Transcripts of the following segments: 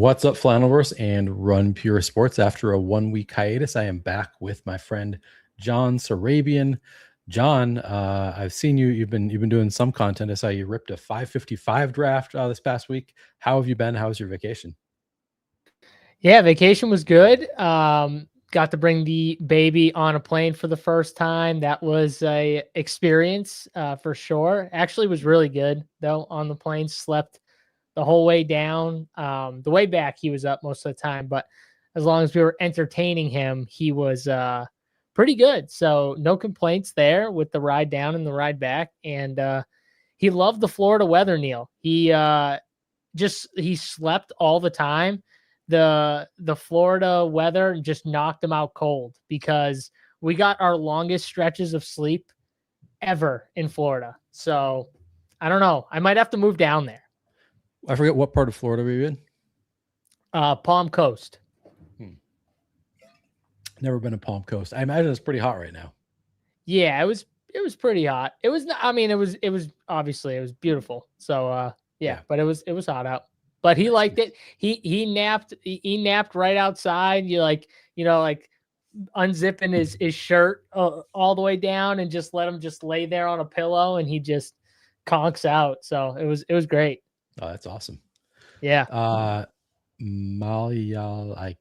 What's up, Flannelverse and Run Pure Sports? After a 1-week hiatus, I am back with my friend John Sarabian. John, I've seen you. You've been doing some content. I saw you ripped a 555 draft this past week. How have you been? How was your vacation? Yeah, vacation was good. Got to bring the baby on a plane for the first time. That was a experience for sure. Actually, was really good though. On the plane, slept the whole way down. The way back, he was up most of the time, but as long as we were entertaining him, he was pretty good. So no complaints there with the ride down and the ride back. And he loved the Florida weather, Neil. He slept all the time. The Florida weather just knocked him out cold because we got our longest stretches of sleep ever in Florida. So I don't know. I might have to move down there. I forget what part of Florida were you in? Palm Coast. Never been to Palm Coast. I imagine it's pretty hot right now. Yeah, it was pretty hot. It was, I mean, it was obviously it was beautiful. So yeah, but it was hot out. But he liked it. He napped right outside. You like unzipping his shirt all the way down and just let him just lay there on a pillow and he just conks out. So it was great. Oh, that's awesome. Yeah. Malayal, I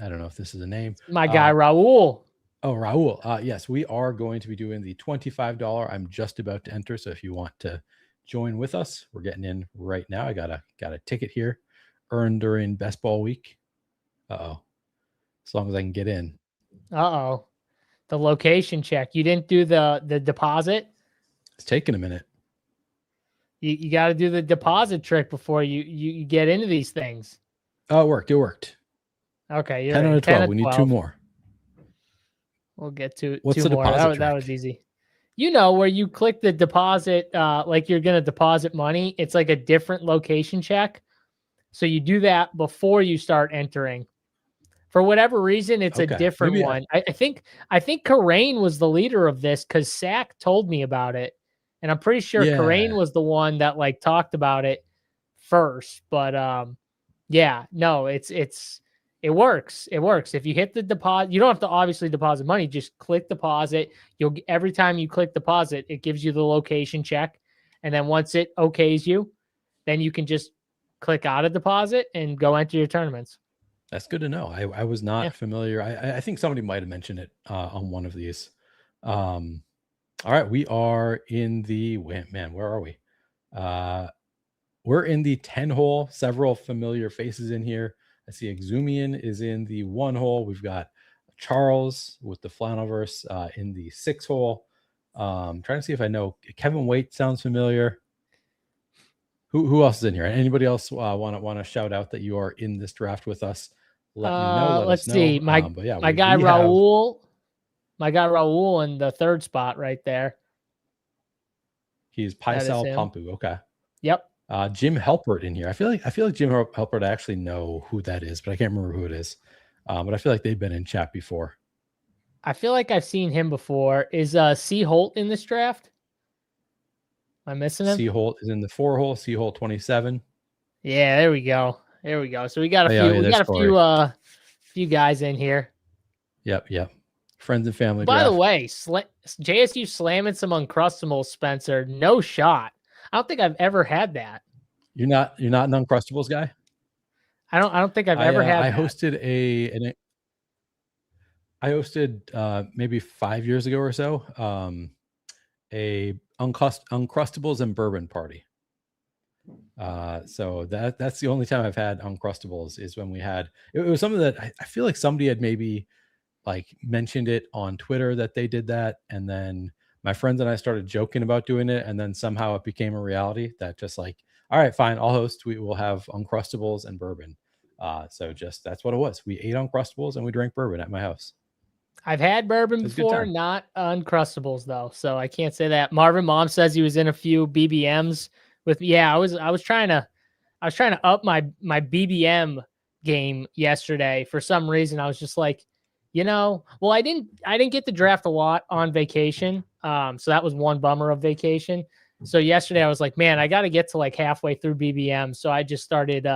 don't know if this is a name. My guy Raul. Oh, Raul. Yes, we are going to be doing the $25. I'm just about to enter. So if you want to join with us, we're getting in right now. I got a ticket here, earned during best ball week. As long as I can get in. The location check. You didn't do the deposit. It's taking a minute. You got to do the deposit trick before you get into these things. Oh, it worked. Okay, you're 10 out of 12. We need 2 more. We'll get to What's 2 the more. deposit That was easy. You know, where you click the deposit, like you're going to deposit money, it's like a different location check. So you do that before you start entering. For whatever reason, it's a different one. I think Karain was the leader of this because Sack told me about it. And I'm pretty sure Karain was the one that like talked about it first. But yeah, no, it works. It works. If you hit the deposit, you don't have to obviously deposit money. Just click deposit. Every time you click deposit, it gives you the location check. And then once it okays you, then you can just click out of deposit and go enter your tournaments. That's good to know. I was not familiar. I think somebody might have mentioned it on one of these. All right, we are in the where are we? We're in the 10 hole. Several familiar faces in here. I see Exumian is in the 1 hole. We've got Charles with the Flannelverse in the 6 hole. Trying to see if I know Kevin Waite sounds familiar. Who else is in here? Anybody else want to shout out that you are in this draft with us? Let me know. Let's see. My guy Raul. My guy Raul in the 3rd spot right there. He's Paisal Pompu. Okay. Yep. Jim Helpert in here. I feel like Jim Helpert. I actually know who that is, but I can't remember who it is. But I feel like they've been in chat before. I feel like I've seen him before. Is C Holt in this draft? Am I missing him? C Holt is in the 4 hole. C Holt 27. Yeah, there we go. So we got a few guys in here. Yep. Friends and family. By the way, JSU slamming some Uncrustables, Spencer. No shot. I don't think I've ever had that. You're not an Uncrustables guy? I don't think I've ever had I that. I hosted maybe 5 years ago or so a Uncrustables and bourbon party. So that's the only time I've had Uncrustables is when we had it was something that I feel like somebody had maybe like mentioned it on Twitter that they did that, and then my friends and I started joking about doing it, and then somehow it became a reality that just like, all right, fine, I'll host. We will have Uncrustables and bourbon. So just that's what it was. We ate Uncrustables and we drank bourbon at my house. I've had bourbon before, not Uncrustables though, so I can't say that. Marvin Mom says he was in a few BBMs with. Yeah, I was trying to up my BBM game yesterday. For some reason, I was just like, well, I didn't get to draft a lot on vacation. So that was one bummer of vacation. So yesterday I was like, man, I got to get to like halfway through BBM. So I just started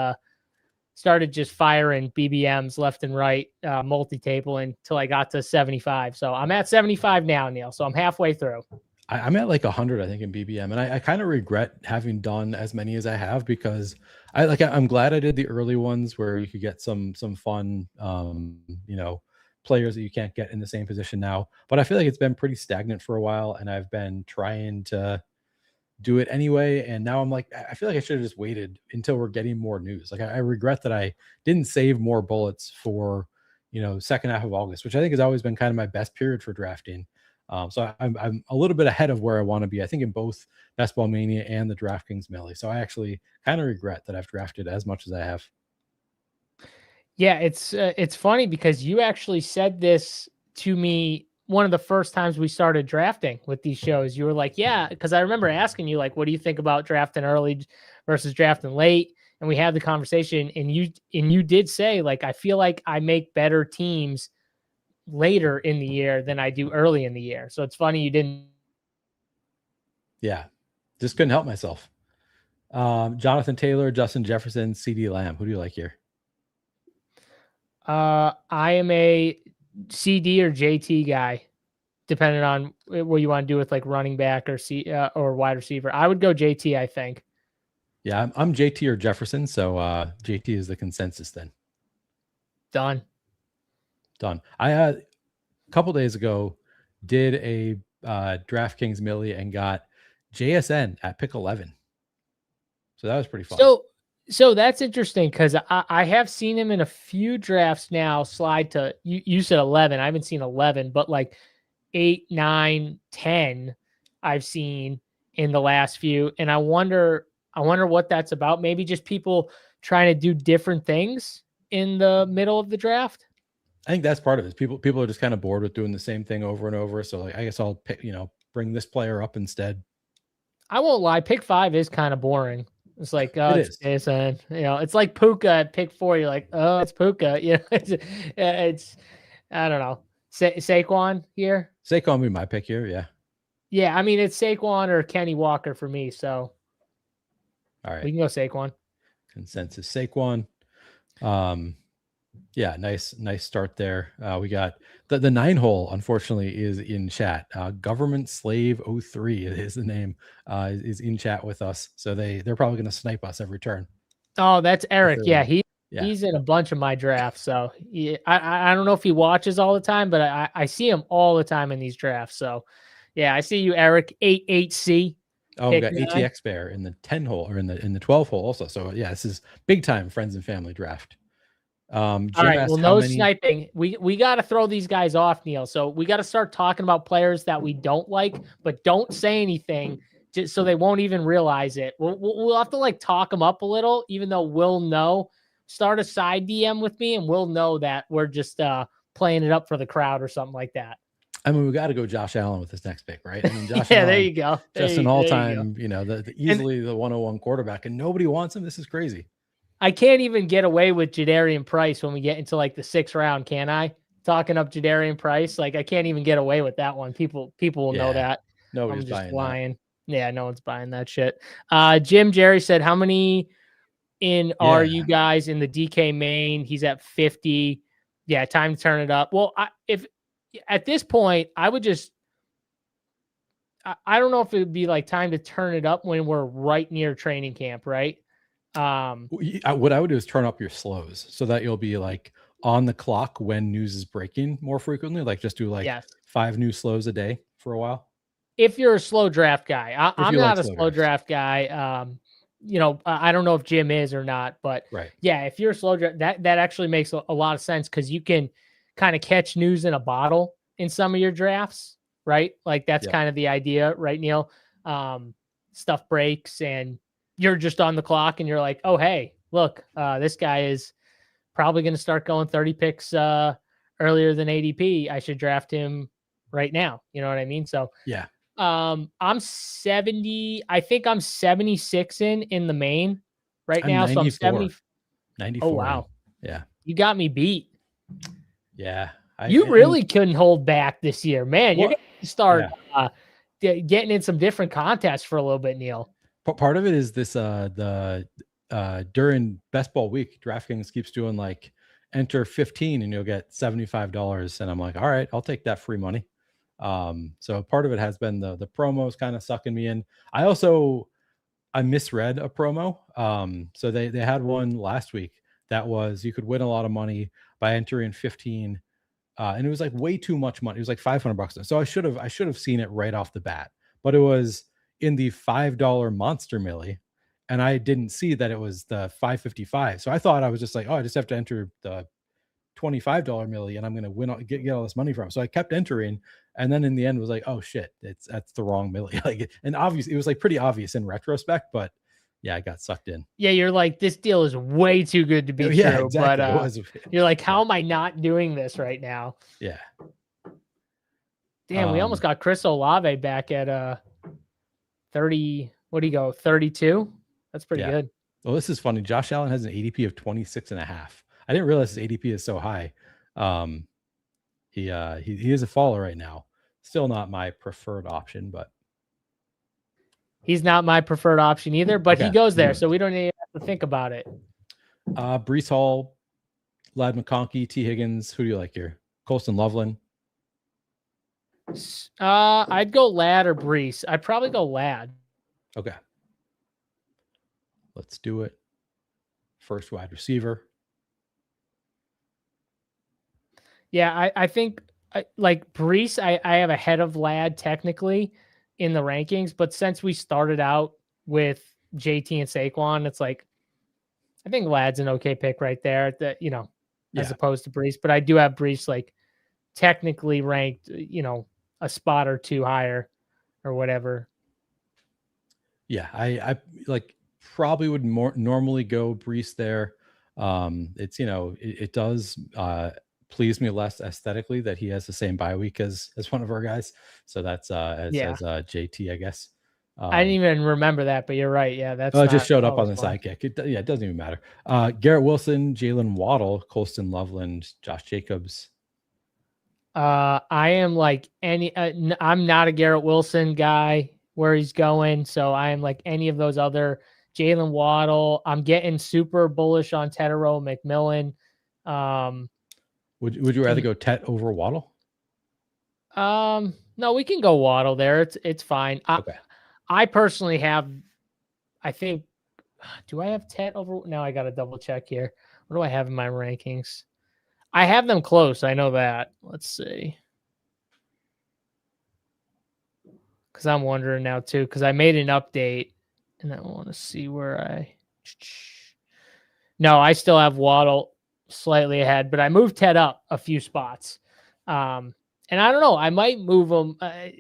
started just firing BBMs left and right, multi-table until I got to 75. So I'm at 75 now, Neil. So I'm halfway through. I'm at like 100, I think, in BBM, and I kind of regret having done as many as I have, because I'm glad I did the early ones where you could get some fun, players that you can't get in the same position now. But I feel like it's been pretty stagnant for a while, and I've been trying to do it anyway. And now I'm like, I feel like I should have just waited until we're getting more news. Like I regret that I didn't save more bullets for, second half of August, which I think has always been kind of my best period for drafting. So I'm a little bit ahead of where I want to be, I think, in both Best Ball Mania and the DraftKings Melee. So I actually kind of regret that I've drafted as much as I have. Yeah, it's funny because you actually said this to me one of the first times we started drafting with these shows. You were like, yeah, because I remember asking you, like, what do you think about drafting early versus drafting late? And we had the conversation, and you did say, like, I feel like I make better teams later in the year than I do early in the year. So it's funny you didn't. Yeah, just couldn't help myself. Jonathan Taylor, Justin Jefferson, CD Lamb. Who do you like here? I am a CD or JT guy, depending on what you want to do with like running back or wide receiver. I would go JT, I think. Yeah, I'm JT or Jefferson. So JT is the consensus then. Done. I a couple days ago did a DraftKings Millie and got JSN at pick 11. So that was pretty fun. So that's interesting because I have seen him in a few drafts now slide to, you said 11. I haven't seen 11, but like 8, 9, 10 I've seen in the last few. And I wonder what that's about. Maybe just people trying to do different things in the middle of the draft. I think that's part of it. People are just kind of bored with doing the same thing over and over. So like, I guess I'll pick, bring this player up instead. I won't lie. Pick 5 is kind of boring. It's like, oh, it's Jason. It's like Puka at pick 4. You're like, oh, it's Puka. It's I don't know. Saquon here. Saquon would be my pick here. Yeah. Yeah. I mean, it's Saquon or Kenny Walker for me. So, all right, we can go Saquon. Consensus Saquon. Yeah, nice start there. We got the 9 hole, unfortunately, is in chat. Government Slave 03 is the name, is in chat with us. So they're probably going to snipe us every turn. Oh, that's Eric. Yeah, he's in a bunch of my drafts. So I don't know if he watches all the time, but I see him all the time in these drafts. So yeah, I see you, Eric. 88C. Oh, we got ATX Bear in the 10 hole or in the 12 hole also. So yeah, this is big time friends and family draft. All right. Well, no sniping. We got to throw these guys off, Neil. So we got to start talking about players that we don't like, but don't say anything just so they won't even realize it. We'll have to like talk them up a little, even though we'll know. Start a side DM with me, and we'll know that we're just playing it up for the crowd or something like that. I mean, we got to go Josh Allen with this next pick, right? I mean, Josh yeah, Allen, there you go. Just an all-time, easily the 101 quarterback, and nobody wants him. This is crazy. I can't even get away with Jadarian Price when we get into like the 6th round, can I? Talking up Jadarian Price, like I can't even get away with that one. People will know that. Nobody's buying lying. Yeah, no one's buying that shit. Jim Jerry said, how many are you guys in the DK main? He's at 50. Yeah, time to turn it up. Well, if at this point, I would just, I don't know if it would be like time to turn it up when we're right near training camp, right? What I would do is turn up your slows so that you'll be like on the clock when news is breaking more frequently. Like just do like 5 new slows a day for a while. If you're a slow draft guy, I'm not a slow draft guy. I don't know if Jim is or not, but yeah, if you're a slow draft, that actually makes a lot of sense because you can kind of catch news in a bottle in some of your drafts, right? Like that's kind of the idea, right, Neil? Stuff breaks and you're just on the clock and you're like, oh, hey, look, this guy is probably going to start going 30 picks earlier than ADP. I should draft him right now. You know what I mean? So yeah, I'm 70. I think I'm 76 in the main right now. 94. So I'm 70. 94. Oh, wow. Yeah. You got me beat. Yeah. You really couldn't hold back this year, man. You're going to start getting in some different contests for a little bit, Neil. Part of it is this, during best ball week, DraftKings keeps doing like enter 15 and you'll get $75. And I'm like, all right, I'll take that free money. So part of it has been the promos kind of sucking me in. I misread a promo. So they had one last week that was you could win a lot of money by entering 15. And it was like way too much money. It was like $500. So I should have seen it right off the bat, but it was in the $5 monster millie. And I didn't see that it was the 555. So I thought I was just like, oh, I just have to enter the $25 milli and I'm going to win, get all this money from. So I kept entering. And then in the end was like, oh shit, that's the wrong milli. Like, and obviously it was like pretty obvious in retrospect, but yeah, I got sucked in. Yeah. You're like, this deal is way too good to be true. Exactly. But you're like, how am I not doing this right now? Yeah. Damn, we almost got Chris Olave back at 30. What do you go? 32? That's pretty good. Well, this is funny. Josh Allen has an ADP of 26.5. I didn't realize his ADP is so high. He is a faller right now. Still not my preferred option, but he's not my preferred option either. But he goes there, so we don't even have to think about it. Breece Hall, Ladd McConkey, T. Higgins. Who do you like here? Colston Loveland. I'd go Ladd or Breece. I'd probably go Ladd. Okay. Let's do it. First wide receiver. Yeah, I think like Breece, I have ahead of Ladd technically in the rankings, but since we started out with JT and Saquon, it's like I think Ladd's an okay pick right there. That as opposed to Breece, but I do have Breece like technically ranked, a spot or two higher or whatever. Yeah, I like probably would normally go Breece there. It's it does please me less aesthetically that he has the same bye week as one of our guys. So that's as JT, I guess. I didn't even remember that, but you're right. Yeah, that's it just showed up on the sidekick. It doesn't even matter. Garrett Wilson, Jalen Waddle, Colston Loveland, Josh Jacobs. I am like I'm not a Garrett Wilson guy where he's going. So I am like any of those other Jalen Waddle. I'm getting super bullish on Tetero McMillan. Would you rather go Tet over Waddle? No, we can go Waddle there. It's fine. Okay. I personally have, I think, do I have Tet over? Now I got to double check here. What do I have in my rankings? I have them close. I know that. Let's see. Because I'm wondering now too, because I made an update and I want to see where No, I still have Waddle slightly ahead, but I moved Ted up a few spots. And I don't know, I might move him.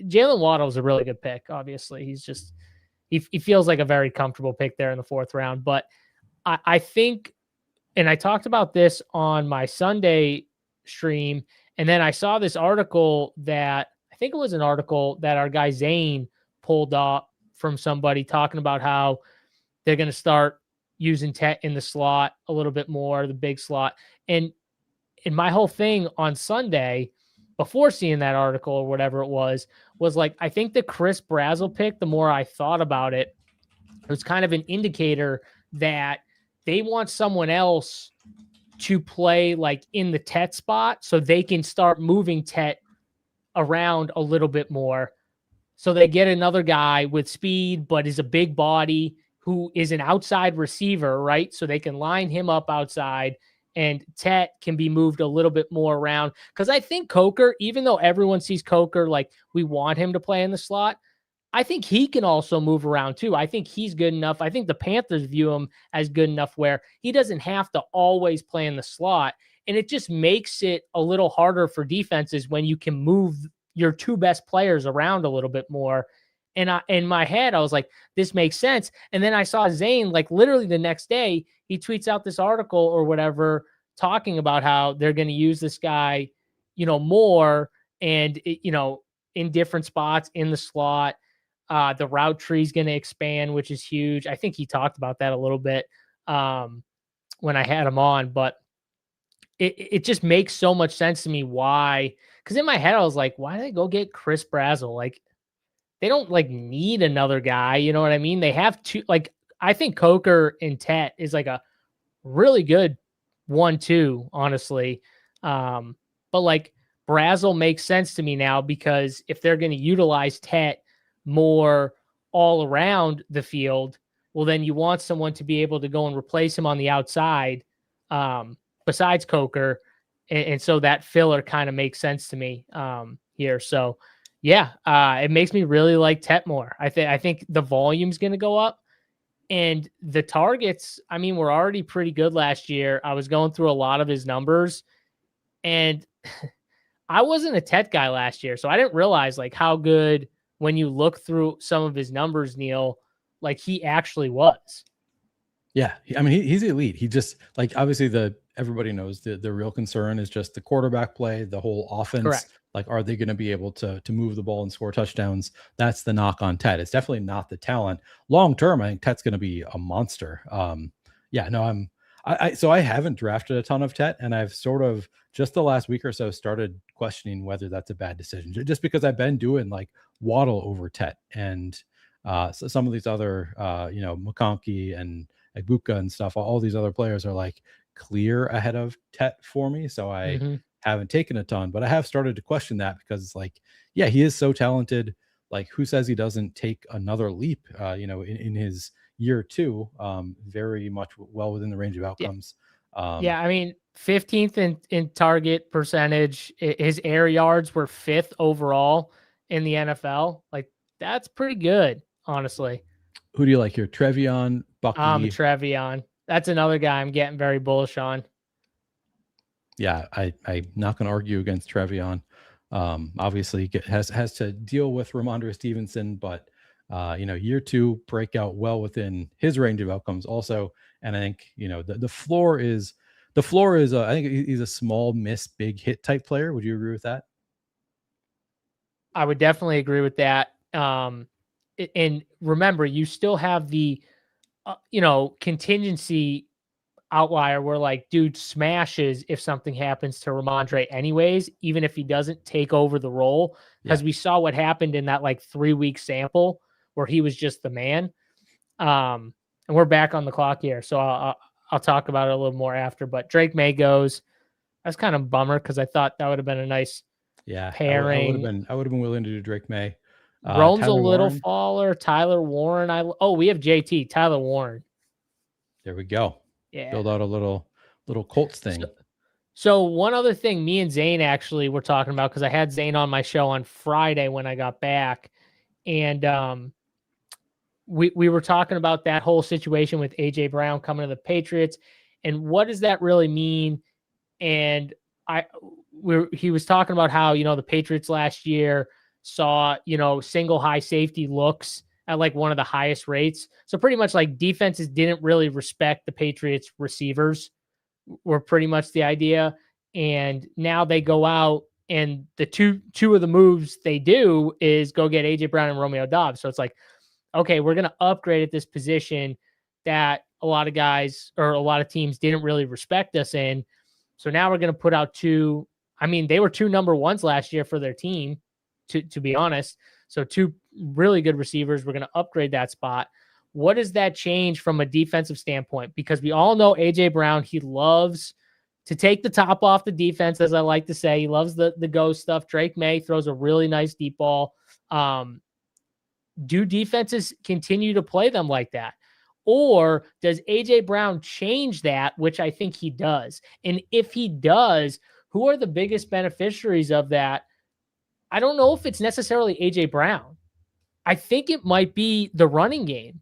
Jalen Waddle is a really good pick. Obviously, he's just, he feels like a very comfortable pick there in the 4th round. But I think, and I talked about this on my Sunday stream, and then I saw this article that, I think it was an article that our guy Zane pulled up from somebody talking about how they're going to start using Tet in the slot a little bit more, the big slot. And my whole thing on Sunday, before seeing that article or whatever it was like, I think the Chris Brazzell pick, the more I thought about it, it was kind of an indicator that they want someone else to play like in the Tet spot so they can start moving Tet around a little bit more. So they get another guy with speed, but is a big body who is an outside receiver, right? So they can line him up outside and Tet can be moved a little bit more around. Because I think Coker, even though everyone sees Coker like we want him to play in the slot, I think he can also move around too. I think he's good enough. I think the Panthers view him as good enough where he doesn't have to always play in the slot. And it just makes it a little harder for defenses when you can move your 2 best players around a little bit more. And in my head, I was like, this makes sense. And then I saw Zane, like literally the next day, he tweets out this article or whatever, talking about how they're going to use this guy, more and, in different spots in the slot. The route tree is going to expand, which is huge. I think he talked about that a little bit when I had him on, but it just makes so much sense to me why. Because in my head, I was like, why did they go get Chris Brazzell? Like, they don't like need another guy. You know what I mean? They have 2, like, I think Coker and Tet is like a really good 1-2, honestly. But like Brazel makes sense to me now, because if they're going to utilize Tet more all around the field, well, then you want someone to be able to go and replace him on the outside, besides Coker. And so that filler kind of makes sense to me here. So yeah, it makes me really like Tet more. I think the volume's going to go up. And the targets, I mean, were already pretty good last year. I was going through a lot of his numbers, and I wasn't a Tet guy last year, so I didn't realize like how good, when you look through some of his numbers, Neil, like he actually was. Yeah, I mean, he's elite. He just, like, obviously everybody knows the real concern is just the quarterback play, the whole offense. Correct. Like, are they going to be able to move the ball and score touchdowns? That's the knock on Ted. It's definitely not the talent. Long term, I think Ted's going to be a monster. Yeah, no, so I haven't drafted a ton of Ted, and I've sort of just the last week or so started questioning whether that's a bad decision, just because I've been doing like Waddle over Ted, and so some of these other, McConkey and Ibuka and stuff, all these other players are like clear ahead of Tet for me. So I haven't taken a ton, but I have started to question that, because it's like, yeah, he is so talented. Like, who says he doesn't take another leap, in his year 2, very much well within the range of outcomes. Yeah. I mean, 15th in target percentage. His air yards were 5th overall in the NFL. Like, that's pretty good, honestly. Who do you like here? Trevion, Bucky? Trevion. That's another guy I'm getting very bullish on. Yeah, I'm not going to argue against Trevion. Obviously has to deal with Ramondre Stevenson, but year 2 breakout well within his range of outcomes also. And I think, the floor is I think he's a small miss, big hit type player. Would you agree with that? I would definitely agree with that. And remember, you still have the, contingency outlier where like dude smashes if something happens to Ramondre anyways, even if he doesn't take over the role, because we saw what happened in that like 3-week sample where he was just the man. And we're back on the clock here, so I'll talk about it a little more after. But Drake May goes. That's kind of a bummer, because I thought that would have been a nice pairing. I would have been willing to do Drake May. Rome's a little faller. Tyler Warren. We have JT. Tyler Warren. There we go. Yeah. Build out a little Colts thing. So one other thing me and Zane actually were talking about, because I had Zane on my show on Friday when I got back. And we were talking about that whole situation with A.J. Brown coming to the Patriots. And what does that really mean? And he was talking about how, the Patriots last year saw, single high safety looks at like one of the highest rates. So pretty much like defenses didn't really respect the Patriots receivers, were pretty much the idea. And now they go out, and the two of the moves they do is go get AJ Brown and Romeo Doubs. So it's like, okay, we're going to upgrade at this position that a lot of guys or a lot of teams didn't really respect us in. So now we're going to put out two. I mean, they were 2 number ones last year for their team, to be honest. So 2 really good receivers. We're going to upgrade that spot. What does that change from a defensive standpoint? Because we all know AJ Brown, he loves to take the top off the defense, as I like to say. He loves the go stuff. Drake May throws a really nice deep ball. Do defenses continue to play them like that? Or does AJ Brown change that, which I think he does? And if he does, who are the biggest beneficiaries of that? I don't know if it's necessarily AJ Brown. I think it might be the running game.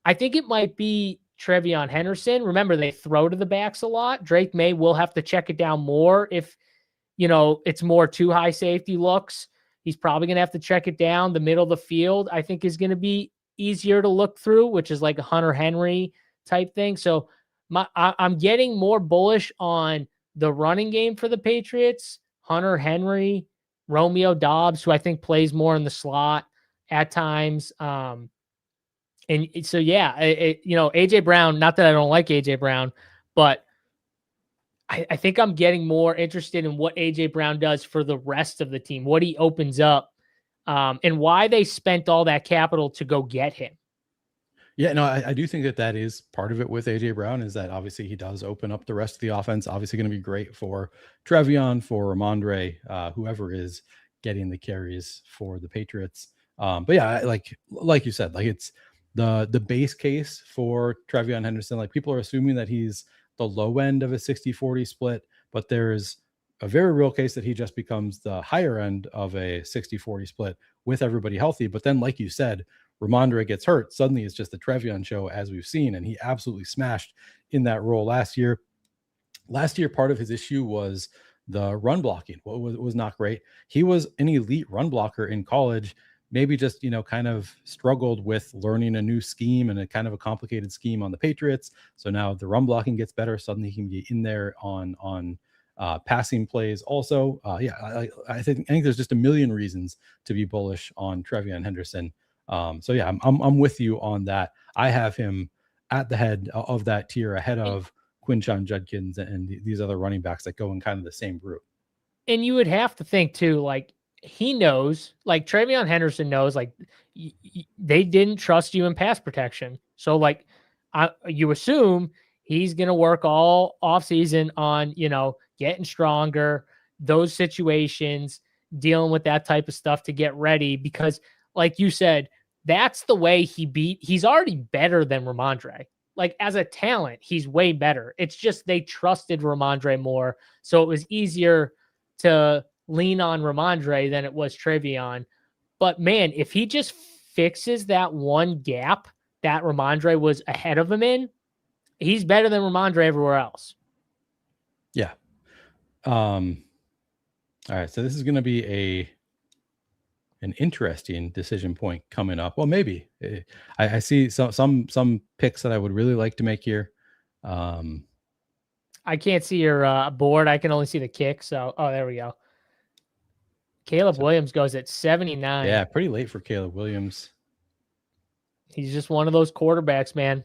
I think it might be Trevion Henderson. Remember, they throw to the backs a lot. Drake May will have to check it down more if, it's more 2 high safety looks. He's probably going to have to check it down. The middle of the field, I think, is going to be easier to look through, which is like a Hunter Henry type thing. So I'm getting more bullish on the running game for the Patriots. Hunter Henry, Romeo Doubs, who I think plays more in the slot at times. And so, yeah, AJ Brown, not that I don't like AJ Brown, but I think I'm getting more interested in what AJ Brown does for the rest of the team, what he opens up, and why they spent all that capital to go get him. Yeah, no, I do think that that is part of it with AJ Brown, is that obviously he does open up the rest of the offense. Obviously going to be great for Trevion, for Ramondre, whoever is getting the carries for the Patriots. But yeah, like you said, like it's the base case for Trevion Henderson. Like people are assuming that he's the low end of a 60-40 split, but there's a very real case that he just becomes the higher end of a 60-40 split with everybody healthy. But then, like you said, Ramondre gets hurt, suddenly it's just the Trevion show, as we've seen, and he absolutely smashed in that role last year. Last year, part of his issue was the run blocking. What was not great. He was an elite run blocker in college, maybe just, kind of struggled with learning a new scheme and a kind of a complicated scheme on the Patriots. So now the run blocking gets better. Suddenly he can get in there on passing plays. Also, I think there's just a million reasons to be bullish on Trevion Henderson. So yeah, I'm with you on that. I have him at the head of that tier, ahead of Quinshon Judkins and these other running backs that go in kind of the same group. And you would have to think too, like he knows, like Trevion Henderson knows, like they didn't trust you in pass protection. So like you assume he's going to work all off season on, getting stronger, those situations, dealing with that type of stuff to get ready. Because like you said, that's the way he's already better than Ramondre. Like as a talent, he's way better. It's just they trusted Ramondre more. So it was easier to lean on Ramondre than it was Trevion. But man, if he just fixes that one gap that Ramondre was ahead of him in, he's better than Ramondre everywhere else. Yeah. All right. So this is going to be an interesting decision point coming up. Well, maybe I see some picks that I would really like to make here. I can't see your board. I can only see the kick. So, there we go. Caleb Williams goes at 79. Yeah, pretty late for Caleb Williams. He's just one of those quarterbacks, man.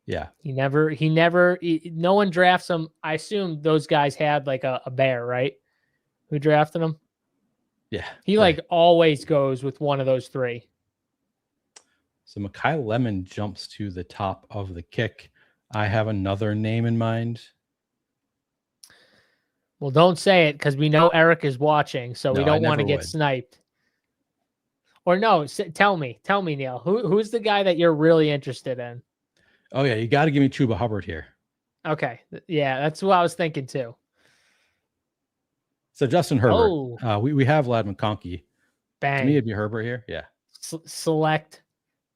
Yeah. No one drafts him. I assume those guys had like a bear, right? Who drafted him? Yeah. He like always goes with one of those three. So Mekhi Lemon jumps to the top of the kick. I have another name in mind. Well, don't say it because we know Eric is watching, so we don't want to get sniped. Or no, tell me, Neil. Who's the guy that you're really interested in? Oh yeah, you got to give me Chuba Hubbard here. Okay, yeah, that's what I was thinking too. So Justin Herbert. Oh. We have Vlad McConkey. Bang. To me, it'd be Herbert here. Yeah. Select.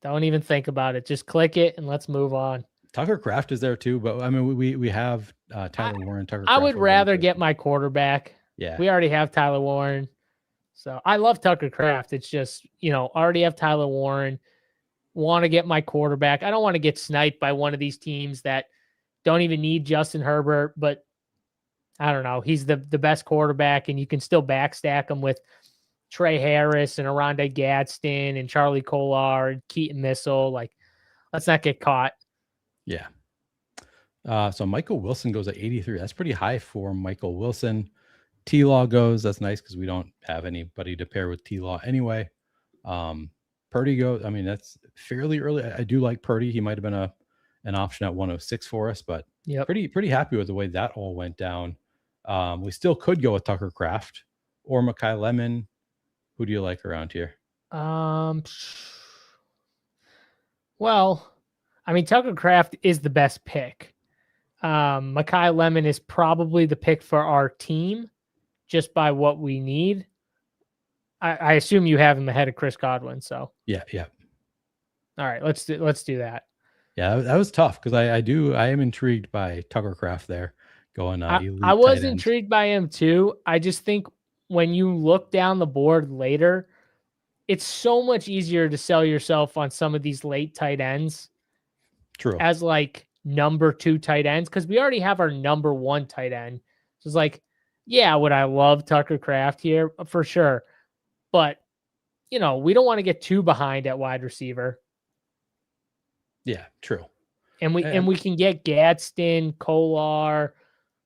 Don't even think about it. Just click it and let's move on. Tucker Kraft is there too, but I mean, we have Tyler Warren. Tucker. I would rather get my quarterback. Yeah. We already have Tyler Warren. So I love Tucker Kraft. It's just, already have Tyler Warren. Want to get my quarterback. I don't want to get sniped by one of these teams that don't even need Justin Herbert, but I don't know. He's the best quarterback, and you can still backstack him with Trey Harris and Arondé Gadsden and Charlie Kolar and Keaton Missile. Like, let's not get caught. Yeah. So Michael Wilson goes at 83. That's pretty high for Michael Wilson. T-Law goes. That's nice because we don't have anybody to pair with T-Law anyway. Purdy goes. I mean, that's fairly early. I do like Purdy. He might have been an option at 106 for us, but pretty happy with the way that all went down. We still could go with Tucker Kraft or Mekhi Lemon. Who do you like around here? Well, I mean, Tucker Kraft is the best pick. Mekhi Lemon is probably the pick for our team just by what we need. I assume you have him ahead of Chris Godwin. So yeah. All right, let's do that. Yeah, that was tough because I am intrigued by Tucker Kraft there going. I was intrigued by him too. I just think when you look down the board later, it's so much easier to sell yourself on some of these late tight ends. True. As like number 2 tight ends, because we already have our number 1 tight end. So it's like, yeah, would I love Tucker Kraft here? For sure. But, we don't want to get too behind at wide receiver. Yeah, true. And we can get Gadsden, Kolar,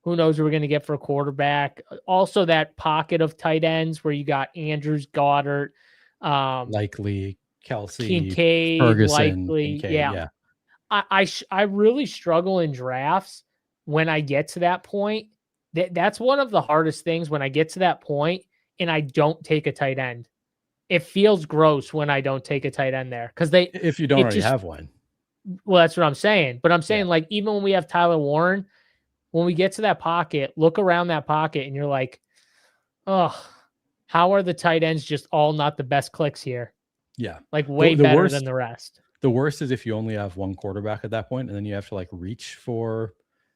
who knows who we're going to get for a quarterback. Also that pocket of tight ends where you got Andrews, Goddard. Likely Kelsey, Kincaid, Ferguson, likely. Kincaid. Yeah. Yeah. I really struggle in drafts when I get to that point. That's one of the hardest things when I get to that point and I don't take a tight end. It feels gross when I don't take a tight end there because If you don't it already just, have one. well, that's what I'm saying. But I'm Yeah. saying, like, even when we have Tyler Warren, when we get to that pocket, look around that pocket and you're like, oh, how are the tight ends just all not the best clicks here? Yeah. Like, way better than the rest. The worst is if you only have one quarterback at that point, and then you have to like reach for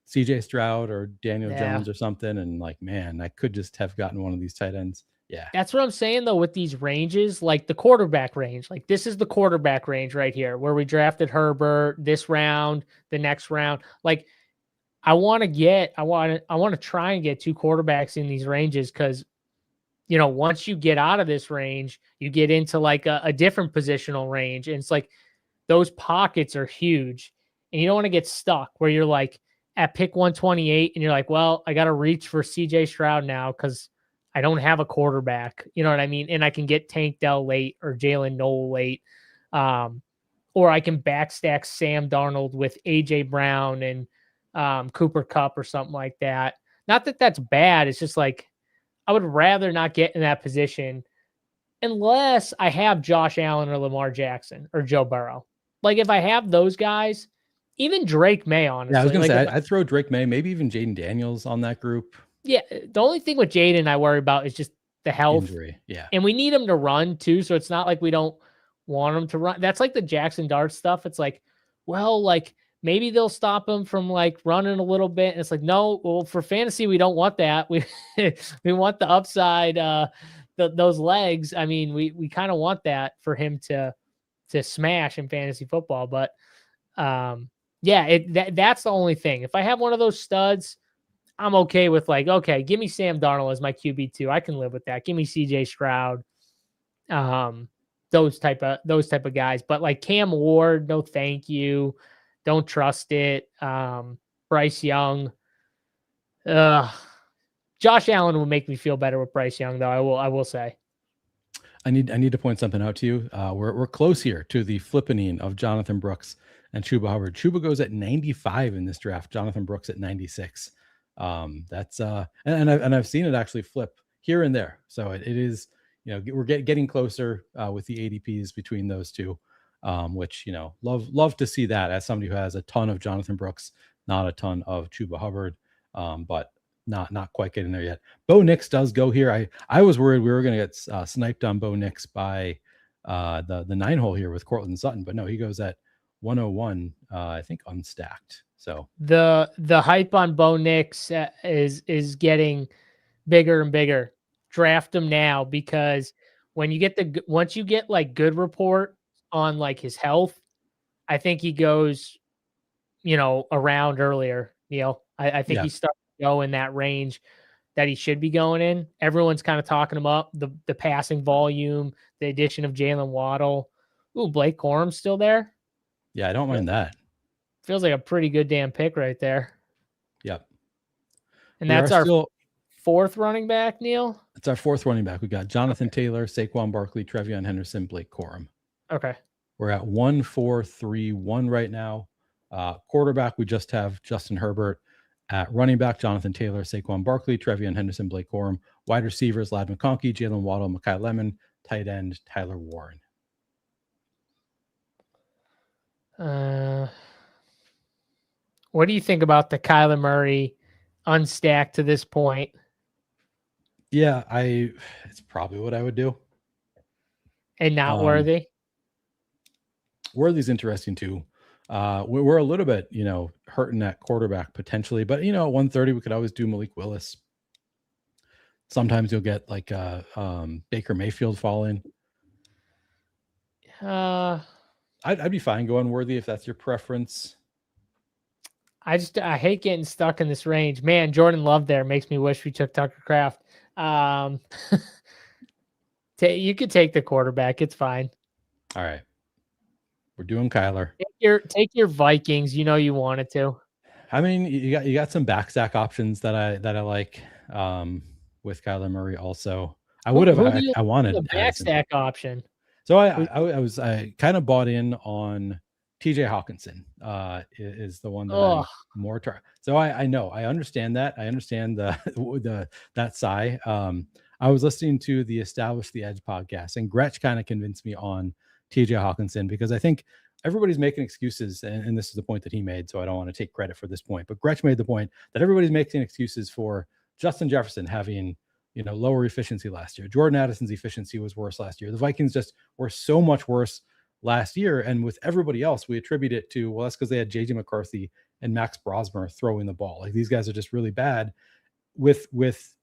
CJ Stroud or Daniel Jones or something. And like, man, I could just have gotten one of these tight ends. Yeah. That's what I'm saying, though, with these ranges, like the quarterback range. Like, this is the quarterback range right here where we drafted Herbert this round, the next round. Like, I want to try and get two quarterbacks in these ranges because, you know, once you get out of this range, you get into like a different positional range. And it's like those pockets are huge. And you don't want to get stuck where you're like at pick 128 and you're like, well, I got to reach for CJ Stroud now because I don't have a quarterback. You know what I mean? And I can get Tank Dell late or Jalen Noel late. Or I can backstack Sam Darnold with AJ Brown and Cooper Kupp or something like that. Not that that's bad. It's just like, I would rather not get in that position unless I have Josh Allen or Lamar Jackson or Joe Burrow. Like, if I have those guys, even Drake May, honestly. Yeah, I was going like to say, I'd throw Drake May, maybe even Jaden Daniels on that group. Yeah, the only thing with Jaden I worry about is just the health. Injury. Yeah. And we need him to run too, so it's not like we don't want him to run. That's like the Jackson Dart stuff. It's like, well, like maybe they'll stop him from like running a little bit. And it's like, no, well, for fantasy, we don't want that. We we want the upside, those legs. I mean, we kind of want that for him to smash in fantasy football. But yeah, that's the only thing. If I have one of those studs, I'm okay with like, okay, give me Sam Darnold as my QB2. I can live with that. Give me CJ Stroud. Those type of guys. But like Cam Ward, no thank you. Don't trust it. Bryce Young. Josh Allen will make me feel better with Bryce Young, though. I will say. I need to point something out to you. We're close here to the flippening of Jonathan Brooks and Chuba Hubbard. Chuba goes at 95 in this draft. Jonathan Brooks at 96. That's and I've seen it actually flip here and there. So it is, you know, we're getting closer with the ADPs between those two, which, you know, love to see that as somebody who has a ton of Jonathan Brooks, not a ton of Chuba Hubbard, but not quite getting there yet. Bo Nix does go here. I was worried we were going to get sniped on Bo Nix by the 9-hole here with Cortland Sutton, but no, he goes at 101, I think unstacked. So the hype on Bo Nix is getting bigger and bigger. Draft him now, because when you get once you get like good report on like his health, I think he goes, you know, around earlier. Neil, I think he's starting to go in that range that he should be going in. Everyone's kind of talking him up. The passing volume, the addition of Jalen Waddle. Ooh, Blake Corum's still there. Yeah, I don't mind that. Feels like a pretty good damn pick right there. Yep. And that's our fourth running back, Neil? It's our fourth running back. We got Jonathan Taylor, Saquon Barkley, Trevion Henderson, Blake Corum. Okay. We're at 1-4-3-1 right now. Quarterback, we just have Justin Herbert. At running back, Jonathan Taylor, Saquon Barkley, Trevion Henderson, Blake Corum. Wide receivers, Ladd McConkey, Jalen Waddle, Mekhi Lemon. Tight end, Tyler Warren. What do you think about the Kyler Murray unstacked to this point? Yeah, it's probably what I would do. And not Worthy? Worthy's interesting too. We're a little bit, you know, hurting at quarterback potentially, but you know, at 130, we could always do Malik Willis. Sometimes you'll get like Baker Mayfield fall in. I'd be fine going Worthy if that's your preference. I hate getting stuck in this range. Man, Jordan Love there makes me wish we took Tucker Kraft. You could take the quarterback. It's fine. All right. We're doing Kyler. Take your Vikings. You know you wanted to. I mean, you got some backstack options that I like with Kyler Murray also. I wanted a backstack option. So I kind of bought in on TJ Hawkinson is the one that Oh, I'm more so I know I understand that. I understand the that sigh. I was listening to the Establish the Edge podcast, and Gretsch kind of convinced me on TJ Hawkinson because I think everybody's making excuses, and this is the point that he made, so I don't want to take credit for this point. But Gretsch made the point that everybody's making excuses for Justin Jefferson having lower efficiency last year. Jordan Addison's efficiency was worse last year. The Vikings just were so much worse last year. And with everybody else, we attribute it to, well, that's because they had JJ McCarthy and Max Brosmer throwing the ball. Like these guys are just really bad. With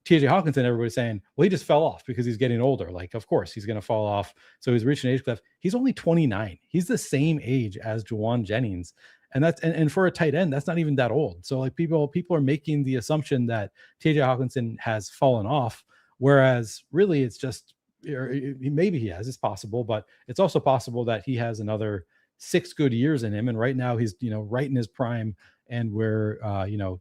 TJ Hawkinson, everybody's saying, well, he just fell off because he's getting older. Like, of course, he's going to fall off. So he's reaching age cliff. He's only 29. He's the same age as Juwan Jennings. And that's and for a tight end, that's not even that old. So like people are making the assumption that TJ Hawkinson has fallen off, whereas really it's just maybe he has. It's possible, but it's also possible that he has another 6 good years in him. And right now he's right in his prime, and we're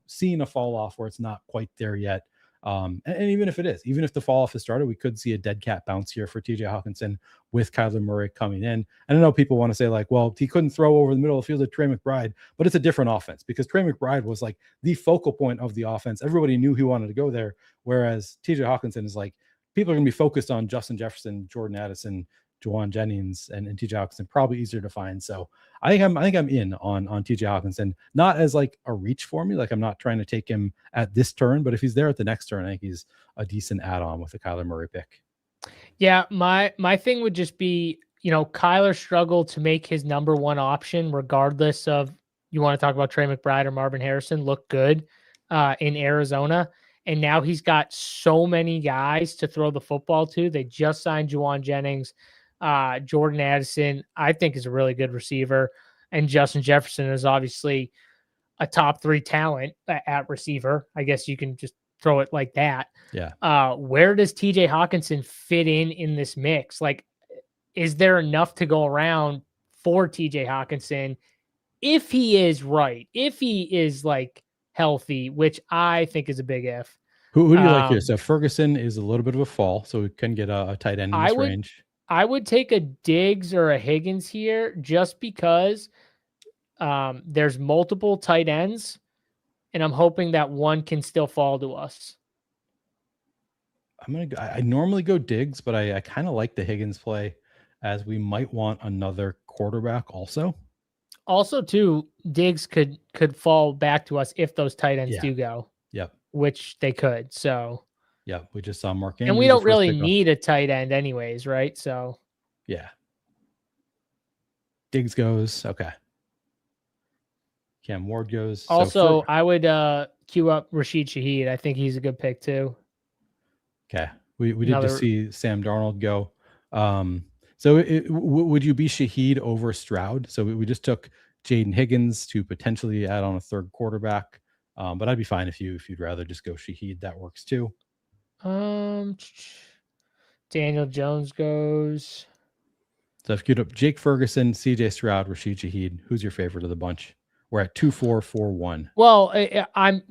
seeing a fall off where it's not quite there yet. And even if it is, even if the fall off has started, we could see a dead cat bounce here for TJ Hawkinson with Kyler Murray coming in. And I know people want to say like, well, he couldn't throw over the middle of the field at Trey McBride, but it's a different offense because Trey McBride was like the focal point of the offense. Everybody knew he wanted to go there. Whereas TJ Hawkinson is like, people are going to be focused on Justin Jefferson, Jordan Addison, Juwan Jennings, and TJ Hawkinson, probably easier to find. So I think I'm in on TJ Hawkinson, not as like a reach for me. Like I'm not trying to take him at this turn, but if he's there at the next turn, I think he's a decent add-on with the Kyler Murray pick. Yeah, my thing would just be, Kyler struggled to make his number one option, regardless of you want to talk about Trey McBride or Marvin Harrison, look good in Arizona. And now he's got so many guys to throw the football to. They just signed Juwan Jennings. Jordan Addison, I think, is a really good receiver. And Justin Jefferson is obviously a top 3 talent at receiver. I guess you can just throw it like that. Yeah. Where does TJ Hawkinson fit in this mix? Like, is there enough to go around for TJ Hawkinson if he is right? If he is like healthy, which I think is a big if. Who do you like here? So Ferguson is a little bit of a fall, so we can get a tight end in this range. I would take a Diggs or a Higgins here just because there's multiple tight ends, and I'm hoping that one can still fall to us. I normally go Diggs, but I kind of like the Higgins play, as we might want another quarterback also. Also, too, Diggs could fall back to us if those tight ends do go. Yep. Which they could. So. Yeah, we just saw Mark Andrews. And we don't really need a tight end anyways, right? So. Yeah. Diggs goes. Okay. Cam Ward goes. Also, I would queue up Rashid Shaheed. I think he's a good pick too. Okay. We did just see Sam Darnold go. So would you be Shaheed over Stroud? So we just took Jaden Higgins to potentially add on a third quarterback. But I'd be fine if you'd rather just go Shaheed. That works too. Daniel Jones goes. So if you queued up Jake Ferguson, CJ Stroud, Rashid Shaheed, who's your favorite of the bunch? We're at 2-4-4-1. Well, I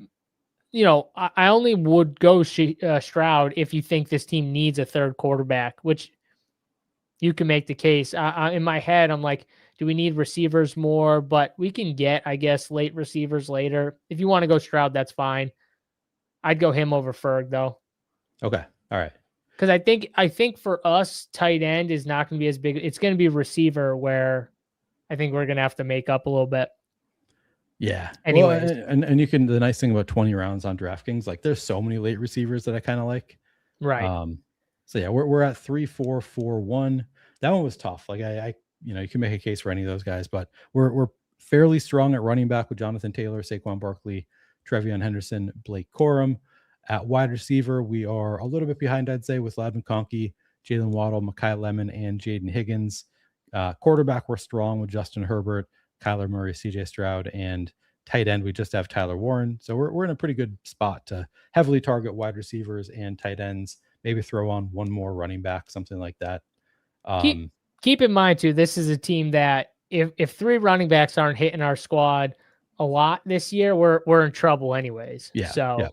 only would go Stroud if you think this team needs a third quarterback, which you can make the case. In my head, I'm like, do we need receivers more? But we can get, I guess, late receivers later. If you want to go Stroud, that's fine. I'd go him over Ferg, though. Okay. All right. Because I think for us, tight end is not going to be as big. It's going to be receiver where I think we're going to have to make up a little bit. Yeah. Anyways. Well, and you can, the nice thing about 20 rounds on DraftKings, like there's so many late receivers that I kind of like. Right. So yeah, we're at 3-4-4-1. That one was tough. Like you can make a case for any of those guys, but we're fairly strong at running back with Jonathan Taylor, Saquon Barkley, Trevion Henderson, Blake Corum. At wide receiver, we are a little bit behind, I'd say, with Ladd McConkey, Jalen Waddle, Mekhi Lemon, and Jaden Higgins. Quarterback, we're strong with Justin Herbert, Kyler Murray, CJ Stroud, and tight end, we just have Tyler Warren. So we're in a pretty good spot to heavily target wide receivers and tight ends. Maybe throw on one more running back, something like that. Keep in mind, too, this is a team that if 3 running backs aren't hitting our squad a lot this year, we're in trouble anyways. Yeah. So. Yeah.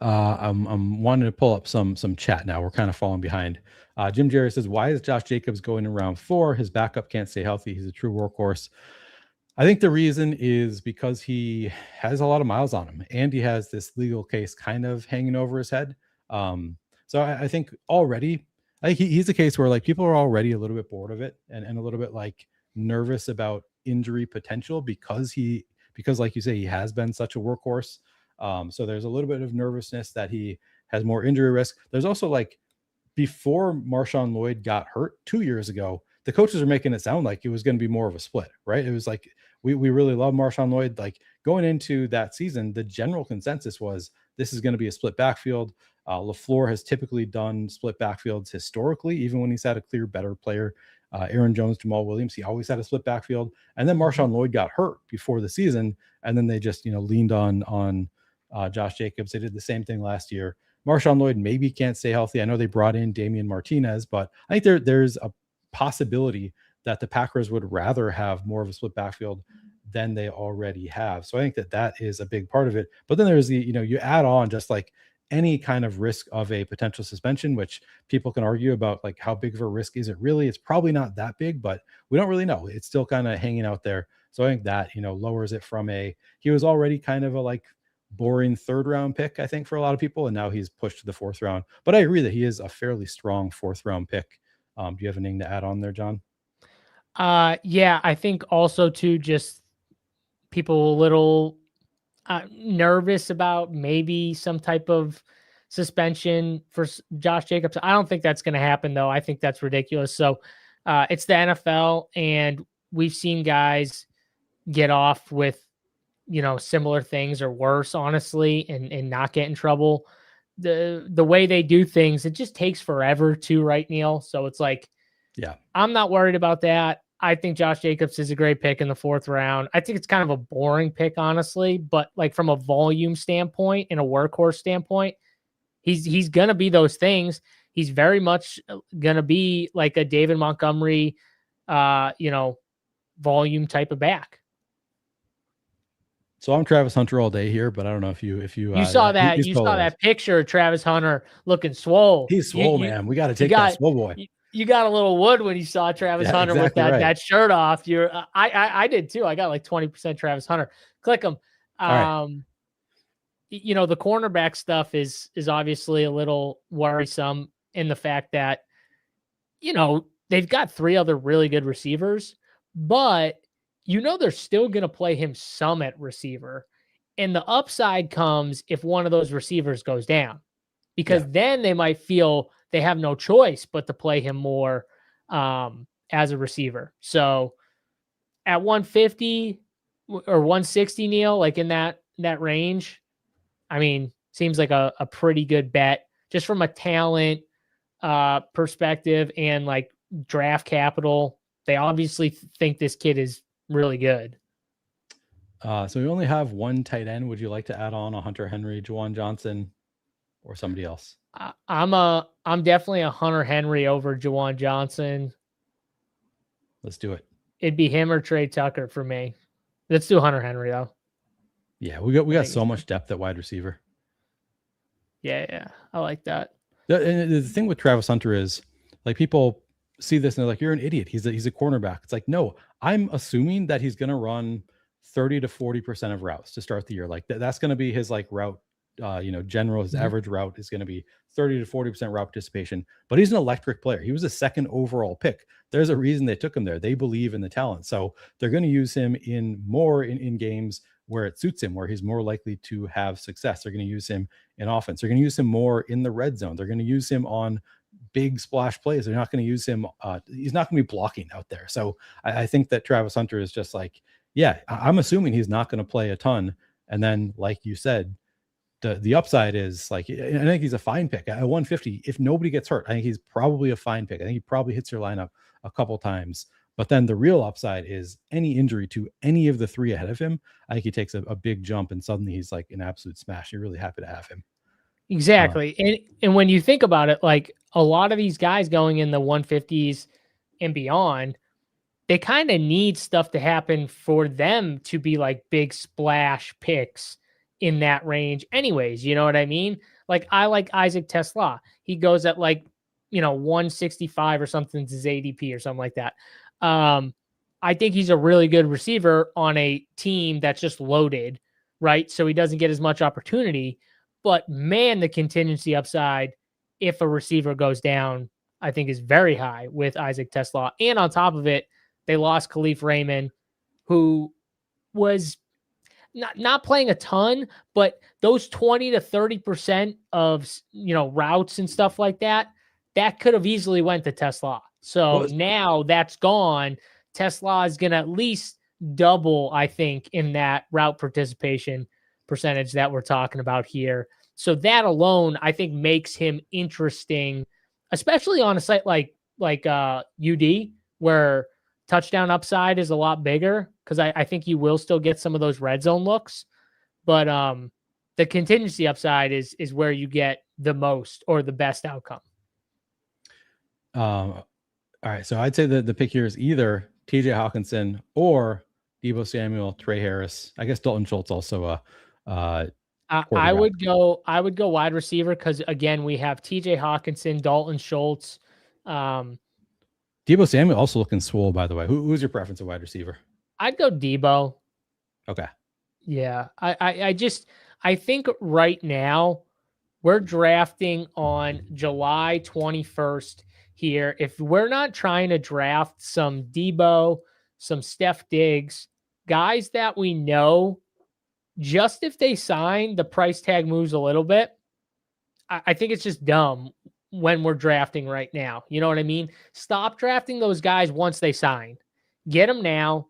I'm wanting to pull up some chat now. We're kind of falling behind. Jim Jerry says, why is Josh Jacobs going in round 4? His backup can't stay healthy. He's a true workhorse. I think the reason is because he has a lot of miles on him and he has this legal case kind of hanging over his head. So I think already, I think he's a case where like people are already a little bit bored of it and a little bit like nervous about injury potential because like you say, he has been such a workhorse. So there's a little bit of nervousness that he has more injury risk. There's also like before Marshawn Lloyd got hurt 2 years ago, the coaches are making it sound like it was going to be more of a split, right? It was like, we really love Marshawn Lloyd. Like going into that season, the general consensus was this is going to be a split backfield. LaFleur has typically done split backfields historically, even when he's had a clear better player. Aaron Jones, Jamal Williams, he always had a split backfield. And then Marshawn Lloyd got hurt before the season. And then they just, leaned on Josh Jacobs. They did the same thing last year. Marshawn Lloyd maybe can't stay healthy. I know they brought in Damian Martinez, but I think there's a possibility that the Packers would rather have more of a split backfield than they already have. So I think that is a big part of it. But then there's you add on just like any kind of risk of a potential suspension, which people can argue about, like how big of a risk is it really? It's probably not that big, but we don't really know. It's still kind of hanging out there. So I think that, lowers it from he was already kind of a like boring 3rd round pick, I think, for a lot of people. And now he's pushed to the 4th round, but I agree that he is a fairly strong 4th round pick. Do you have anything to add on there, John? Yeah, I think also too, just people a little nervous about maybe some type of suspension for Josh Jacobs. I don't think that's going to happen though. I think that's ridiculous. So it's the NFL and we've seen guys get off with, similar things or worse, honestly, and not get in trouble. The way they do things, it just takes forever too, right, Neil? So it's like, yeah, I'm not worried about that. I think Josh Jacobs is a great pick in the 4th round. I think it's kind of a boring pick, honestly, but like from a volume standpoint and a workhorse standpoint, he's going to be those things. He's very much going to be like a David Montgomery, volume type of back. So I'm Travis Hunter all day here, but I don't know if you saw that saw that picture of Travis Hunter looking swole. He's swole, man. We got to take that swole boy. You got a little wood when you saw Travis Hunter exactly with that shirt off. I did too. I got like 20% Travis Hunter. Click him. The cornerback stuff is obviously a little worrisome in the fact that, they've got 3 other really good receivers, but they're still going to play him some at receiver. And the upside comes if one of those receivers goes down, because then they might feel they have no choice but to play him more as a receiver. So at 150 or 160, Neil, like in that range, I mean, seems like a pretty good bet just from a talent perspective and like draft capital. They obviously think this kid is really good. So we only have one tight end. Would you like to add on a Hunter Henry, Juwan Johnson, or somebody else? I'm definitely a Hunter Henry over Juwan Johnson. Let's do it. It'd be him or Trey Tucker for me. Let's do Hunter Henry though. Yeah, we got so much depth at wide receiver. Yeah, I like that. And the thing with Travis Hunter is, like, people see this and they're like, "You're an idiot. He's a cornerback." It's like, no, I'm assuming that he's going to run 30 to 40% of routes to start the year. Like that's going to be his like route. His average route is going to be 30 to 40% route participation. But he's an electric player. He was a 2nd overall pick. There's a reason they took him there. They believe in the talent, so they're going to use him in games where it suits him, where he's more likely to have success. They're going to use him in offense. They're going to use him more in the red zone. They're going to use him on big splash plays. They're not going to use him. He's not going to be blocking out there. So I think that Travis Hunter is just like, yeah, I'm assuming he's not going to play a ton. And then, like you said, the upside is like, I think he's a fine pick at 150. If nobody gets hurt, I think he's probably a fine pick. I think he probably hits your lineup a couple times. But then the real upside is any injury to any of the 3 ahead of him. I think he takes a big jump and suddenly he's like an absolute smash. You're really happy to have him. Exactly. And when you think about it, like a lot of these guys going in the 150s and beyond, they kind of need stuff to happen for them to be like big splash picks in that range anyways. You know what I mean? Like I like Isaac Tesla. He goes at like, 165 or something to his ADP or something like that. I think he's a really good receiver on a team that's just loaded, right? So he doesn't get as much opportunity. But man, the contingency upside, if a receiver goes down, I think is very high with Isaac Tesla. And on top of it, they lost Khalif Raymond, who was not playing a ton, but those 20 to 30% of routes and stuff like that, that could have easily went to Tesla. So now that's gone. Tesla is going to at least double, I think, in that route participation percentage that we're talking about here. So that alone, I think, makes him interesting, especially on a site like UD, where touchdown upside is a lot bigger, because I think you will still get some of those red zone looks. But the contingency upside is where you get the most or the best outcome. All right. So I'd say that the pick here is either TJ Hawkinson or Deebo Samuel, Trey Harris. I guess Dalton Schultz also I would go wide receiver, because again, we have TJ Hawkinson, Dalton Schultz. Deebo Samuel also looking swole, by the way. Who's your preference of wide receiver? I'd go Deebo. Okay. Yeah. I think right now we're drafting on July 21st here. If we're not trying to draft some Deebo, some Steph Diggs, guys that we know, just if they sign, the price tag moves a little bit. I think it's just dumb when we're drafting right now. You know what I mean? Stop drafting those guys once they sign. Get them now.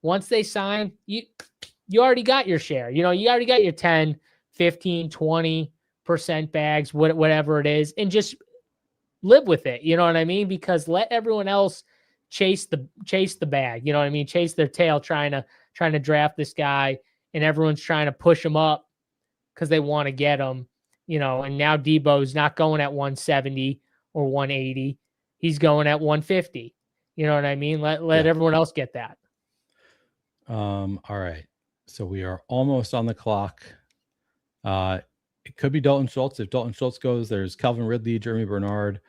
Once they sign, you already got your share. You already got your 10, 15, 20% bags, whatever it is, and just live with it. You know what I mean? Because let everyone else chase the bag. You know what I mean? Chase their tail trying to draft this guy, and everyone's trying to push him up because they want to get him. And now Deebo's not going at 170 or 180. He's going at 150. You know what I mean? Let everyone else get that. All right. So we are almost on the clock. It could be Dalton Schultz. If Dalton Schultz goes, there's Calvin Ridley, Jeremy Bernard,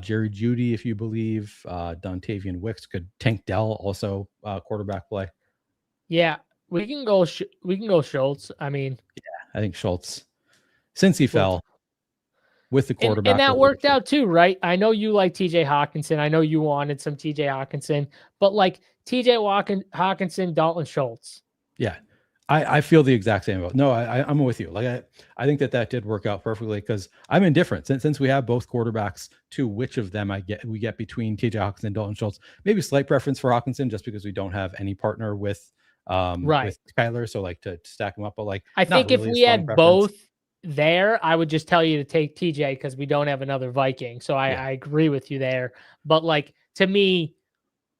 Jerry Jeudy, if you believe, Dontavian Wicks. Could Tank Dell also quarterback play? Yeah, we can go Schultz. I mean, I think Schultz, since he fell with the quarterback, and that worked out too, right? I know you like TJ Hawkinson. I know you wanted some TJ Hawkinson, but like TJ Hawkinson, Dalton Schultz. Yeah. I feel the exact same about. No, I'm with you. Like I think that did work out perfectly, because I'm indifferent since we have both quarterbacks to which of them we get between TJ Hawkinson and Dalton Schultz. Maybe slight preference for Hawkinson just because we don't have any partner with with Kyler, so like to stack them up. But like I think if we had both there, I would just tell you to take TJ because we don't have another Viking. So I agree with you there. But like, to me,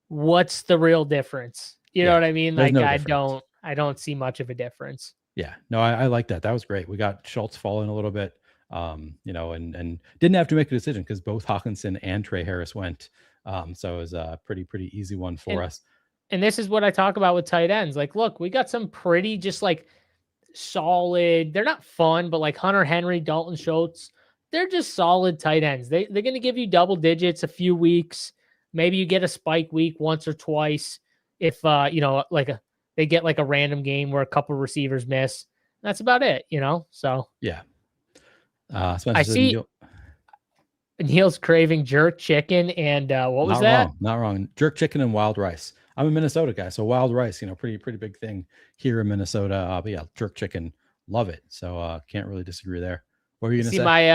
what's the real difference? You know what I mean? Like I don't see much of a difference. Yeah. No, I like that. That was great. We got Schultz falling a little bit, and didn't have to make a decision because both Hawkinson and Trey Harris went. So it was a pretty easy one for us. And this is what I talk about with tight ends. Like, look, we got some pretty just like solid. They're not fun, but like Hunter Henry, Dalton Schultz, they're just solid tight ends. They're going to give you double digits a few weeks. Maybe you get a spike week once or twice. If they get like a random game where a couple receivers miss. That's about it, So yeah. I see Neil's craving jerk chicken and what was that? Not wrong. Jerk chicken and wild rice. I'm a Minnesota guy, so wild rice, pretty big thing here in Minnesota. But yeah, jerk chicken, love it. So can't really disagree there. What were you gonna say?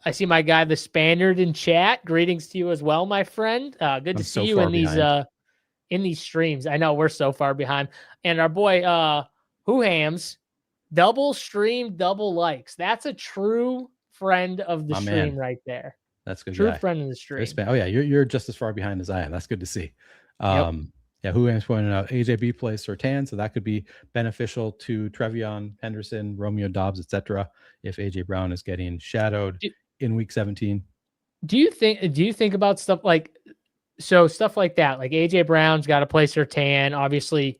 I see my guy the Spaniard in chat. Greetings to you as well, my friend. Good to see you in these streams. I know we're so far behind. And our boy Who Hams, double stream, double likes. That's a true friend of the stream right there. That's good. True friend of the stream. Oh yeah, you're just as far behind as I am. That's good to see. Yeah, Who Hams pointed out AJB plays Surtain, so that could be beneficial to Trevion Henderson, Romeo Dobbs, etc. if AJ Brown is getting shadowed in week 17. Do you think about stuff like that? Like AJ Brown's got to play Surtain, obviously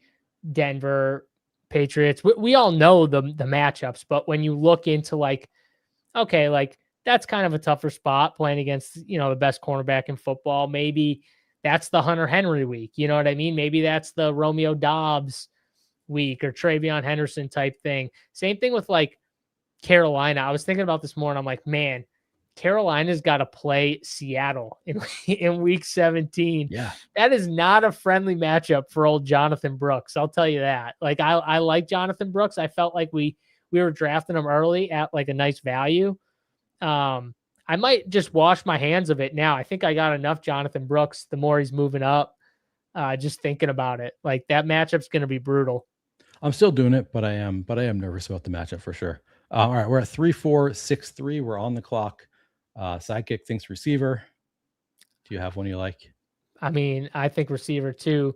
Denver, Patriots. We all know the matchups, but when you look into like, okay, like that's kind of a tougher spot playing against, the best cornerback in football. Maybe that's the Hunter Henry week. You know what I mean? Maybe that's the Romeo Dobbs week or Travion Henderson type thing. Same thing with like Carolina. I was thinking about this morning. I'm like, man, Carolina's got to play Seattle in week 17. Yeah. That is not a friendly matchup for old Jonathan Brooks. I'll tell you that. Like I like Jonathan Brooks. I felt like we were drafting him early at like a nice value. I might just wash my hands of it now. I think I got enough Jonathan Brooks the more he's moving up. Just thinking about it. Like that matchup's going to be brutal. I'm still doing it, but I am nervous about the matchup for sure. All right, we're at 3-4-6-3. We're on the clock. Sidekick thinks receiver. Do you have one you like? I mean, I think receiver too.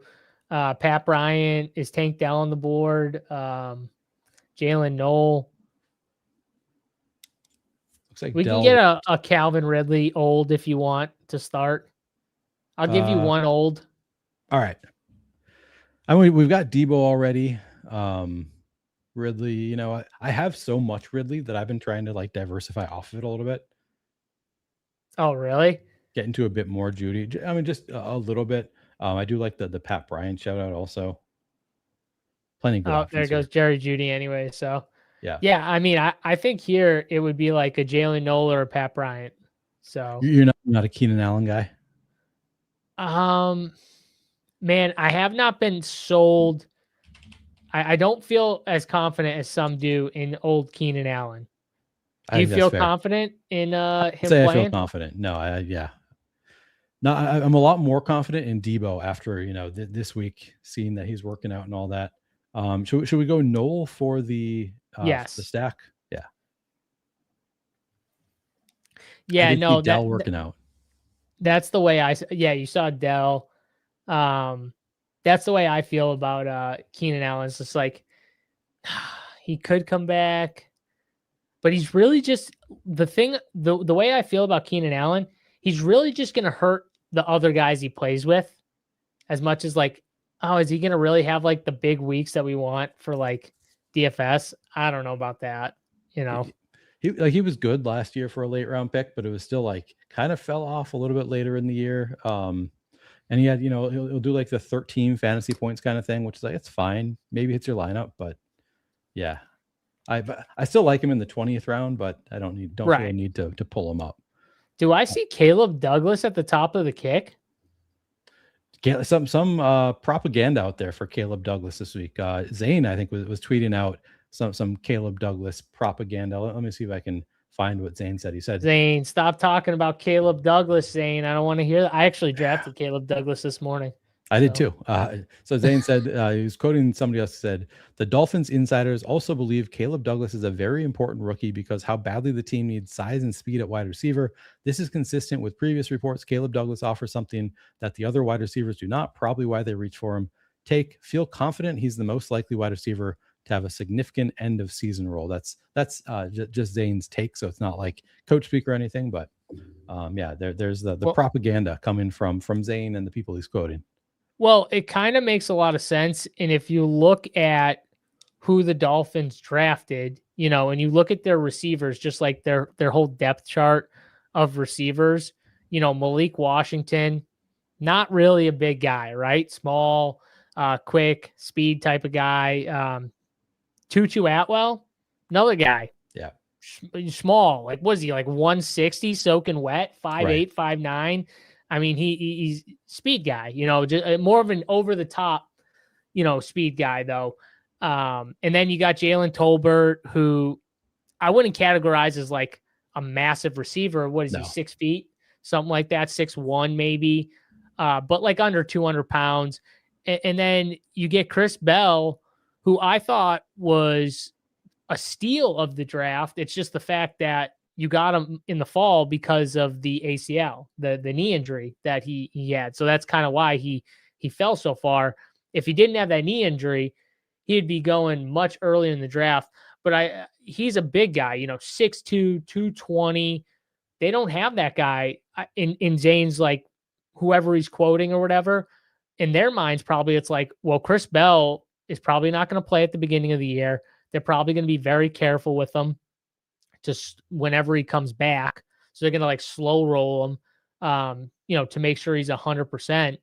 Pat Bryant is Tank Dell on the board. Jalen Noel. Looks like we can get a Calvin Ridley old if you want to start. I'll give you one old. All right. I mean, we've got Debo already. Ridley, I have so much Ridley that I've been trying to like diversify off of it a little bit. Oh, really? Get into a bit more Judy. I mean, just a little bit. I do like the Pat Bryant shout out also. Plenty good. Oh, there goes Jerry Judy anyway. So yeah. I mean, I think here it would be like a Jalen Noel or a Pat Bryant. So you're not a Keenan Allen guy. Man, I have not been sold. I don't feel as confident as some do in old Keenan Allen. Do you feel confident in him playing? I feel confident. No, No, I'm a lot more confident in Debo after this week, seeing that he's working out and all that. Should we go Noel for the yes, the stack? Yeah, no, Dell working out. That's the way you saw Dell. That's the way I feel about Keenan Allen. It's just like he could come back, but he's really just the way I feel about Keenan Allen, he's really just going to hurt the other guys he plays with as much as like, oh, is he going to really have like the big weeks that we want for like DFS? I don't know about that. He was good last year for a late round pick, but it was still like kind of fell off a little bit later in the year. And he had, he'll do like the 13 fantasy points kind of thing, which is like, it's fine. Maybe hits your lineup, but yeah, I still like him in the 20th round, but I don't really need to pull him up. Do I see Caleb Douglas at the top of the kick? Some propaganda out there for Caleb Douglas this week. Zane, I think, was tweeting out some Caleb Douglas propaganda. Let me see if I can find what Zane said. He said, Zane, stop talking about Caleb Douglas, Zane. I don't want to hear that. I actually drafted Caleb Douglas this morning. I did too. So Zane said, he was quoting somebody else, said, the Dolphins insiders also believe Caleb Douglas is a very important rookie because how badly the team needs size and speed at wide receiver. This is consistent with previous reports. Caleb Douglas offers something that the other wide receivers do not, probably why they reach for him. Feel confident he's the most likely wide receiver to have a significant end of season role. That's just Zane's take. So it's not like coach speak or anything, but there's the propaganda coming from Zane and the people he's quoting. Well, it kind of makes a lot of sense. And if you look at who the Dolphins drafted, and you look at their receivers, just like their whole depth chart of receivers, Malik Washington, not really a big guy, right? Small, quick, speed type of guy. Tutu Atwell, another guy. Yeah. Small. Like, was he like 160 soaking wet, 5'8", 5'9"? I mean, he's speed guy, just more of an over the top, speed guy though. And then you got Jalen Tolbert, who I wouldn't categorize as like a massive receiver. What is he, 6 feet, something like that, 6'1" maybe, but like under 200 pounds. And then you get Chris Bell, who I thought was a steal of the draft. It's just the fact that you got him in the fall because of the ACL, the knee injury that he had. So that's kind of why he fell so far. If he didn't have that knee injury, he'd be going much earlier in the draft. But he's a big guy, 6'2", 220. They don't have that guy in Zane's, like whoever he's quoting or whatever. In their minds, probably it's like, well, Chris Bell is probably not going to play at the beginning of the year. They're probably going to be very careful with him. whenever he comes back. So they're going to like slow roll him, to make sure he's 100%.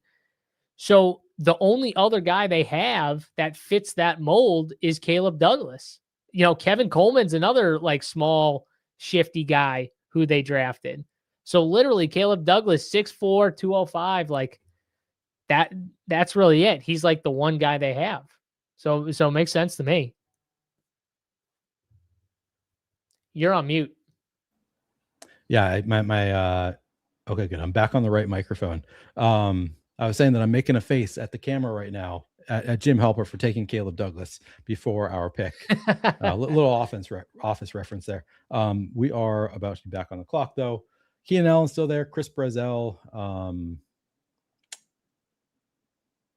So the only other guy they have that fits that mold is Caleb Douglas. Kevin Coleman's another like small, shifty guy who they drafted. So literally Caleb Douglas, 6'4", 205, like that's really it. He's like the one guy they have. So it makes sense to me. You're on mute. Yeah, okay, good. I'm back on the right microphone. I was saying that I'm making a face at the camera right now at Jim Helper for taking Caleb Douglas before our pick. Little office reference there. We are about to be back on the clock though. Keenan Allen's still there. Chris Brazzell.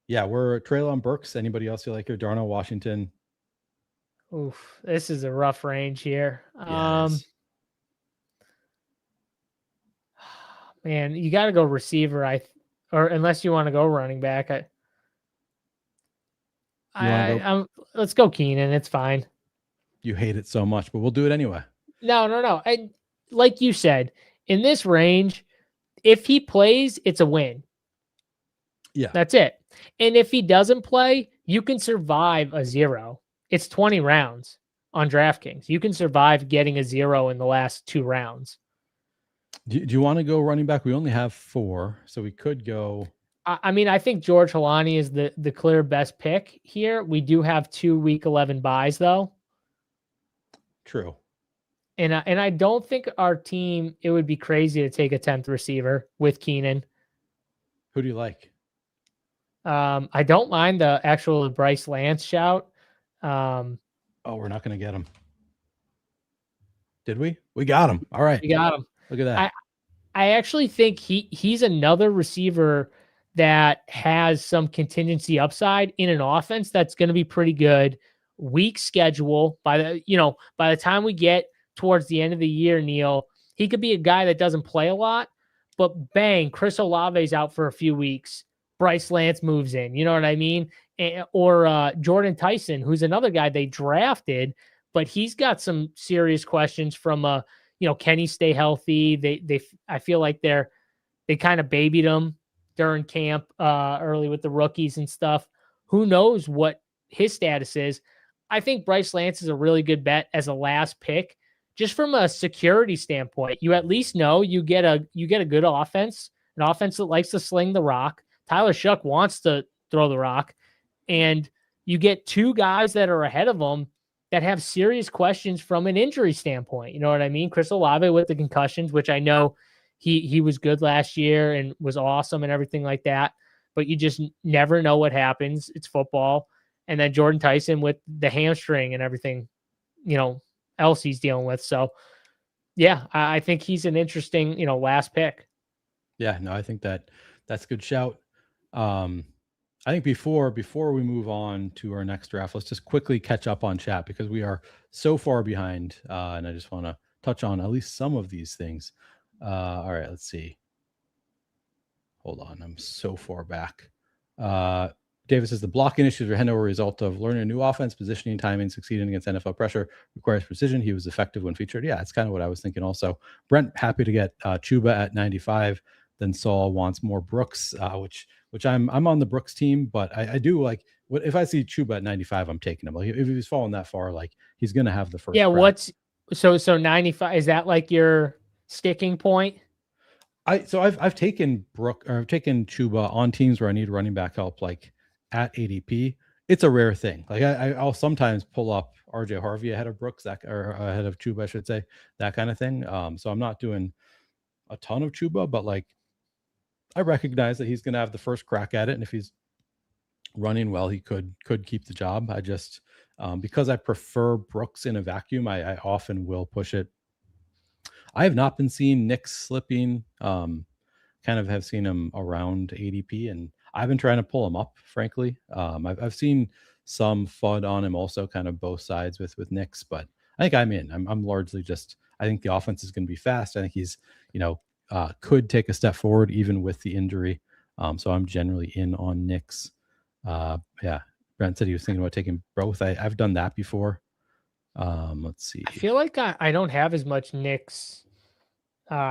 Yeah, we're Treylon Burks. Anybody else feel like you're Darnell Washington? Oof, this is a rough range here. Yeah, man, you got to go receiver. Or unless you want to go running back, let's go Keenan. It's fine. You hate it so much, but we'll do it anyway. No. Like you said, in this range, if he plays, it's a win. Yeah, that's it. And if he doesn't play, you can survive a 0. It's 20 rounds on DraftKings. You can survive getting a 0 in the last 2 rounds. Do you want to go running back? We only have 4, so we could go. I mean, I think George Holani is the clear best pick here. We do have 2 week 11 buys though. True. And I don't think our team, it would be crazy to take a 10th receiver with Keenan. Who do you like? I don't mind the actual Bryce Lance shout. We're not going to get him. Did we? We got him. All right. We got him. Look at that. I actually think he's another receiver that has some contingency upside in an offense that's going to be pretty good. Weak schedule by the time we get towards the end of the year, Neil, he could be a guy that doesn't play a lot, but bang, Chris Olave's out for a few weeks. Bryce Lance moves in. You know what I mean? Or Jordan Tyson, who's another guy they drafted, but he's got some serious questions from can he stay healthy? I feel like they kind of babied him during camp early with the rookies and stuff. Who knows what his status is? I think Bryce Lance is a really good bet as a last pick, just from a security standpoint. You at least know you get a good offense, an offense that likes to sling the rock. Tyler Shuck wants to throw the rock, and you get 2 guys that are ahead of him that have serious questions from an injury standpoint. You know what I mean? Chris Olave with the concussions, which I know he was good last year and was awesome and everything like that, but you just never know what happens. It's football. And then Jordan Tyson with the hamstring and everything, else he's dealing with. So yeah, I think he's an interesting, last pick. Yeah, no, I think that's a good shout. I think before we move on to our next draft, let's just quickly catch up on chat because we are so far behind. And I just want to touch on at least some of these things. All right, let's see. Hold on. I'm so far back. Davis says the blocking issues are a result of learning a new offense, positioning, timing, succeeding against NFL pressure requires precision. He was effective when featured. Yeah, that's kind of what I was thinking also. Brent, happy to get Chuba at 95. Then Saul wants more Brooks, which I'm on the Brooks team, but I do like if I see Chuba at 95, I'm taking him. Like if he's falling that far, like he's gonna have the first. Yeah, crack. So 95, is that like your sticking point? I've taken I've taken Chuba on teams where I need running back help, like at ADP. It's a rare thing. Like I'll sometimes pull up RJ Harvey ahead of Brooks, or ahead of Chuba, I should say, that kind of thing. So I'm not doing a ton of Chuba, but like I recognize that he's going to have the first crack at it, and if he's running well, he could keep the job. I just because I prefer Brooks in a vacuum, I often will push it. I have not been seeing Nick slipping. Kind of have seen him around ADP, and I've been trying to pull him up. Frankly, I've seen some FUD on him also, kind of both sides with Nick's, but I think I'm in. I'm largely just. I think the offense is going to be fast. I think he's could take a step forward even with the injury. So I'm generally in on Nick's. Yeah, Brent said he was thinking about taking both. I've done that before. Let's see. I feel like I don't have as much Knicks.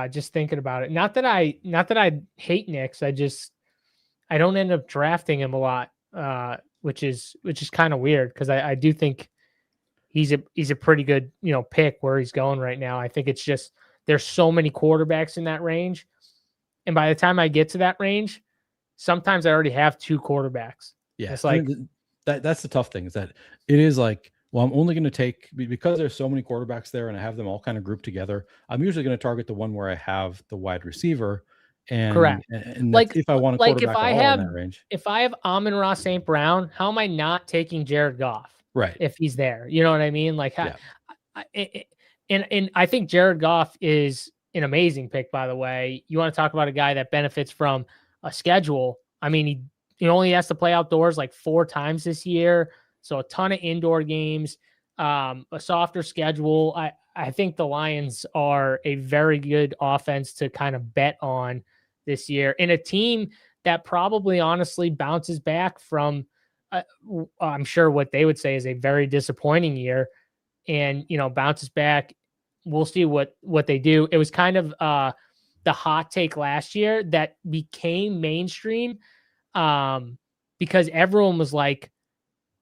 Just thinking about it. Not that I hate Knicks. I don't end up drafting him a lot, which is kind of weird because I do think he's a pretty good pick where he's going right now. I think it's just there's so many quarterbacks in that range, and by the time I get to that range, sometimes I already have two quarterbacks. Yeah, It's like that's the tough thing is that it is like, well, I'm only going to take, because there's so many quarterbacks there and I have them all kind of grouped together. I'm usually going to target the one where I have the wide receiver, correct. and that's if I want a quarterback at all in that range. If I have Amon-Ra St. Brown, how am I not taking Jared Goff? Right. If he's there, you know what I mean? Like, Yeah. and I think Jared Goff is an amazing pick, by the way. You want to talk about a guy that benefits from a schedule. I mean, he only has to play outdoors like 4 times this year. So a ton of indoor games, a softer schedule. I think the Lions are a very good offense to kind of bet on this year, and a team that probably honestly bounces back from, I'm sure what they would say is a very disappointing year, and bounces back. We'll see what they do. It was kind of the hot take last year that became mainstream, because everyone was like,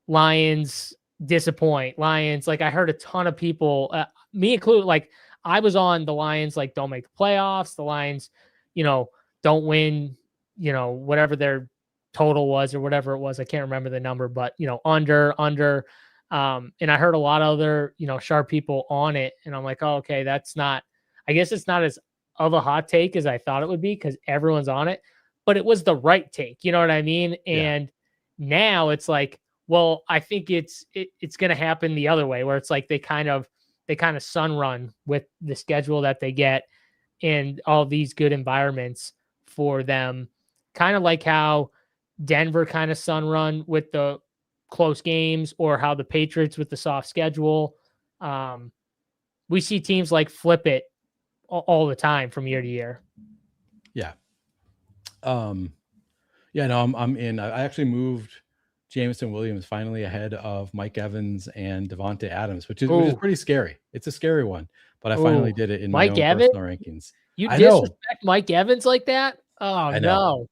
Lions disappoint. Lions, like I heard a ton of people, me included, like I was on the Lions, like don't make the playoffs. The Lions, don't win, whatever their total was or whatever it was. I can't remember the number, but under. And I heard a lot of other, sharp people on it. And I'm like, oh, okay, I guess it's not as of a hot take as I thought it would be because everyone's on it, but it was the right take. You know what I mean? And now it's like, well, I think it's going to happen the other way where it's like they kind of sun run with the schedule that they get and all these good environments for them. Kind of like how Denver kind of sun run with the close games, or how the Patriots with the soft schedule. We see teams like flip it all the time from year to year. Yeah. Yeah, no, I'm in. I actually moved Jameson Williams finally ahead of Mike Evans and Devontae Adams, which is pretty scary. It's a scary one, but I finally did it in my own personal rankings. You disrespect Mike Evans like that? Oh, I know.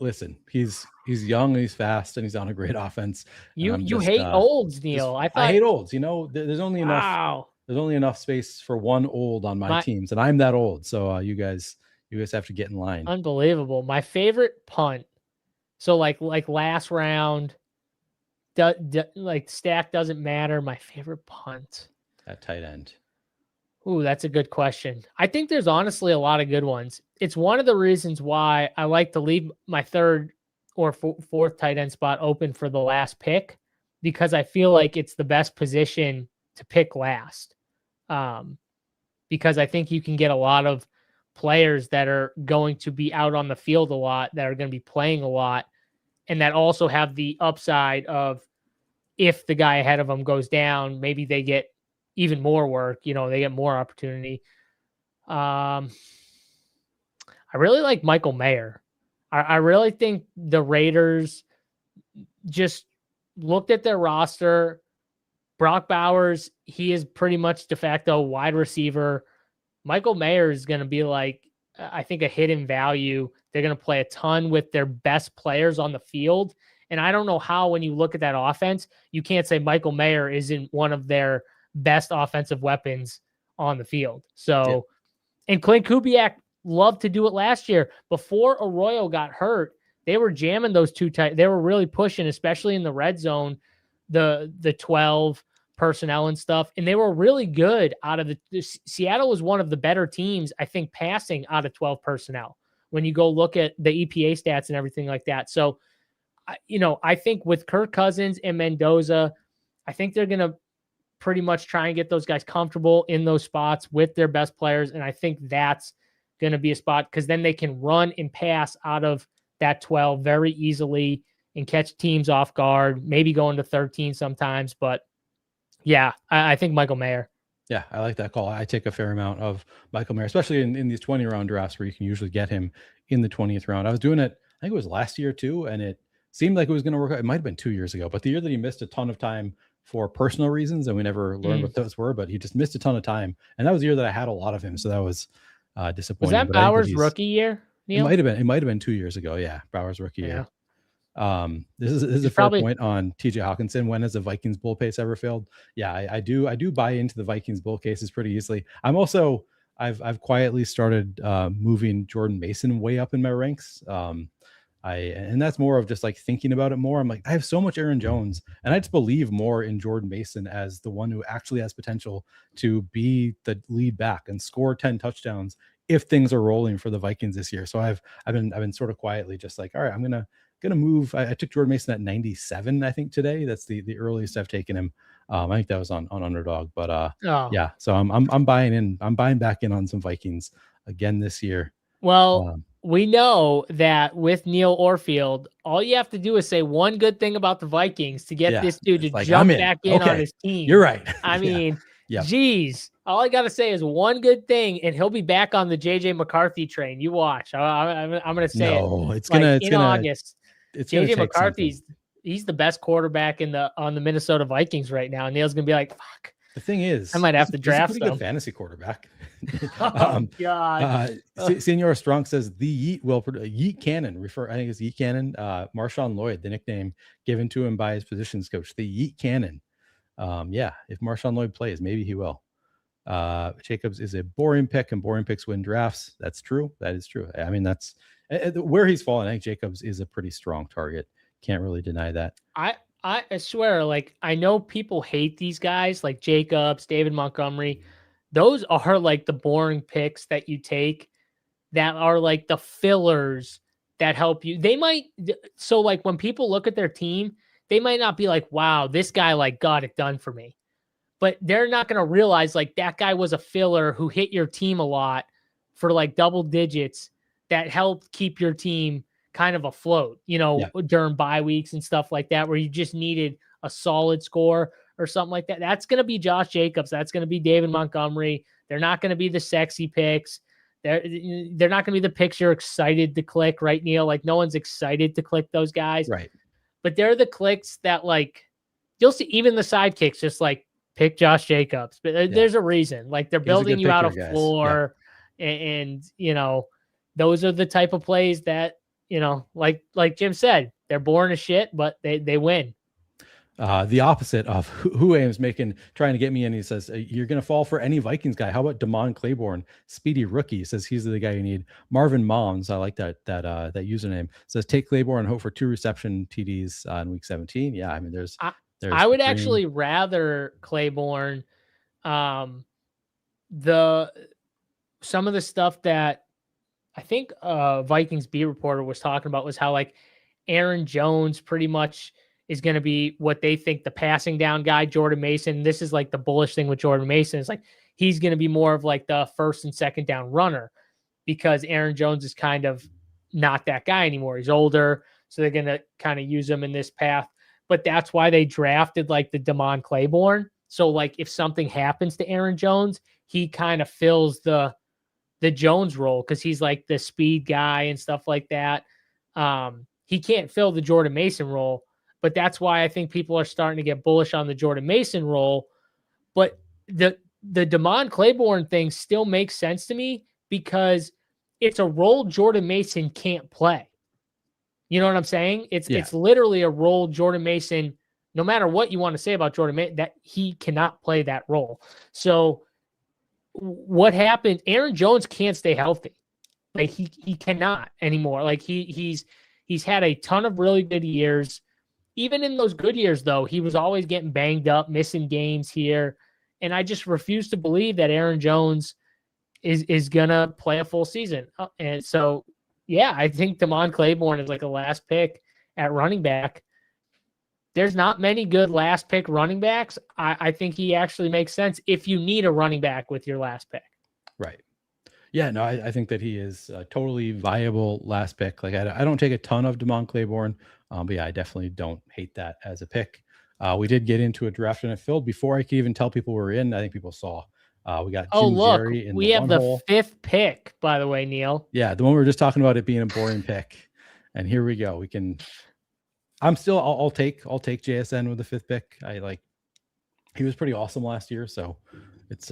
Listen, he's young, he's fast, and he's on a great offense. You hate olds, Neil. I hate olds. There's only enough. Wow. There's only enough space for one old on my teams, and I'm that old. So you guys have to get in line. Unbelievable. My favorite punt. So like last round, like stack doesn't matter. My favorite punt at tight end. Ooh, that's a good question. I think there's honestly a lot of good ones. It's one of the reasons why I like to leave my third or fourth tight end spot open for the last pick, because I feel like it's the best position to pick last. Because I think you can get a lot of players that are going to be out on the field a lot, that are going to be playing a lot, and that also have the upside of, if the guy ahead of them goes down, maybe they get even more work, they get more opportunity. I really like Michael Mayer. I really think the Raiders just looked at their roster. Brock Bowers, he is pretty much de facto wide receiver. Michael Mayer is going to be like, I think, a hidden value. They're going to play a ton with their best players on the field. And I don't know how, when you look at that offense, you can't say Michael Mayer isn't one of their best offensive weapons on the field. So, And Clint Kubiak loved to do it last year. Before Arroyo got hurt, they were jamming those two tight. They were really pushing, especially in the red zone, the 12 personnel and stuff. And they were really good out of the Seattle was one of the better teams, I think, passing out of 12 personnel when you go look at the EPA stats and everything like that. So, I think with Kirk Cousins and Mendoza, I think they're going to pretty much try and get those guys comfortable in those spots with their best players. And I think that's going to be a spot, because then they can run and pass out of that 12 very easily and catch teams off guard, maybe go into 13 sometimes. But yeah, I think Michael Mayer. Yeah, I like that call. I take a fair amount of Michael Mayer, especially in these 20-round drafts where you can usually get him in the 20th round. I was doing it, I think it was last year too, and it seemed like it was going to work out. It might have been 2 years ago, but the year that he missed a ton of time for personal reasons, and we never learned what those were. But he just missed a ton of time, and that was the year that I had a lot of him, so that was disappointing. Was that but I think Bauer's that rookie year, It Neil? might have been 2 years ago. Yeah, Bauer's rookie year. This is a fair probably point on TJ Hawkinson. When has the Vikings bull case ever failed? Yeah, I do buy into the Vikings bull cases pretty easily. I've quietly started moving Jordan Mason way up in my ranks. And that's more of just like thinking about it more. I'm like, I have so much Aaron Jones, and I just believe more in Jordan Mason as the one who actually has potential to be the lead back and score 10 touchdowns if things are rolling for the Vikings this year. So I've been sort of quietly just like, all right, I'm gonna move. I took Jordan Mason at 97, I think today. That's the earliest I've taken him. I think that was on Underdog, but yeah. So I'm buying in. I'm buying back in on some Vikings again this year. Well, we know that with Neil Orfield, all you have to do is say one good thing about the Vikings to get this dude to like, jump back in on his team. You're right. I mean, geez, all I got to say is one good thing, and he'll be back on the JJ McCarthy train. You watch. I'm going to say it's in August. It's JJ McCarthy's he's the best quarterback on the Minnesota Vikings right now. And Neil's going to be like, fuck. The thing is, I might have to draft he's a pretty good fantasy quarterback. God. Senior Strong says the Yeet Cannon. I think it's Yeet Cannon. Marshawn Lloyd, the nickname given to him by his positions coach, the Yeet Cannon. If Marshawn Lloyd plays, maybe he will. Jacobs is a boring pick, and boring picks win drafts. That's true. That is true. I mean, that's where he's fallen. I think Jacobs is a pretty strong target. Can't really deny that. I swear, like, I know people hate these guys like Jacobs, David Montgomery. Those are like the boring picks that you take that are like the fillers that help you. So like when people look at their team, they might not be like, wow, this guy like got it done for me. But they're not going to realize like that guy was a filler who hit your team a lot for like double digits that helped keep your team kind of afloat, during bye weeks and stuff like that, where you just needed a solid score or something like that. That's going to be Josh Jacobs. That's going to be David Montgomery. They're not going to be the sexy picks. They're not going to be the picks you're excited to click, right, Neil? Like no one's excited to click those guys. Right. But they're the clicks that like, you'll see even the sidekicks just like pick Josh Jacobs, but there's a reason. Like they're building you out of floor and those are the type of plays that, like Jim said, they're boring as shit, but they win. The opposite of who Aim's trying to get me in. He says, you're going to fall for any Vikings guy. How about Damon Claiborne, speedy rookie? He says he's the guy you need. Marvin Moms, I like that username, says take Claiborne and hope for 2 reception TDs in week 17. Yeah, I mean, there's I would actually rather Claiborne. Some of the stuff that I think Vikings beat reporter was talking about was how like Aaron Jones pretty much is going to be what they think the passing down guy. Jordan Mason, this is like the bullish thing with Jordan Mason, is like he's going to be more of like the first and second down runner because Aaron Jones is kind of not that guy anymore. He's older, so they're going to kind of use him in this path. But that's why they drafted like the Damon Claiborne. So like if something happens to Aaron Jones, he kind of fills the Jones role because he's like the speed guy and stuff like that. He can't fill the Jordan Mason role, but that's why I think people are starting to get bullish on the Jordan Mason role. But the Damon Claiborne thing still makes sense to me because it's a role Jordan Mason can't play. You know what I'm saying? It's literally a role Jordan Mason, no matter what you want to say about Jordan Mason, that he cannot play that role. So what happened? Aaron Jones can't stay healthy. Like he cannot anymore. Like he's had a ton of really good years. Even in those good years, though, he was always getting banged up, missing games here. And I just refuse to believe that Aaron Jones is gonna play a full season. And so, yeah, I think Damon Claiborne is like a last pick at running back. There's not many good last pick running backs. I think he actually makes sense if you need a running back with your last pick. Right. Yeah, no, I think that he is a totally viable last pick. Like I don't take a ton of Damon Claiborne, but yeah, I definitely don't hate that as a pick. We did get into a draft and it filled before I could even tell people we're in. I think people saw. We got Jim Jerry in we have the 5th pick, by the way, Neil. Yeah, the one we were just talking about it being a boring pick, and here we go. I'll take JSN with the 5th pick. I like he was pretty awesome last year. So it's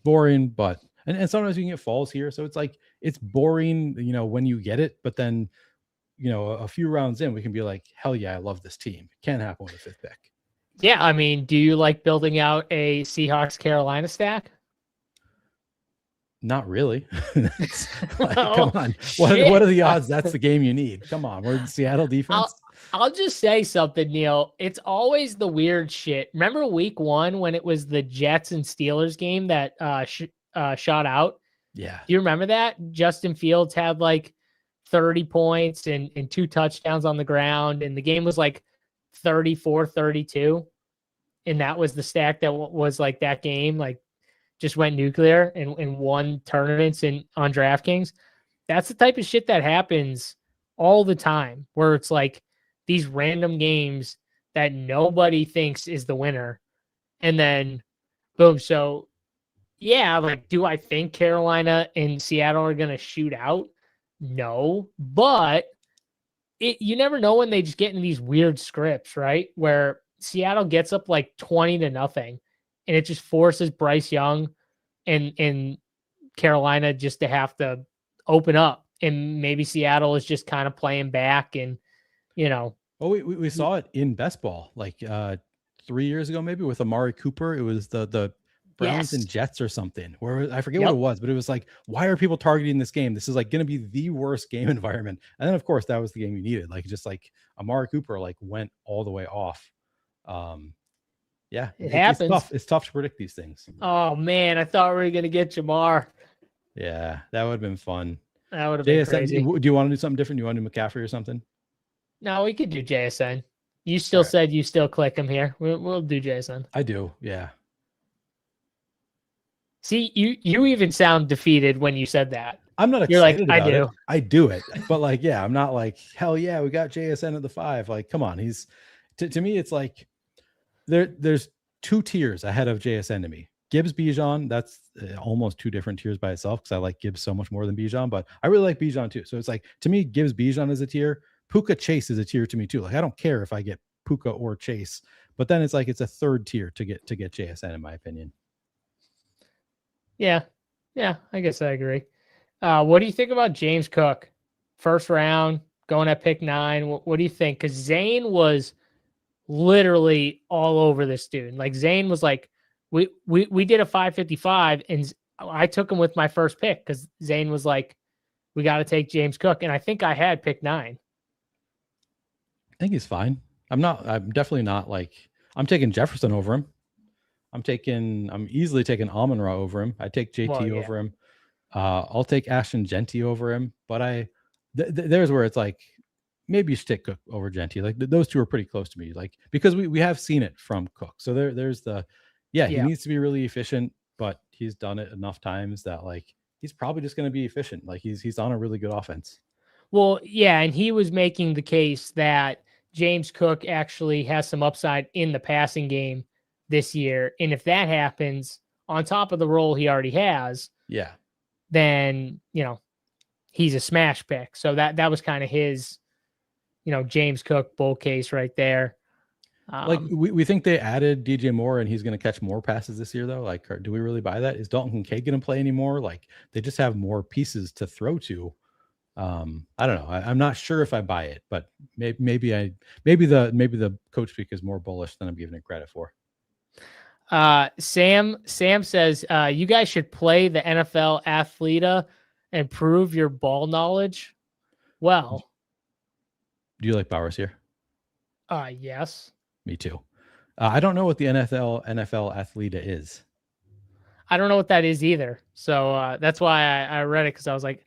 boring, but and sometimes you can get falls here. So it's like it's boring, when you get it, but then a few rounds in, we can be like, hell yeah, I love this team. It can't happen with a 5th pick. Yeah, I mean, do you like building out a Seahawks Carolina stack? Not really. Like, Oh, come on. What are the odds that's the game you need? Come on. We're the Seattle defense. I'll just say something, Neil. It's always the weird shit. Remember week 1 when it was the Jets and Steelers game that shot out? Yeah. Do you remember that? Justin Fields had like 30 points and 2 touchdowns on the ground, and the game was like 34-32. And that was the stack that was like that game, like just went nuclear and won tournaments on DraftKings. That's the type of shit that happens all the time, where it's like these random games that nobody thinks is the winner. And then boom. So yeah, like, do I think Carolina and Seattle are going to shoot out? No, but you never know when they just get in these weird scripts, right? Where Seattle gets up like 20-0, and it just forces Bryce Young and Carolina just to have to open up, and maybe Seattle is just kind of playing back, and Well, we saw it in best ball like 3 years ago, maybe, with Amari Cooper. It was the Browns and Jets or something, where I forget what it was, but it was like, why are people targeting this game? This is like going to be the worst game environment. And then of course that was the game you needed. Like, just like Amari Cooper like went all the way off. Yeah, it happens. It's tough to predict these things. Oh man, I thought we were gonna get Jamar. Yeah, that would have been fun. That would have been crazy. Do you want to do something different? Do you want to do McCaffrey or something? No, we could do JSN. You still said you still click him here. We'll do JSN. I do, yeah. See, you even sound defeated when you said that. I'm not excited. You're like, about I do. It. I do it, but like, yeah, I'm not like, hell yeah, we got JSN at the 5. Like, come on, he's to me, it's like there's 2 tiers ahead of JSN to me. Gibbs, Bijan, that's almost 2 different tiers by itself, because I like Gibbs so much more than Bijan, but I really like Bijan too. So it's like, to me, Gibbs, Bijan is a tier. Puka, Chase is a tier to me too. Like, I don't care if I get Puka or Chase, but then it's like it's a 3rd tier to get JSN, in my opinion. Yeah, I guess I agree. What do you think about James Cook? 1st round, going at pick 9. What do you think? Because Zane was literally all over this dude. Like, Zane was like, we did a 555, and I took him with my 1st pick because Zane was like, we got to take James Cook, and I think I had pick 9. I think he's fine. I'm definitely not like, I'm taking Jefferson over him. I'm easily taking Amon-Ra over him. I take JT over him. I'll take Ashton Genty over him, but there's where it's like, maybe you should take Cook over Genty. Like, those 2 are pretty close to me, like, because we have seen it from Cook. So there's he needs to be really efficient, but he's done it enough times that like, he's probably just going to be efficient. Like, he's on a really good offense. Well, yeah. And he was making the case that James Cook actually has some upside in the passing game this year. And if that happens on top of the role he already has, then, he's a smash pick. So that was kind of his, James Cook bull case right there. Like, we think they added DJ Moore and he's going to catch more passes this year, though. Like, do we really buy that? Is Dalton Kincaid going to play anymore? Like, they just have more pieces to throw to. I don't know. I'm not sure if I buy it, but maybe the coach speak is more bullish than I'm giving it credit for. Sam says, you guys should play the NFL Athleta and prove your ball knowledge. Well, do you like Bowers here? Yes. Me too. I don't know what the NFL Athleta is. I don't know what that is either. So that's why I read it, because I was like,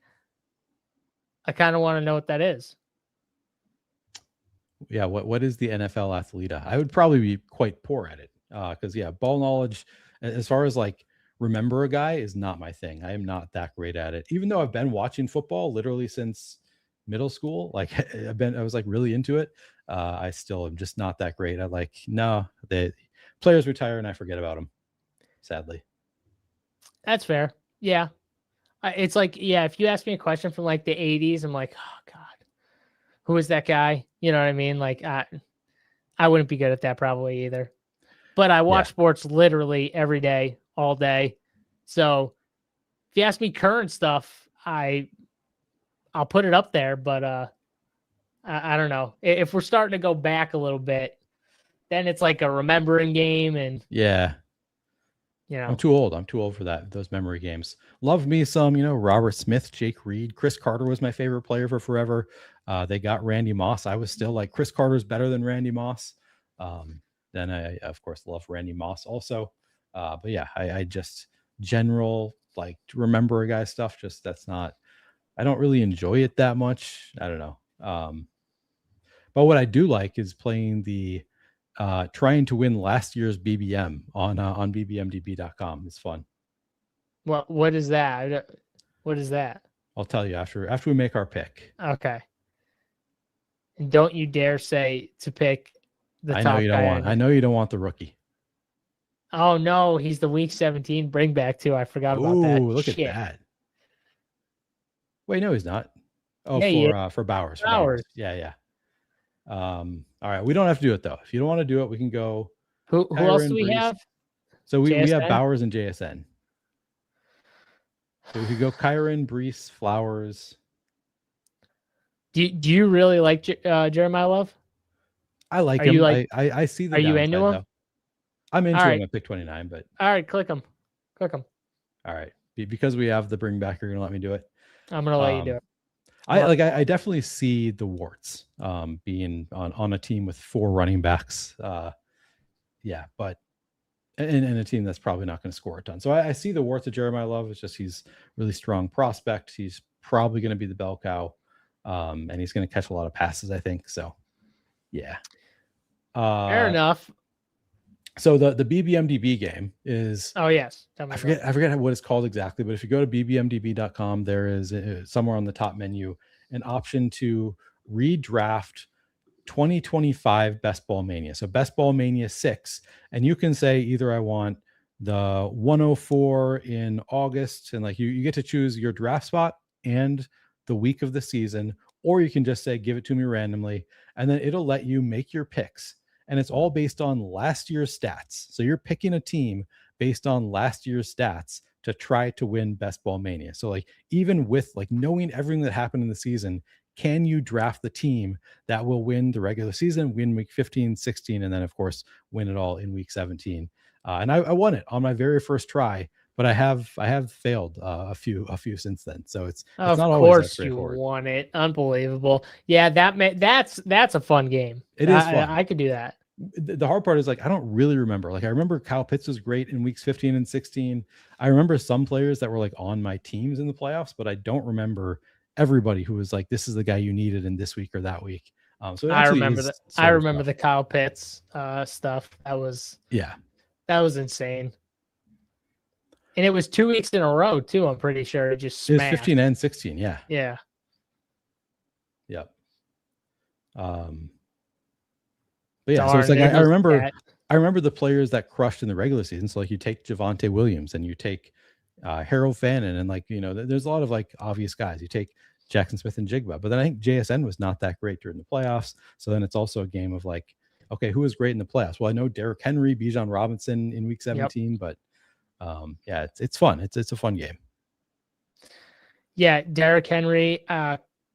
I kind of want to know what that is. Yeah, what is the NFL Athleta? I would probably be quite poor at it. Because ball knowledge, as far as like remember a guy, is not my thing. I am not that great at it. Even though I've been watching football literally since middle school, like I was like really into it. I still am just not that great. The players retire and I forget about them, sadly. That's fair. Yeah. It's like, if you ask me a question from like the 80s, I'm like, oh God, who is that guy? You know what I mean? Like, I wouldn't be good at that probably either. but I watch sports literally every day, all day. So if you ask me current stuff, I'll put it up there, but I don't know. If we're starting to go back a little bit, then it's like a remembering game, and I'm too old. I'm too old for those memory games. Love me some, Robert Smith, Jake Reed, Chris Carter was my favorite player for forever. They got Randy Moss. I was still like, Chris Carter's better than Randy Moss. Then I, of course, love Randy Moss also. But yeah, I just general, like, remember a guy stuff. Just I don't really enjoy it that much. I don't know. But what I do like is playing trying to win last year's BBM on bbmdb.com. It's fun. What is that? What is that? I'll tell you after we make our pick. Okay. And don't you dare say to pick the top guy. I know you don't want the rookie. Oh no, he's the week 17 bring back too. I forgot about that. Look at that. Wait, no, he's not. Oh, for Bowers. Yeah. All right. We don't have to do it though. If you don't want to do it, we can go. Who else do we have? So we have Bowers and JSN. So we could go Kyron, Brees, Flowers. Do you really like Jeremiah Love? I like him. I see the. Are you into him? Though. I'm into him at pick 29, but all right, click him. All right, because we have the bring back, you're gonna let me do it. I'm gonna let you do it. I definitely see the warts being on a team with 4 running backs. But in a team that's probably not going to score a ton. So I see the warts of Jeremiah Love. It's just he's really strong prospect. He's probably going to be the bell cow, and he's going to catch a lot of passes, I think. So, yeah. Fair enough. So the BBMDB game is. Oh yes, I forget what it's called exactly, but if you go to bbmdb.com, there is somewhere on the top menu an option to redraft 2025 Best Ball Mania. So Best Ball Mania 6, and you can say either I want the 104 in August, and like you get to choose your draft spot and the week of the season, or you can just say give it to me randomly, and then it'll let you make your picks. And it's all based on last year's stats. So you're picking a team based on last year's stats to try to win Best Ball Mania. So like, even with like knowing everything that happened in the season, can you draft the team that will win the regular season, win week 15, 16, and then of course win it all in week 17? And I won it on my very first try, but I have failed a few since then. So it's not always that straightforward. Of course you won it. Unbelievable. Yeah, that's a fun game. It is fun. I could do that. The hard part is like, I don't really remember. Like I remember Kyle Pitts was great in weeks 15 and 16. I remember some players that were like on my teams in the playoffs, but I don't remember everybody who was like, this is the guy you needed in this week or that week. So I remember that. I remember the Kyle Pitts stuff. That was insane. And it was 2 weeks in a row too. I'm pretty sure it just smashed. It was 15 and 16. Yeah. Yeah. Yep. But yeah, so it's like I remember the players that crushed in the regular season. So like you take Javonte Williams and you take Harold Fannin, and like, there's a lot of like obvious guys. You take Jackson Smith and Jigba, but then I think JSN was not that great during the playoffs. So then it's also a game of like, okay, who was great in the playoffs? Well, I know Derrick Henry, Bijan Robinson in week 17, but yeah, it's fun. It's a fun game. Yeah, Derrick Henry,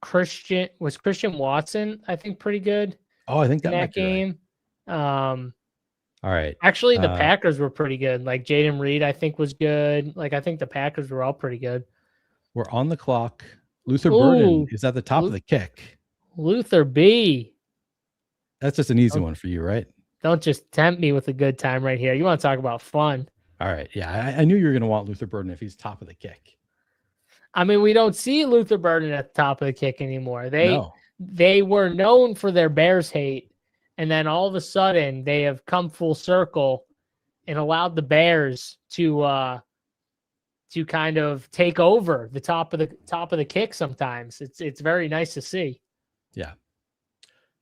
Christian Watson, I think pretty good. Oh, I think that game. Right. All right. Actually, the Packers were pretty good. Like Jaden Reed, I think was good. Like I think the Packers were all pretty good. We're on the clock. Luther Burden is at the top of the kick. Luther B. That's just an easy one for you, right? Don't just tempt me with a good time right here. You want to talk about fun. All right. Yeah, I knew you were going to want Luther Burden if he's top of the kick. I mean, we don't see Luther Burden at the top of the kick anymore. They were known for their Bears hate, and then all of a sudden they have come full circle and allowed the Bears to kind of take over the top of the kick sometimes. It's very nice to see. Yeah.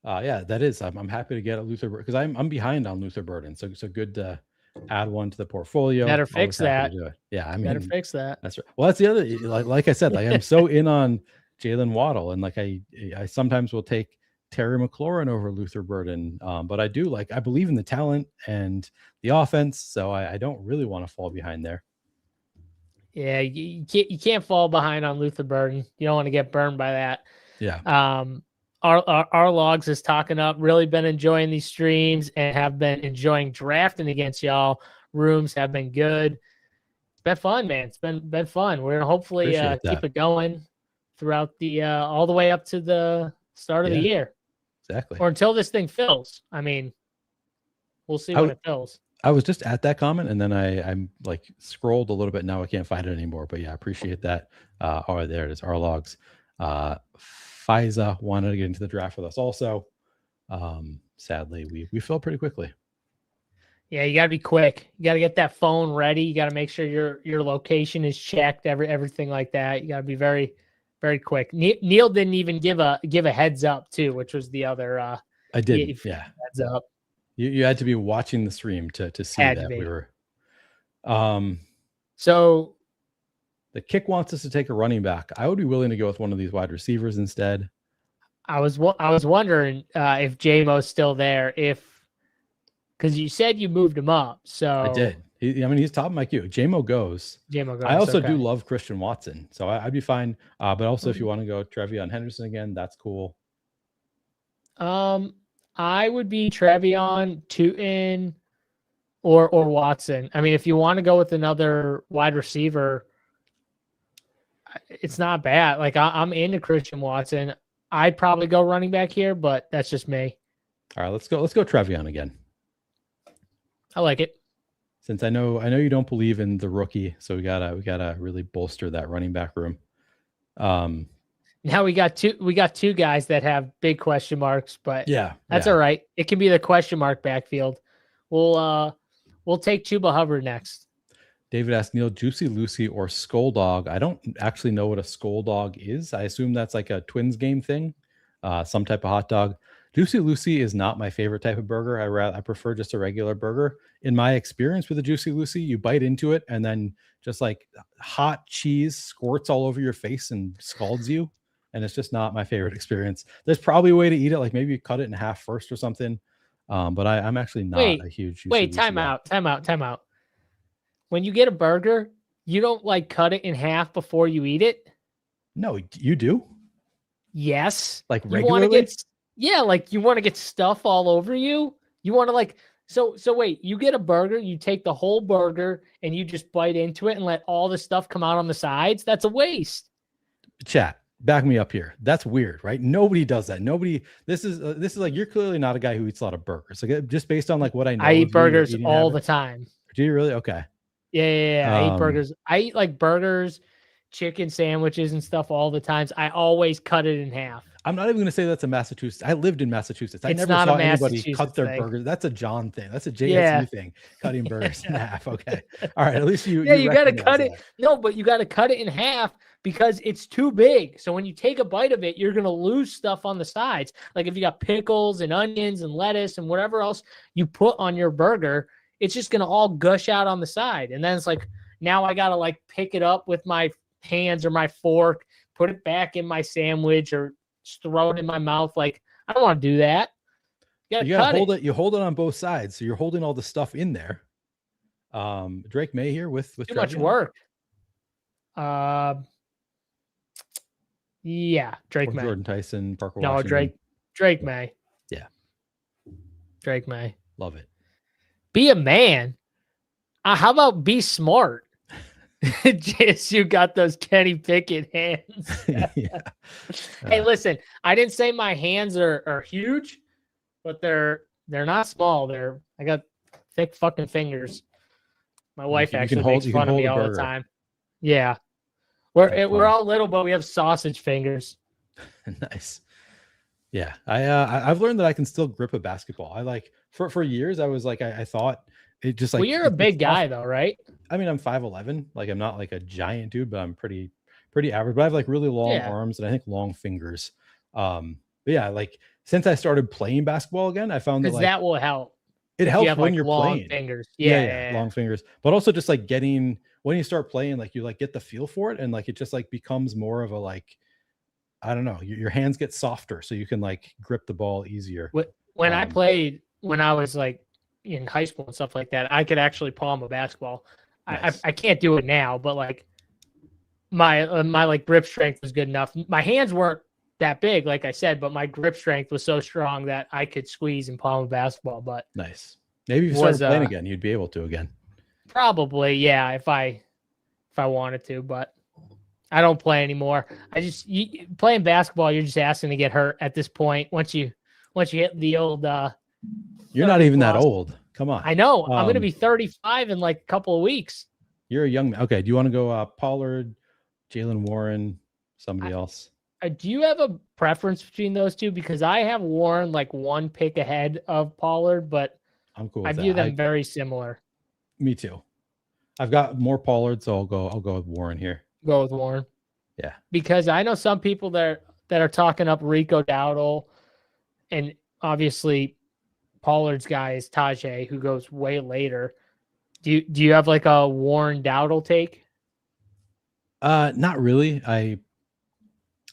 Yeah, that is. I'm happy to get a Luther because I'm behind on Luther Burden. So good to add one to the portfolio. Better fix that. Yeah, I mean, better fix that. That's right. Well, that's the other. Like I said, like I'm so in on Jalen Waddle, and like I sometimes will take Terry McLaurin over Luther Burden, but I believe in the talent and the offense, so I don't really want to fall behind there. Yeah, you can't fall behind on Luther Burden. You don't want to get burned by that. Yeah. Our logs is talking up. Really been enjoying these streams and have been enjoying drafting against y'all. Rooms have been good. It's been fun, man. It's been fun. We're gonna hopefully keep it going throughout the all the way up to the start of the year. Exactly. Or until this thing fills. I mean, we'll see when it fills. I was just at that comment, and then I'm like scrolled a little bit. Now I can't find it anymore. But yeah, I appreciate that. Oh, there it is. Our logs. Fiza wanted to get into the draft with us also. Sadly, we fell pretty quickly. Yeah, you got to be quick. You got to get that phone ready. You got to make sure your location is checked. Everything like that. You got to be very, very quick. Neil didn't even give a heads up too, which was the other. I did. Yeah, heads up. You had to be watching the stream to see that we were. So the kick wants us to take a running back. I would be willing to go with one of these wide receivers instead. I was wondering if JMO's still there, because you said you moved him up. So I did. He's top of my queue. JMO goes. I also do love Christian Watson, so I'd be fine. But also, if you want to go Trevion Henderson again, that's cool. I would be Trevion, Tootin, or Watson. I mean, if you want to go with another wide receiver, it's not bad. Like I'm into Christian Watson. I'd probably go running back here, but that's just me. All right, let's go Trevion again. I like it. Since I know you don't believe in the rookie, so we gotta really bolster that running back room. Now we got two guys that have big question marks, but that's all right. It can be the question mark backfield. We'll take Chuba Hubbard next. David asked Neil, Juicy Lucy or Skull Dog. I don't actually know what a Skull Dog is. I assume that's like a Twins game thing, some type of hot dog. Juicy Lucy is not my favorite type of burger. I prefer just a regular burger. In my experience with a Juicy Lucy, you bite into it and then just like hot cheese squirts all over your face and scalds you. And it's just not my favorite experience. There's probably a way to eat it. Like maybe you cut it in half first or something. But I'm actually not a huge Juicy Lucy time out. When you get a burger, you don't like cut it in half before you eat it? No, you do? Yes. Like regularly? Like you want to get stuff all over you. You want to like, so wait, you get a burger, you take the whole burger and you just bite into it and let all the stuff come out on the sides. That's a waste. Chat, back me up here. That's weird, right? Nobody does that. This is like, you're clearly not a guy who eats a lot of burgers. Like just based on like what I know. I eat burgers all the time. Do you really? Okay. Yeah. I eat burgers. I eat like burgers, chicken sandwiches and stuff all the times. I always cut it in half. I'm not even going to say that's a Massachusetts. I lived in Massachusetts. I never saw anybody cut their burgers. That's a John thing. That's a JSU thing. Cutting burgers in half. Okay. All right. At least you got to cut it. No, but you got to cut it in half because it's too big. So when you take a bite of it, you're going to lose stuff on the sides. Like if you got pickles and onions and lettuce and whatever else you put on your burger, it's just going to all gush out on the side. And then it's like, now I got to like pick it up with my hands or my fork, put it back in my sandwich or just throw it in my mouth. Like, I don't want to do that. You gotta hold it. You hold it on both sides. So you're holding all the stuff in there. Drake May here with too much work. Yeah. Drake May. Jordan Tyson, Parker No, Washington. Drake May. Yeah. Drake May. Love it. Be a man. How about be smart? Just you got those Kenny Pickett hands. Hey, listen, I didn't say my hands are huge, but they're not small. I got thick fucking fingers. My wife actually makes fun of me all the time. Yeah. We're all little, but we have sausage fingers. Nice. Yeah. I've learned that I can still grip a basketball. I like for years I was like I thought it just like, well, you're a big guy though, right? I mean, I'm 5'11". Like I'm not like a giant dude, but I'm pretty average. But I have like really long arms and I think long fingers. But yeah, like since I started playing basketball again, I found that like, that will help. It helps when like you're long playing. Fingers. Yeah, long fingers. But also just like when you start playing, like you like get the feel for it, and like it just like becomes more of a like I don't know, your hands get softer, so you can like grip the ball easier. When I played, when I was like in high school and stuff like that, I could actually palm a basketball. Nice. I can't do it now, but like my like grip strength was good enough. My hands weren't that big, like I said, but my grip strength was so strong that I could squeeze and palm a basketball. But nice. Maybe if you started playing again, you'd be able to again. Probably, yeah, if I wanted to, but I don't play anymore. Playing basketball, you're just asking to get hurt at this point. Once you hit the old you're not even that old. Come on. I know. I'm going to be 35 in like a couple of weeks. You're a young man. Okay, do you want to go Pollard, Jaylen Warren, somebody else? Do you have a preference between those two? Because I have Warren like one pick ahead of Pollard, but I'm cool. I view them very similar. Me too. I've got more Pollard, so I'll go with Warren here. Go with Warren. Yeah. Because I know some people that are talking up Rico Dowdle, and obviously Pollard's guy is Tajay, who goes way later. Do you have like a Warren Dowdle take? Not really. I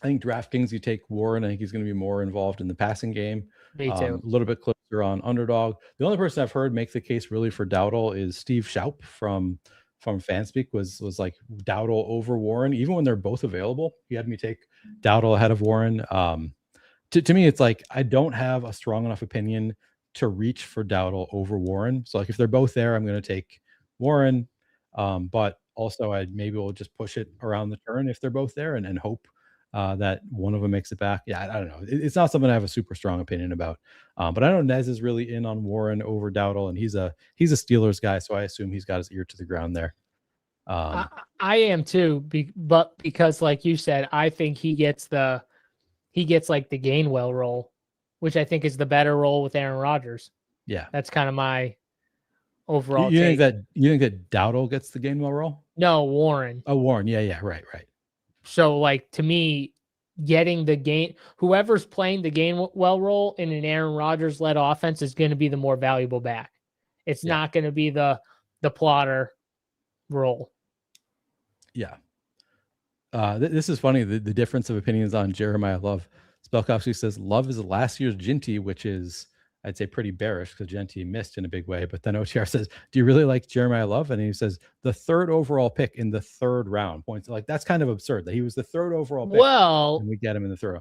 think DraftKings, you take Warren. I think he's going to be more involved in the passing game. Me too. A little bit closer on underdog. The only person I've heard make the case really for Dowdle is Steve Schaup from Fanspeak was like Dowdle over Warren. Even when they're both available, he had me take Dowdle ahead of Warren. To me, it's like I don't have a strong enough opinion to reach for Dowdle over Warren. So like if they're both there, I'm going to take Warren. But also I maybe will just push it around the turn if they're both there and hope that one of them makes it back. Yeah, I don't know. It's not something I have a super strong opinion about. But I know Nez is really in on Warren over Dowdle, and he's a Steelers guy, so I assume he's got his ear to the ground there. I am too, but because like you said, I think he gets like the Gainwell role, which I think is the better role with Aaron Rodgers. Yeah, that's kind of my overall. You think that Dowdle gets the Gainwell role? No, Warren. Oh, Warren. Yeah, right. So, like, to me, getting whoever's playing the Gainwell role in an Aaron Rodgers-led offense is going to be the more valuable back. It's not going to be the plotter role. Yeah. This is funny, the difference of opinions on Jeremiah Love. Spellkowski says, Love is last year's Ginty, which is, I'd say, pretty bearish because Ginty missed in a big way. But then OTR says, do you really like Jeremiah Love? And he says, the third overall pick in the third round. Points like that's kind of absurd that he was the third overall pick. Well, and we get him in the third.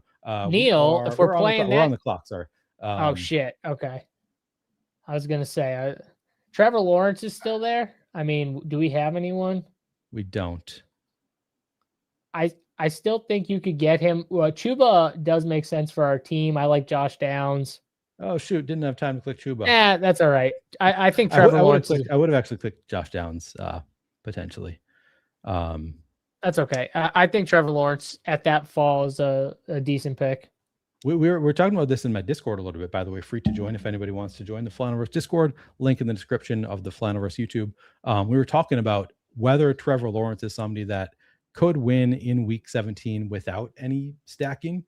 Neil, if we're playing we're on the clock. Sorry. Oh shit. Okay. I was gonna say, Trevor Lawrence is still there. I mean, do we have anyone? We don't. I still think you could get him. Well, Chuba does make sense for our team. I like Josh Downs. Oh shoot! Didn't have time to click Chuba. Yeah, that's all right. I think Trevor Lawrence. I would have actually clicked Josh Downs potentially. That's okay. I think Trevor Lawrence at that fall is a decent pick. We're talking about this in my Discord a little bit, by the way. Free to join if anybody wants to join the Flaniverse Discord. Link in the description of the Flaniverse YouTube. We were talking about whether Trevor Lawrence is somebody that could win in Week 17 without any stacking.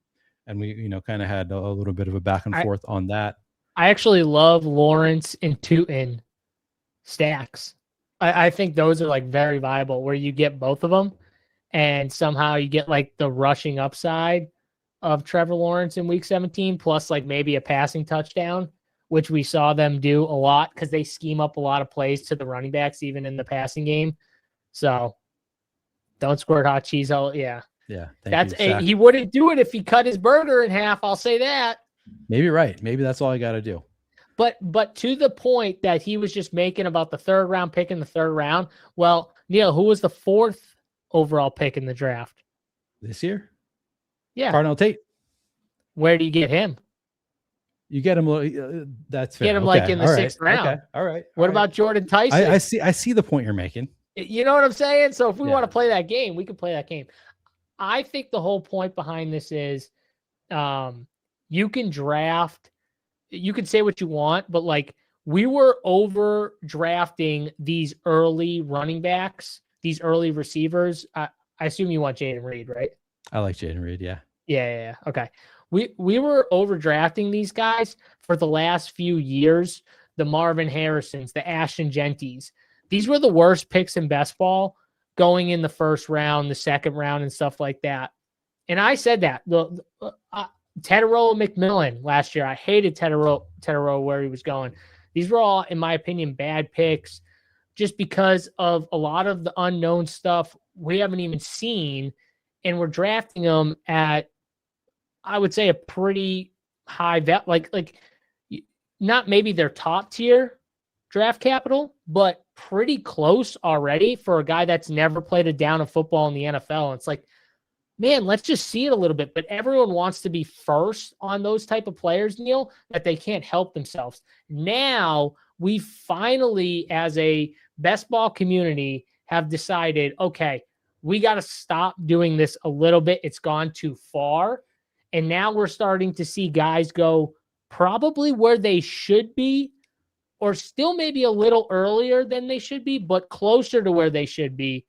And we, kind of had a little bit of a back and forth on that. I actually love Lawrence in stacks. I think those are like very viable where you get both of them and somehow you get like the rushing upside of Trevor Lawrence in Week 17 plus like maybe a passing touchdown, which we saw them do a lot because they scheme up a lot of plays to the running backs even in the passing game. So don't squirt hot cheese. Yeah. He wouldn't do it if he cut his burger in half. I'll say that. Maybe right. Maybe that's all I got to do. But to the point that he was just making about the third round pick in the third round. Well, Neil, who was the fourth overall pick in the draft this year? Yeah, Cardinal Tate. Where do you get him? You get him. That's fair. Get him like in the sixth round. Okay. All right. What about Jordan Tyson? I see the point you're making. You know what I'm saying? So if we want to play that game, we can play that game. I think the whole point behind this is you can draft, you can say what you want, but like we were over drafting these early running backs, these early receivers. I assume you want Jaden Reed, right? I like Jaden Reed. Yeah. Yeah. Okay. We were overdrafting these guys for the last few years. The Marvin Harrisons, the Ashton Genties. These were the worst picks in best ball going in the first round, the second round, and stuff like that. And I said that. Tedero McMillan last year, I hated Tedero where he was going. These were all, in my opinion, bad picks just because of a lot of the unknown stuff we haven't even seen. And we're drafting them at, I would say, a pretty high like not maybe their top tier draft capital, but pretty close already for a guy that's never played a down of football in the NFL. And it's like, man, let's just see it a little bit. But everyone wants to be first on those type of players, Neil, that they can't help themselves. Now we finally, as a best ball community, have decided, okay, we got to stop doing this a little bit. It's gone too far. And now we're starting to see guys go probably where they should be, or still maybe a little earlier than they should be, but closer to where they should be.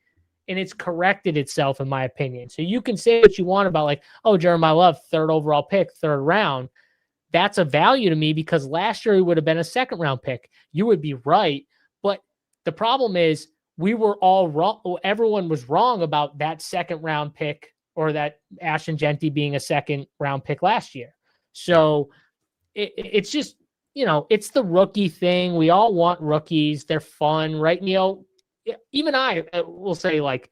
And it's corrected itself, in my opinion. So you can say what you want about like, oh, Jeremiah Love, 3rd overall pick, 3rd round. That's a value to me because last year he would have been a 2nd round pick. You would be right. But the problem is we were all wrong. Everyone was wrong about that 2nd round pick or that Ashton Genty being a 2nd round pick last year. So it's just, it's the rookie thing. We all want rookies. They're fun, right, Neil? Even I will say, like,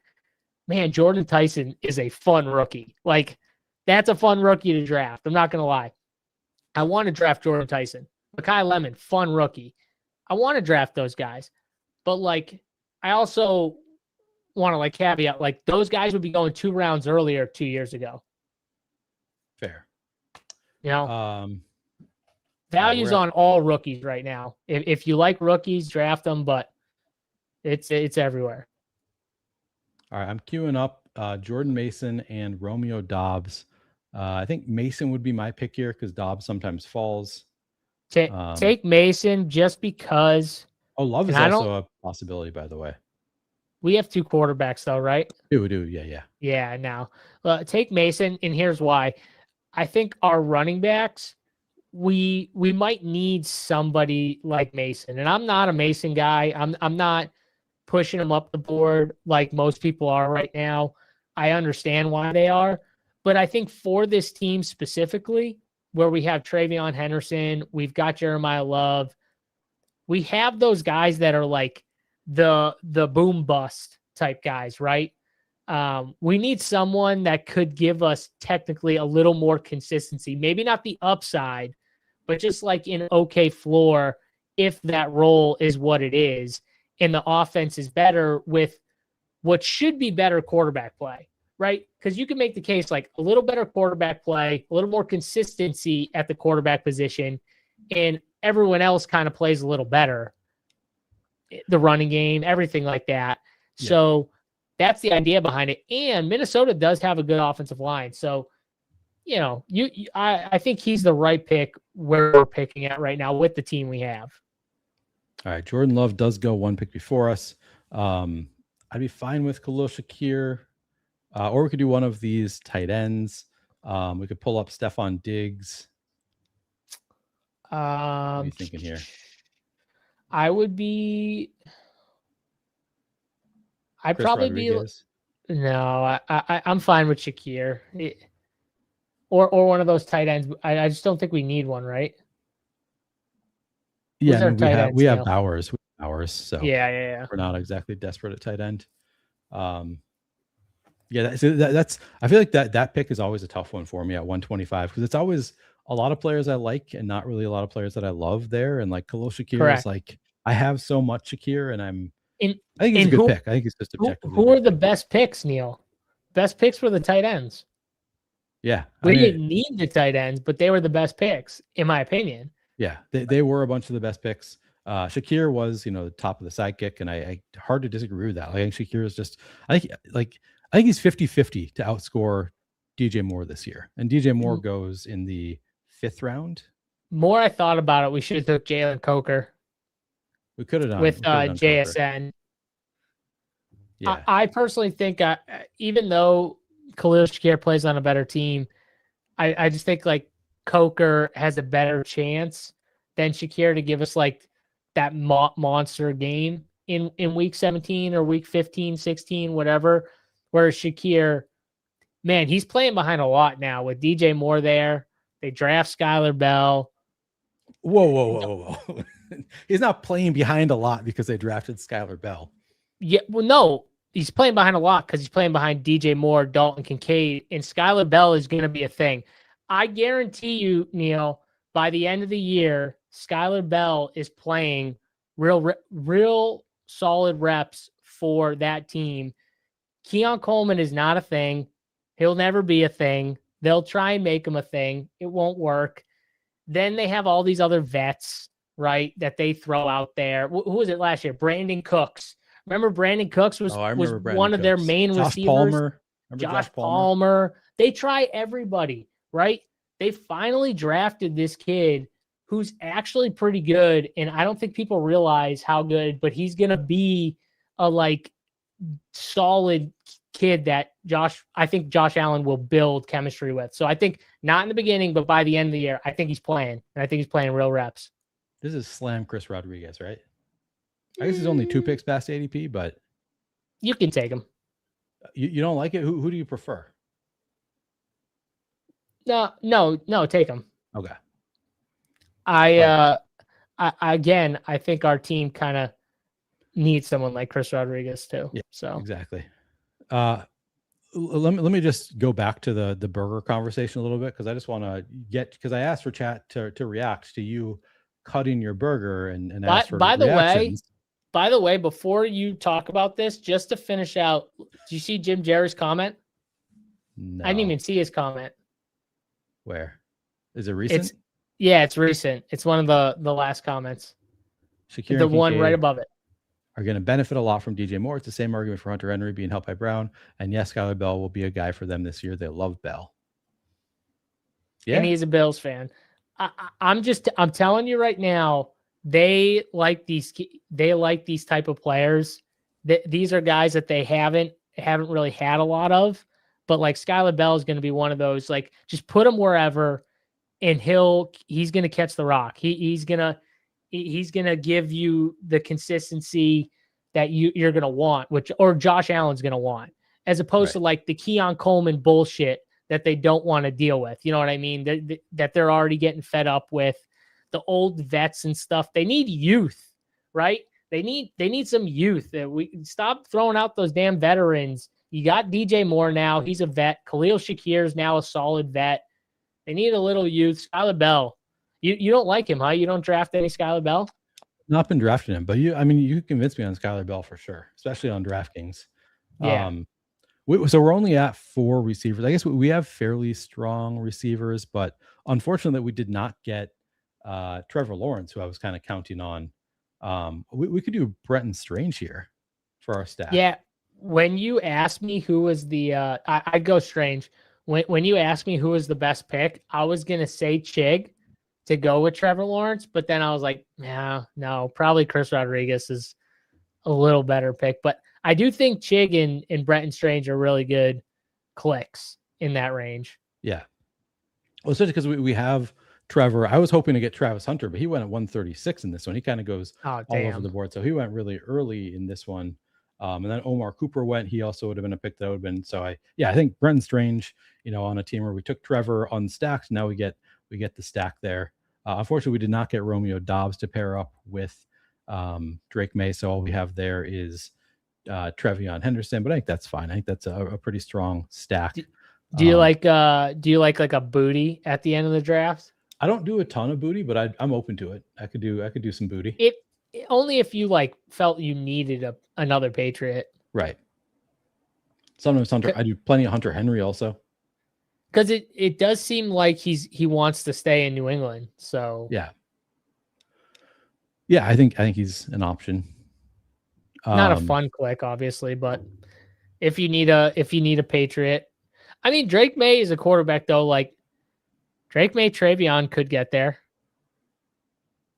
man, Jordan Tyson is a fun rookie. Like, that's a fun rookie to draft. I'm not going to lie. I want to draft Jordan Tyson. Mekhi Lemon, fun rookie. I want to draft those guys. But, like, I also want to, like, caveat, like, those guys would be going 2 rounds earlier 2 years ago. Fair. Values on all rookies right now. If you like rookies, draft them, but it's everywhere. All right, I'm queuing up Jordan Mason and Romeo Dobbs. I think Mason would be my pick here because Dobbs sometimes falls. Take Mason just because. Oh, Love is also a possibility, by the way. We have 2 quarterbacks, though, right? We do. Yeah. Yeah, now. Take Mason, and here's why. I think our running backs, we might need somebody like Mason. And I'm not a Mason guy. I'm not pushing him up the board like most people are right now. I understand why they are. But I think for this team specifically, where we have Travion Henderson, we've got Jeremiah Love, we have those guys that are like the boom bust type guys, right? We need someone that could give us technically a little more consistency. Maybe not the upside, but just like an okay floor if that role is what it is. And the offense is better with what should be better quarterback play, right? Because you can make the case like a little better quarterback play, a little more consistency at the quarterback position, and everyone else kind of plays a little better. The running game, everything like that. Yeah. So that's the idea behind it. And Minnesota does have a good offensive line. So, I think he's the right pick where we're picking at right now with the team we have. All right, Jordan Love does go 1 pick before us. I'd be fine with Khalil Shakir, or we could do one of these tight ends. We could pull up Stephon Diggs. What are you thinking here? I'd probably Rodriguez. I'm fine with Shakir, or one of those tight ends. I just don't think we need one, right? Yeah, we have Bowers. So yeah. We're not exactly desperate at tight end. That's. I feel like that pick is always a tough one for me at 125 because it's always a lot of players I like and not really a lot of players that I love there. And like Khalil Shakir is like I have so much Shakir, and I think he's a good pick. I think it's just objectively. Who are the best picks, Neil? Best picks were the tight ends. Yeah, we didn't need the tight ends, but they were the best picks, in my opinion. Yeah, they were a bunch of the best picks. Shakir was, the top of the sidekick, and I hard to disagree with that. I think Shakir is just, I think he's 50-50 to outscore DJ Moore this year. And DJ Moore goes in the 5th round. More I thought about it, we should have took Jalen Coker. We could have done with JSN. Yeah. I personally think even though Khalil Shakir plays on a better team, I just think like Coker has a better chance than Shakir to give us like that monster game in week 17 or week 15, 16, whatever. Whereas Shakir, man, he's playing behind a lot now with DJ Moore there. They draft Skylar Bell. Whoa. He's not playing behind a lot because they drafted Skylar Bell. Yeah, well, no, he's playing behind a lot because he's playing behind DJ Moore, Dalton Kincaid, and Skylar Bell is going to be a thing. I guarantee you, Neil, by the end of the year, Skylar Bell is playing real solid reps for that team. Keon Coleman is not a thing. He'll never be a thing. They'll try and make him a thing. It won't work. Then they have all these other vets, right, that they throw out there. Who was it last year? Brandon Cooks. Remember Brandon Cooks was one of their main receivers. Palmer. Josh Palmer. They try everybody, right? They finally drafted this kid who's actually pretty good, and I don't think people realize how good, but he's going to be a like solid kid that I think Josh Allen will build chemistry with. So I think not in the beginning, but by the end of the year, I think he's playing, and I think he's playing real reps. This is slam Chris Rodriguez, right? I guess he's only 2 picks past ADP, but you can take him. You don't like it? Who do you prefer? No, take him. Okay. I think our team kind of needs someone like Chris Rodriguez too. Yeah, so exactly. Let me just go back to the burger conversation a little bit, because I just want to because I asked for chat to react to you cutting your burger and ask for reactions. By the way, before you talk about this, just to finish out, do you see Jim Jerry's comment? No. I didn't even see his comment. Where? Is it recent? It's recent. It's one of the last comments. Shakir the one right above it. Are going to benefit a lot from DJ Moore. It's the same argument for Hunter Henry being helped by Brown. And yes, Skylar Bell will be a guy for them this year. They love Bell. Yeah. And he's a Bills fan. I'm telling you right now, they like these type of players. These are guys that they haven't really had a lot of, but like Skylar Bell is going to be one of those, like, just put him wherever and he's going to catch the rock. He's going to give you the consistency that you're going to want, or Josh Allen's going to want, as opposed to like the Keon Coleman bullshit that they don't want to deal with. You know what I mean? That they're already getting fed up with. The old vets and stuff. They need youth, right? They need some youth. We stop throwing out those damn veterans. You got DJ Moore now. He's a vet. Khalil Shakir is now a solid vet. They need a little youth. Skylar Bell. You don't like him, huh? You don't draft any Skylar Bell? Not been drafting him, but you convinced me on Skylar Bell for sure, especially on DraftKings. Yeah. So we're only at 4 receivers. I guess we have fairly strong receivers, but unfortunately we did not get Trevor Lawrence, who I was kind of counting on. We could do Brenton Strange here for our staff. Yeah. When you asked me who was the I'd go Strange. When you asked me who was the best pick, I was gonna say Chig to go with Trevor Lawrence, but then I was like, no, probably Chris Rodriguez is a little better pick. But I do think Chig and Brenton Strange are really good clicks in that range. Yeah. Well, especially because we have Trevor. I was hoping to get Travis Hunter, but he went at 136 in this one. He kind of goes all over the board. So he went really early in this one. And then Omar Cooper went. He also would have been a pick that would have been. So I think Brenton Strange, on a team where we took Trevor unstacked, now we get the stack there. Unfortunately, we did not get Romeo Dobbs to pair up with Drake May. So all we have there is Trevion Henderson, but I think that's fine. I think that's a pretty strong stack. Do you like like a booty at the end of the draft? I don't do a ton of booty, but I'm open to it. I could do some booty. Only if you felt you needed another Patriot. Right. Sometimes Hunter. I do plenty of Hunter Henry also. Because it does seem like he wants to stay in New England. So yeah. I think he's an option. Not a fun click, obviously, but if you need a Patriot, I mean, Drake May is a quarterback though. Like Drake May, Trevion could get there.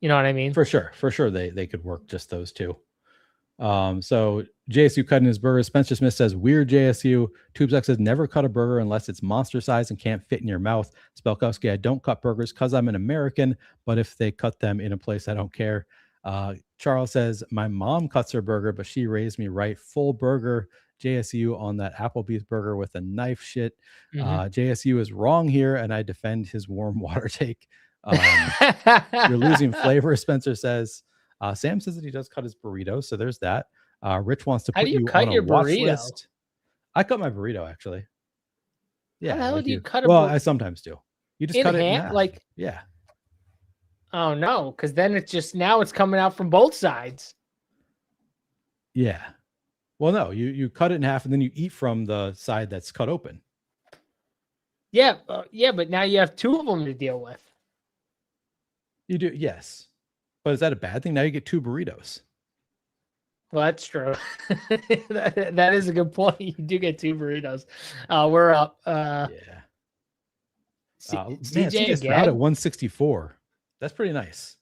You know what I mean? For sure. They could work just those two. So JSU cutting his burger. Spencer Smith says, weird JSU. TubeSec says, never cut a burger unless it's monster size and can't fit in your mouth. Spelkowski, I don't cut burgers because I'm an American, but if they cut them in a place, I don't care. Charles says, my mom cuts her burger, but she raised me right. Full burger JSU on that Applebee's burger with a knife shit. JSU is wrong here, and I defend his warm water take. You're losing flavor, Spencer says. Sam says that he does cut his burrito, so there's that. Rich wants to put you on a watch list. I cut my burrito, actually. Yeah. How the hell do you cut it? Well, I sometimes do. You just cut it in half. Like, yeah. Oh no, because then it's just now it's coming out from both sides. Yeah. Well, no, you cut it in half and then you eat from the side that's cut open. Yeah, but now you have two of them to deal with. You do, yes. But is that a bad thing? Now you get two burritos. Well, that's true. that is a good point. You do get two burritos. We're up. Yeah. CJ Stroud at 164. That's pretty nice.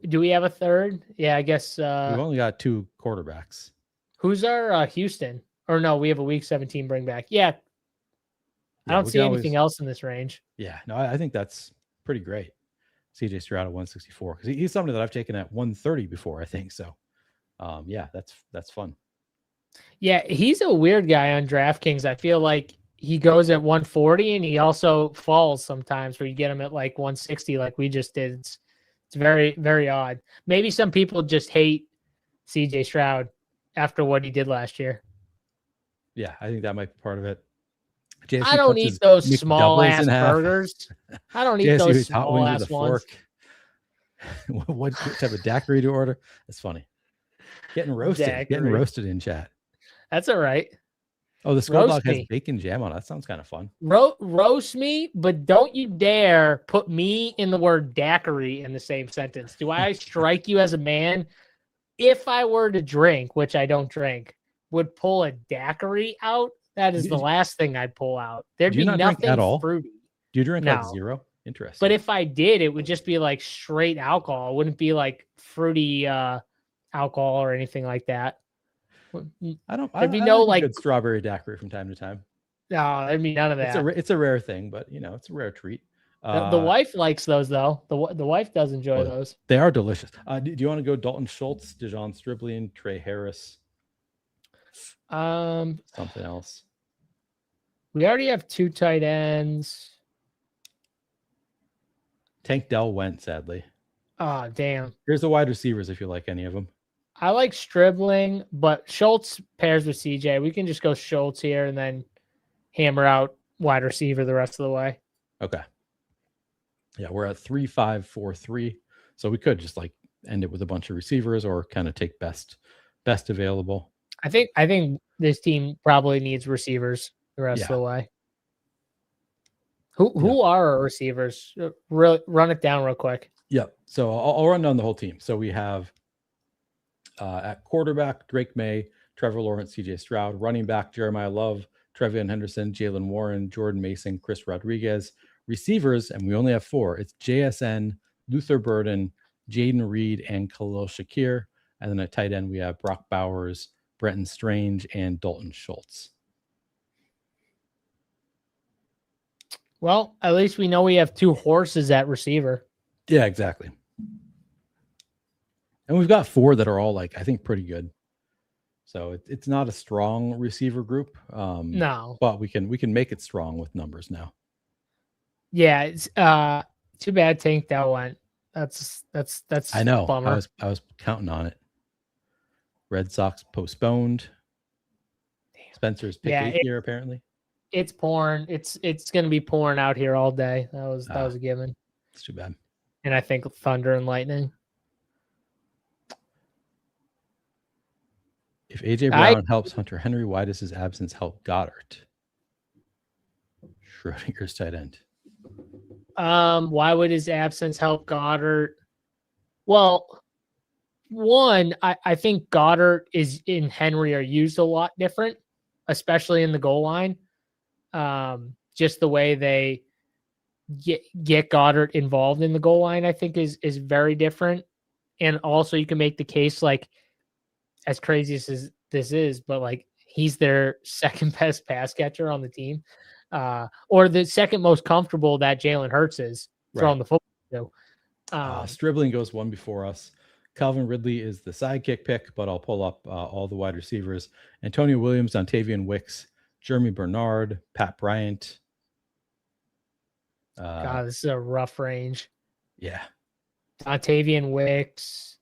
Do we have a third? Yeah, I guess. We've only got two quarterbacks. Who's our Houston? Or no, we have a week 17 bring back. Yeah. I don't see anything else in this range. Yeah, no, I think that's pretty great. CJ Stroud at 164 because he's somebody that I've taken at 130 before, I think. So, yeah, that's fun. Yeah, he's a weird guy on DraftKings. I feel like he goes at 140 and he also falls sometimes where you get him at like 160 like we just did. It's very, very odd. Maybe some people just hate CJ Stroud after what he did last year. Yeah, I think that might be part of it. I don't eat those small ass burgers. I don't eat those small ass ones. What type of daiquiri to order? That's funny. Getting roasted in chat. That's all right. Oh, the Skull Dog has bacon jam on it. That sounds kind of fun. Roast me, but don't you dare put me in the word daiquiri in the same sentence. Do I strike you as a man? If I were to drink, which I don't drink, would pull a daiquiri out, that is the last thing I'd pull out. There'd be nothing at all fruity. Do you drink like zero? Interesting. But if I did, it would just be like straight alcohol. It wouldn't be like fruity alcohol or anything like that. There'd be no like good strawberry daiquiri from time to time. No, there'd be none of that. It's a rare thing, but it's a rare treat. The wife likes those though. The wife does enjoy those. They are delicious. Do you want to go Dalton Schultz, Dejon Stribling, Trey Harris? Something else. We already have two tight ends. Tank Dell went, sadly. Oh, damn. Here's the wide receivers if you like any of them. I like Stribling, but Schultz pairs with CJ. We can just go Schultz here and then hammer out wide receiver the rest of the way. Okay. Yeah, we're at 3-5-4-3. So we could just like end it with a bunch of receivers or kind of take best available. I think this team probably needs receivers the rest of the way. Who are our receivers? Run it down real quick. Yep. So I'll run down the whole team. So we have at quarterback, Drake May, Trevor Lawrence, CJ Stroud. Running back, Jeremiah Love, Trevion Henderson, Jalen Warren, Jordan Mason, Chris Rodriguez. Receivers, and we only have 4. It's JSN, Luther Burden, Jaden Reed, and Khalil Shakir. And then at tight end, we have Brock Bowers, Brenton Strange, and Dalton Schultz. Well, at least we know we have 2 horses at receiver. Yeah, exactly. And we've got 4 that are all like, I think, pretty good. So it's not a strong receiver group. No. But we can make it strong with numbers now. Yeah, it's too bad Tank Dell went. That's I know. Bummer. I was counting on it. Red Sox postponed. Damn. Spencer's pick 8 here apparently. It's pouring. It's going to be pouring out here all day. That was a given. It's too bad. And I think thunder and lightning. If AJ Brown helps Hunter Henry, why does his absence help Goddard? Schrodinger's tight end. Why would his absence help Goddard? Well, one, I think Goddard and Henry are used a lot different, especially in the goal line. Just the way they get Goddard involved in the goal line, I think is very different. And also you can make the case, like, as crazy as this is, but like he's their second best pass catcher on the team. Or the second most comfortable that Jalen Hurts is throwing the football to. Stribling goes one before us. Calvin Ridley is the sidekick pick, but I'll pull up all the wide receivers. Antonio Williams, Dontavian Wicks, Jeremy Bernard, Pat Bryant. God, this is a rough range. Yeah. Dontavian Wicks.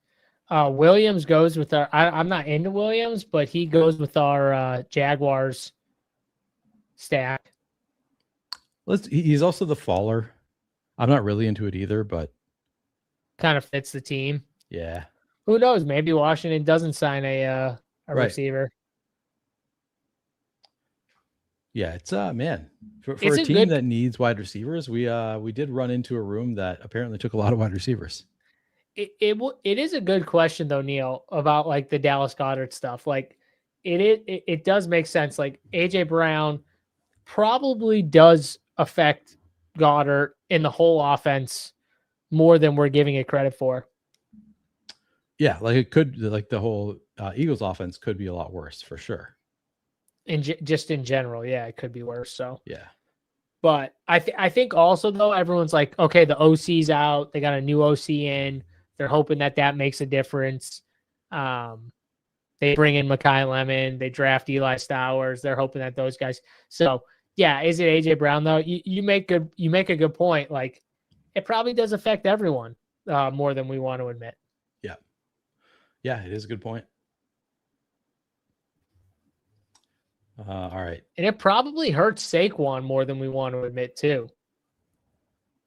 Williams goes with our. I'm not into Williams, but he goes with our Jaguars stack. He's also the faller. I'm not really into it either, but kind of fits the team. Yeah. Who knows? Maybe Washington doesn't sign a Right. receiver. Yeah, it's man. For It's a a team good- that needs wide receivers, we did run into a room that apparently took a lot of wide receivers. It is a good question though, Neil, about like the Dallas Goedert stuff. Like it does make sense. Like AJ Brown probably does affect Goddard in the whole offense more than we're giving it credit for. Yeah, like it could, like the whole Eagles offense could be a lot worse for sure. Just in general, yeah, it could be worse. So yeah, but I think also though everyone's like, okay, the OC's out, they got a new OC in, they're hoping that makes a difference. They bring in Mekhi Lemon, they draft Eli Stowers, they're hoping that those guys. So yeah, is it AJ Brown though? You make a good point. Like it probably does affect everyone more than we want to admit. Yeah, it is a good point. All right. And it probably hurts Saquon more than we want to admit too.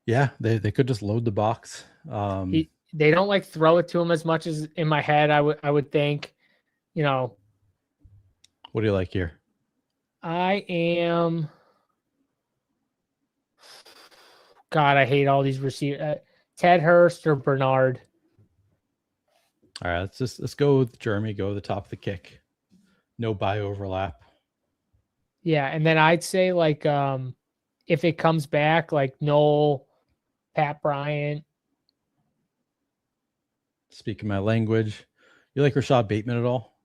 Yeah, they could just load the box. They don't like throw it to him as much as in my head. I would think, you know. What do you like here? I am. God, I hate all these receivers. Ted Hurst or Bernard. All right, let's go with Jeremy. Go to the top of the kick. No buy overlap. Yeah, and then I'd say like if it comes back, like Noel, Pat Bryant. Speaking my language. You like Rashad Bateman at all?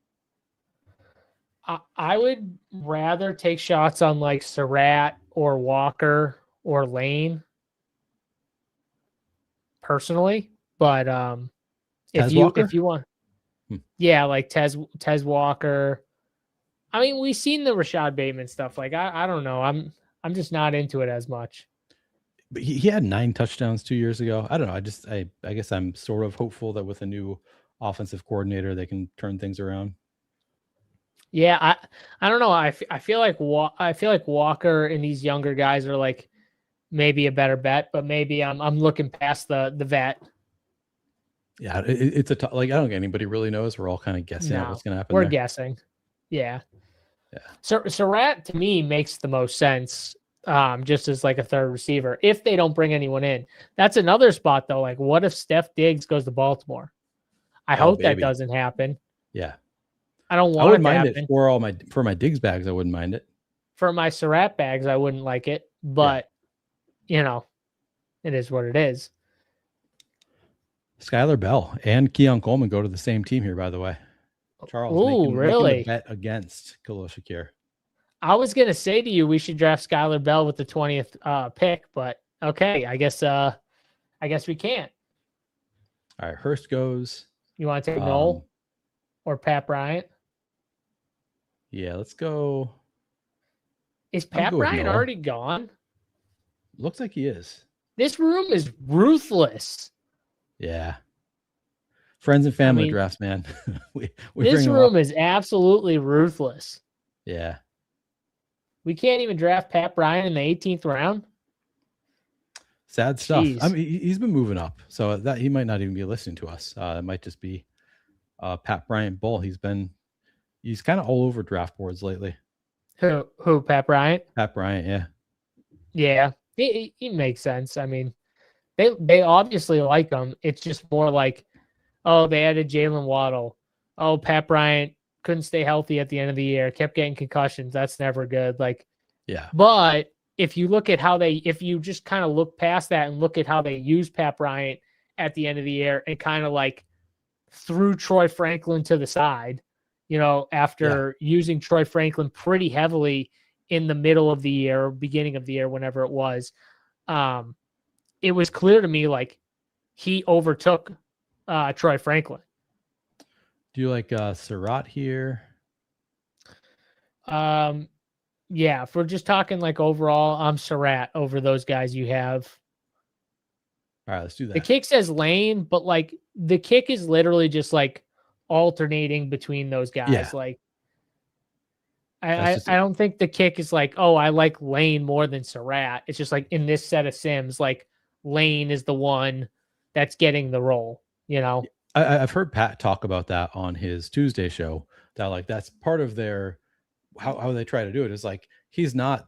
I would rather take shots on like Surratt or Walker or Lane personally, but if you want, yeah, like Tez Walker. I mean, we've seen the Rashad Bateman stuff. Like I don't know. I'm just not into it as much. But he had 9 touchdowns 2 years ago. I don't know. I guess I'm sort of hopeful that with a new offensive coordinator, they can turn things around. Yeah, I don't know. I feel like Walker and these younger guys are like maybe a better bet, but maybe I'm looking past the vet. Yeah, it's a like I don't think anybody really knows. We're all kind of guessing at what's going to happen. We're guessing. Yeah. So Surratt to me makes the most sense. Just as like a third receiver, if they don't bring anyone in. That's another spot though. Like, what if Steph Diggs goes to Baltimore? I hope that doesn't happen. Yeah. I don't want I wouldn't it to mind happen. it for my Diggs bags. I wouldn't mind it. For my Surratt bags, I wouldn't like it, but you know, it is what it is. Skylar Bell and Keon Coleman go to the same team here, by the way. Charles, really? making a bet against Khalil Shakir. I was gonna say to you we should draft Skylar Bell with the 20th pick, but okay, I guess we can't. All right, Hurst goes. You want to take Noel or Pat Bryant? Yeah, let's go. Is Pat Bryant already gone? Looks like he is. This room is ruthless. Yeah. Friends and family drafts, man. This room is absolutely ruthless. Yeah. We can't even draft Pat Bryant in the 18th round. Sad stuff. Jeez. I mean, he's been moving up, so that he might not even be listening to us. It might just be Pat Bryant bull. He's kind of all over draft boards lately. Who? Pat Bryant? Pat Bryant, yeah. Yeah, he makes sense. I mean, they obviously like him. It's just more like, oh, they added Jalen Waddle. Oh, Pat Bryant couldn't stay healthy at the end of the year, kept getting concussions. That's never good. Like, yeah. But if you look at if you just kind of look past that and look at how they use Pat Bryant at the end of the year and kind of like threw Troy Franklin to the side, you know, after using Troy Franklin pretty heavily in the middle of the year or beginning of the year, whenever it was, it was clear to me like he overtook Troy Franklin. Do you like Surratt here? Yeah, if we're just talking like overall, I'm Surratt over those guys you have. All right, let's do The that. kick says Lane, but like the kick is literally just like alternating between those guys. Yeah. Like That's I just don't think the kick is like, oh, I like Lane more than Surratt. It's just like in this set of Sims, like Lane is the one that's getting the role, you know? I've heard Pat talk about that on his Tuesday show, that like that's part of their how they try to do it is like he's not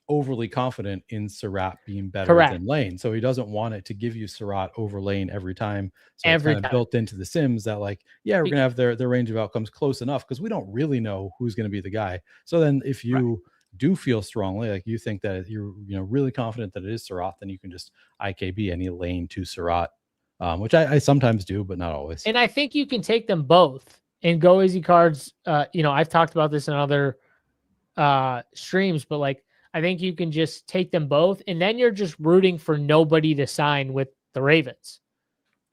overly confident in Surratt being better Correct. than Lane. So he doesn't want it to give you Surratt over Lane every time. So it's Every kind of time. built into the Sims that like, yeah, we're going to have their range of outcomes close enough because we don't really know who's going to be the guy. So then if you do feel strongly, like you think that you're, really confident that it is Surratt, then you can just IKB any Lane to Surratt, which I sometimes do, but not always. And I think you can take them both and go easy cards. I've talked about this in other streams, but like I think you can just take them both, and then you're just rooting for nobody to sign with the Ravens,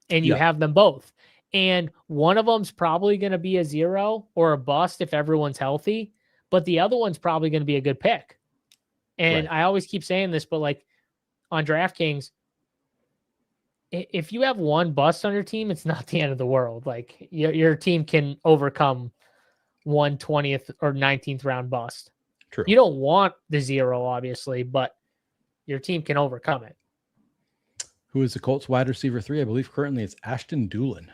and you have them both. And one of them's probably going to be a 0 or a bust if everyone's healthy, but the other one's probably going to be a good pick. And I always keep saying this, but like on DraftKings, if you have one bust on your team, it's not the end of the world. Like your team can overcome 1/20th or 19th round bust. True. You don't want the 0, obviously, but your team can overcome it. Who is the Colts wide receiver 3? I believe currently it's Ashton Doolin.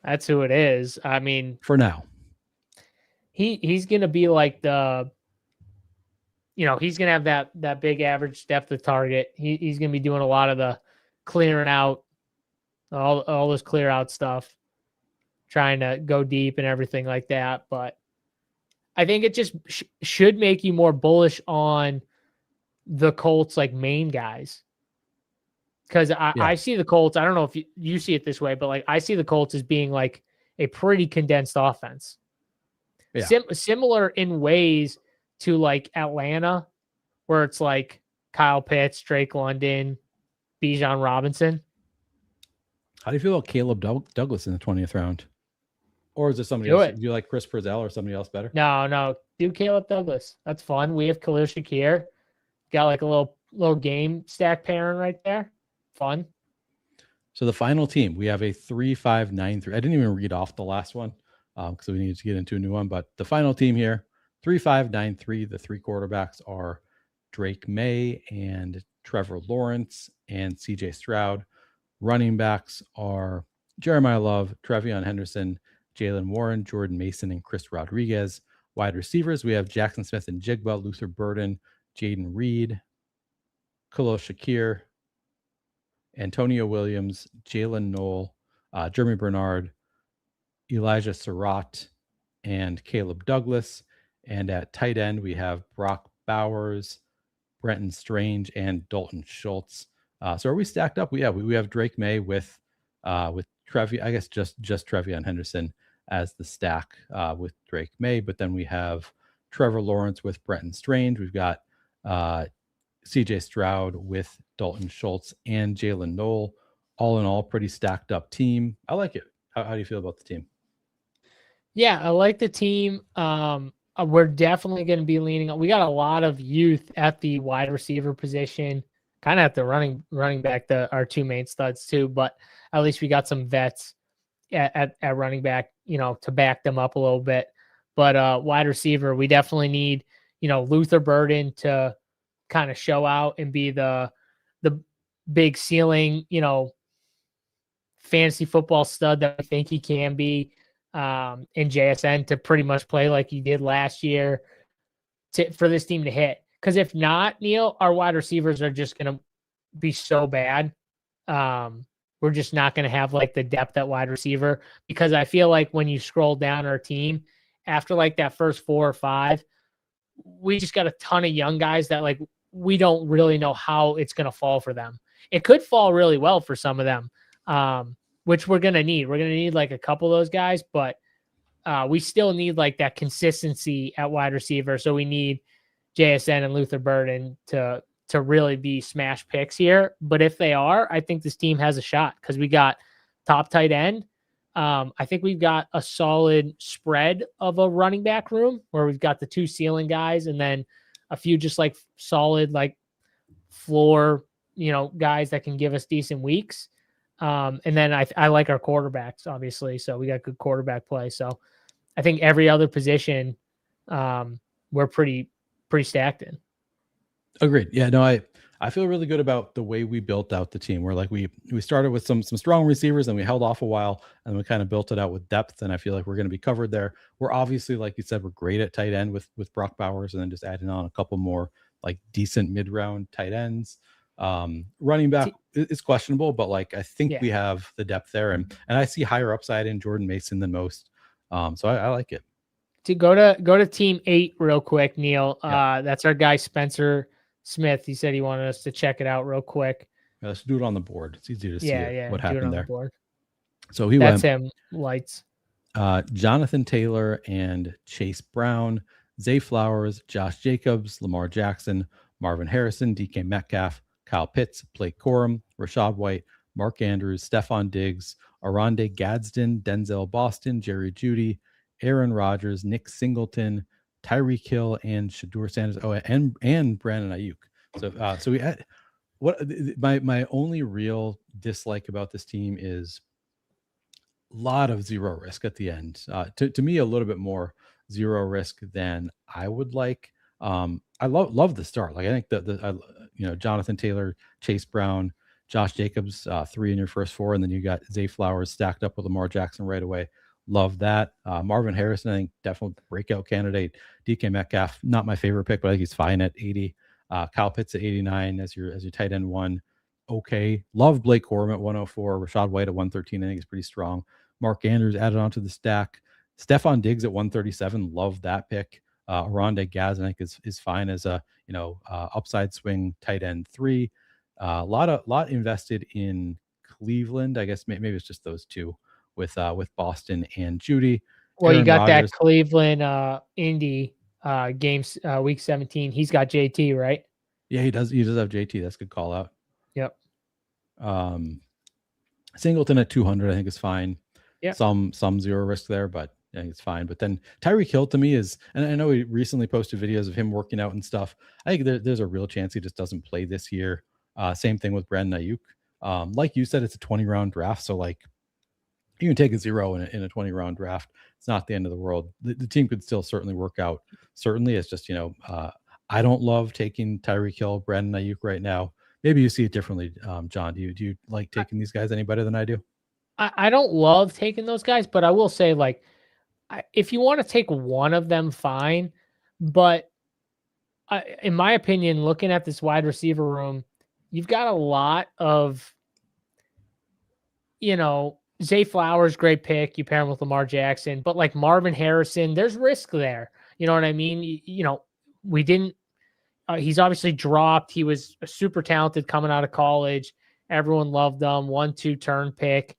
That's who it is. I mean, for now, he's going to be like the, he's going to have that big average depth of target. He's going to be doing a lot of the clearing out, all this clear out stuff, trying to go deep and everything like that. But I think it just should make you more bullish on the Colts, like main guys. Because I see the Colts, I don't know if you see it this way, but like I see the Colts as being like a pretty condensed offense. Yeah. Similar in ways to like Atlanta, where it's like Kyle Pitts, Drake London, Bijan Robinson. How do you feel about Caleb Douglas in the 20th round? Or is it somebody else? Do you like Chris Purcell or somebody else better? No. Do Caleb Douglas. That's fun. We have Khalil Shakir. Got like a little game stack pairing right there. Fun. So the final team, we have a 3-5-9-3. I didn't even read off the last one because we needed to get into a new one. But the final team here, 3-5-9-3. The 3 quarterbacks are Drake May and Trevor Lawrence and CJ Stroud. Running backs are Jeremiah Love, Trevion Henderson, Jalen Warren, Jordan Mason, and Chris Rodriguez. Wide receivers, we have Jackson Smith and Jigba, Luther Burden, Jaden Reed, Khalil Shakir, Antonio Williams, Jalen Knoll, Jeremy Bernard, Elijah Surratt, and Caleb Douglas. And at tight end, we have Brock Bowers, Brenton Strange, and Dalton Schultz. So are we stacked up? We have Drake May with Trevi, I guess just Trevion Henderson as the stack with Drake May, but then we have Trevor Lawrence with Brenton Strange. We've got CJ Stroud with Dalton Schultz and Jalen Knoll. All in all, pretty stacked up team. I like it. How do you feel about the team? Yeah, I like the team. We're definitely going to be leaning on. We got a lot of youth at the wide receiver position, kind of at the running back, our 2 main studs too, but at least we got some vets at running back, to back them up a little bit. But wide receiver, we definitely need, Luther Burden to kind of show out and be the big ceiling, fantasy football stud that I think he can be, in JSN to pretty much play like he did last year for this team to hit. Because if not, Neil, our wide receivers are just going to be so bad. We're just not going to have like the depth at wide receiver, because I feel like when you scroll down our team after like that first 4 or 5, we just got a ton of young guys that like we don't really know how it's going to fall for them. It could fall really well for some of them, which we're going to need. We're going to need like a couple of those guys, but we still need like that consistency at wide receiver. So we need JSN and Luther Burden to really be smash picks here. But if they are, I think this team has a shot because we got top tight end. I think we've got a solid spread of a running back room where we've got the 2 ceiling guys and then a few just like solid, like floor, guys that can give us decent weeks. And then I like our quarterbacks, obviously. So we got good quarterback play. So I think every other position, we're pretty stacked in. Agreed. Yeah, no, I feel really good about the way we built out the team. We're like we started with some strong receivers and we held off a while and we kind of built it out with depth. And I feel like we're going to be covered there. We're obviously, like you said, we're great at tight end with Brock Bowers, and then just adding on a couple more like decent mid-round tight ends. Running back is questionable, but like I think we have the depth there, and I see higher upside in Jordan Mason than most. So I like it. To go to team 8 real quick, Neil. That's our guy Spencer Smith. He said he wanted us to check it out real quick. Let's do it on the board. It's easy to see what happened there. The so that's him. Lights. Jonathan Taylor and Chase Brown, Zay Flowers, Josh Jacobs, Lamar Jackson, Marvin Harrison, DK Metcalf, Kyle Pitts, Blake Corum, Rashad White, Mark Andrews, Stephon Diggs, Aronde Gadsden, Denzel Boston, Jerry Jeudy, Aaron Rodgers, Nick Singleton, Tyreek Hill, and Shadur Sanders. Oh, and Brandon Ayuk. So we had my only real dislike about this team is a lot of zero risk at the end. To me, a little bit more zero risk than I would like. I love the start. Like I think that Jonathan Taylor, Chase Brown, Josh Jacobs, 3 in your first 4, and then you got Zay Flowers stacked up with Lamar Jackson right away. Love that. Marvin Harrison, I think definitely breakout candidate. DK Metcalf, not my favorite pick, but I think he's fine at 80. Kyle Pitts at 89 as your tight end 1. Okay. Love Blake Corum at 104. Rashad White at 113. I think is pretty strong. Mark Andrews added onto the stack. Stephon Diggs at 137. Love that pick. Aronde Gadsden, I think is fine as a upside swing tight end 3. A lot invested in Cleveland. I guess maybe it's just those 2 with Boston and Jeudy. Well, you got Rodgers. That Cleveland Indy games week 17. He's got JT, right? Yeah, he does have JT. That's a good call out. Yep. Singleton at 200, I think is fine. Yeah. Some zero risk there, but I think it's fine. But then Tyreek Hill to me is, and I know he recently posted videos of him working out and stuff. I think there's a real chance he just doesn't play this year. Same thing with Brandon Ayuk. Like you said, it's a 20-round draft, so like you can take a 0 in a 20-round draft. It's not the end of the world. The team could still certainly work out. Certainly, it's just I don't love taking Tyreek Hill, Brandon Ayuk right now. Maybe you see it differently, John. Do you like taking these guys any better than I do? I don't love taking those guys, but I will say, like, if you want to take one of them, fine. But in my opinion, looking at this wide receiver room, you've got a lot of, Zay Flowers, great pick. You pair him with Lamar Jackson, but like Marvin Harrison, there's risk there. You know what I mean? We didn't. He's obviously dropped. He was super talented coming out of college. Everyone loved him. 1-2 turn pick.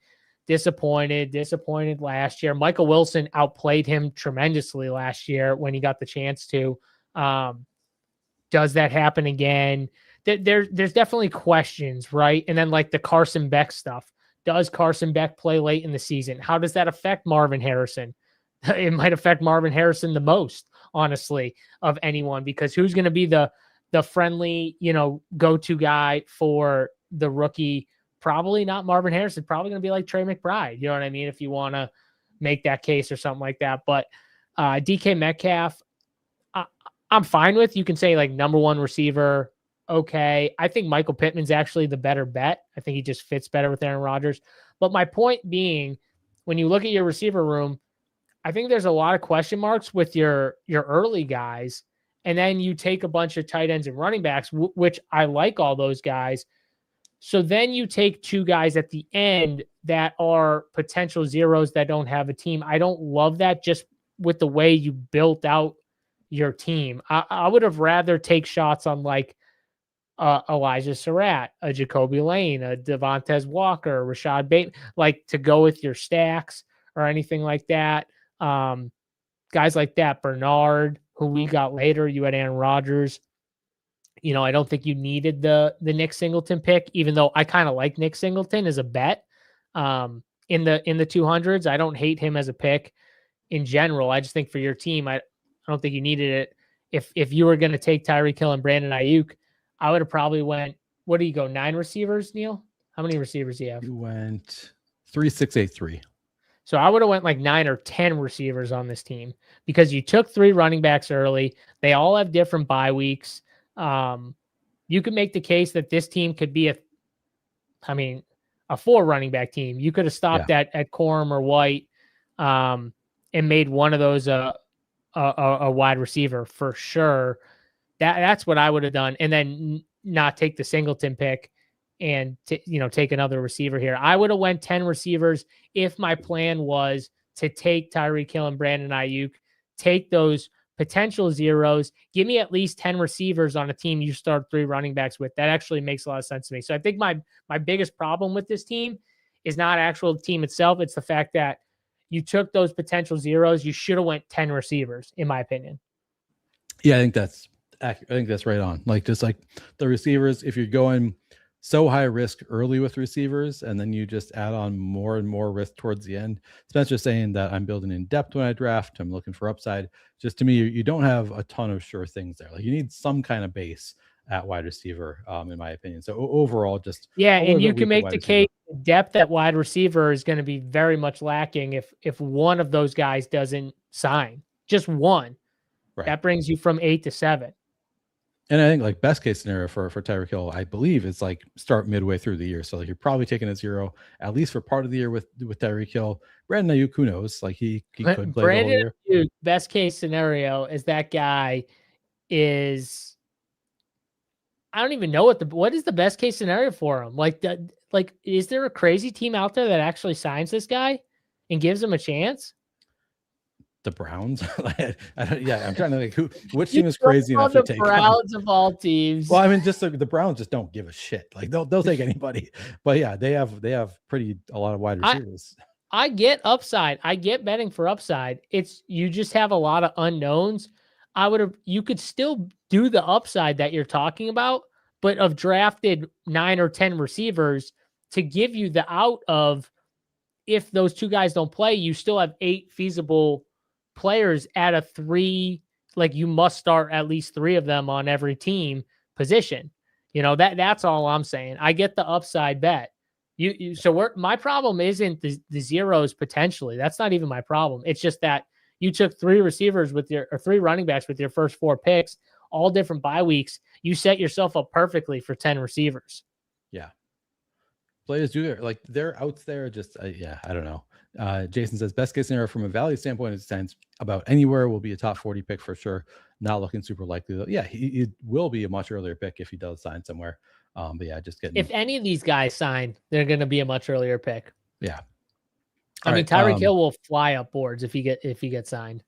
Disappointed last year. Michael Wilson outplayed him tremendously last year when he got the chance to. Does that happen again? There's definitely questions, right? And then like the Carson Beck stuff. Does Carson Beck play late in the season? How does that affect Marvin Harrison? It might affect Marvin Harrison the most, honestly, of anyone, because who's going to be the friendly, go-to guy for the rookie? Probably not Marvin Harrison. Probably going to be like Trey McBride. You know what I mean? If you want to make that case or something like that. But DK Metcalf, I'm fine with. You can say like number 1 receiver. Okay. I think Michael Pittman's actually the better bet. I think he just fits better with Aaron Rodgers. But my point being, when you look at your receiver room, I think there's a lot of question marks with your early guys. And then you take a bunch of tight ends and running backs, which I like all those guys. So then you take 2 guys at the end that are potential zeros that don't have a team. I don't love that just with the way you built out your team. I would have rather take shots on like Elijah Surratt, a Jacoby Lane, a Devontae Walker, Rashad Bateman, like to go with your stacks or anything like that. Guys like that, Bernard, who we got later, you had Aaron Rodgers. I don't think you needed the Nick Singleton pick, even though I kind of like Nick Singleton as a bet. in the 200s. I don't hate him as a pick in general. I just think for your team, I don't think you needed it. If you were going to take Tyreek Hill and Brandon Ayuk, I would have probably went, what do you go, 9 receivers, Neil? How many receivers do you have? You went 3, 6, 8, 3. So I would have went like 9 or 10 receivers on this team because you took 3 running backs early. They all have different bye weeks. You could make the case that this team could be a 4 running back team. You could have stopped at Corum or White and made one of those a wide receiver for sure. That's what I would have done, and then not take the Singleton pick and take another receiver here. I would have went 10 receivers if my plan was to take Tyreek Hill and Brandon Ayuk, take those potential zeros, give me at least 10 receivers on a team you start 3 running backs with. That actually makes a lot of sense to me. So I think my biggest problem with this team is not actual team itself. It's the fact that you took those potential zeros. You should have went 10 receivers, in my opinion. Yeah, I think that's accurate. I think that's right on. Like, just like the receivers, if you're going so high risk early with receivers, and then you just add on more and more risk towards the end. Spencer's saying that I'm building in depth when I draft. I'm looking for upside. Just to me, you don't have a ton of sure things there. Like, you need some kind of base at wide receiver, in my opinion. So overall, just and you can make the case depth at wide receiver is going to be very much lacking if one of those guys doesn't sign. Just one, right? That brings you from 8 to 7. And I think like best case scenario for Tyreek Hill, I believe, is like start midway through the year. So like you're probably taking a 0 at least for part of the year with Tyreek Hill. Brandon Ayuk, who knows? Like he could play the whole year. Ayuk, best case scenario is that guy is, I don't even know what is the best case scenario for him. Like is there a crazy team out there that actually signs this guy and gives him a chance? The Browns. I'm trying to think which team is crazy enough to take the Browns of all teams. Well, I mean, just the Browns just don't give a shit. Like they'll take anybody. But yeah, they have a lot of wide receivers. I get upside. I get betting for upside. It's you just have a lot of unknowns. You could still do the upside that you're talking about, but have drafted 9 or 10 receivers to give you the out of, if those 2 guys don't play, you still have 8 feasible players at a 3, like you must start at least 3 of them on every team position. That's all I'm saying. I get the upside bet. My problem isn't the zeros potentially. That's not even my problem. It's just that you took 3 receivers or 3 running backs with your first 4 picks, all different bye weeks. You set yourself up perfectly for 10 receivers. Yeah. Players do their outs there. Just, I don't know. Jason says best case scenario from a value standpoint, it stands about anywhere, will be a top 40 pick for sure. Not looking super likely though. Yeah, he will be a much earlier pick if he does sign somewhere. But yeah, just getting. If any of these guys sign, they're going to be a much earlier pick. Yeah. I mean, Tyreek Hill will fly up boards if he gets signed.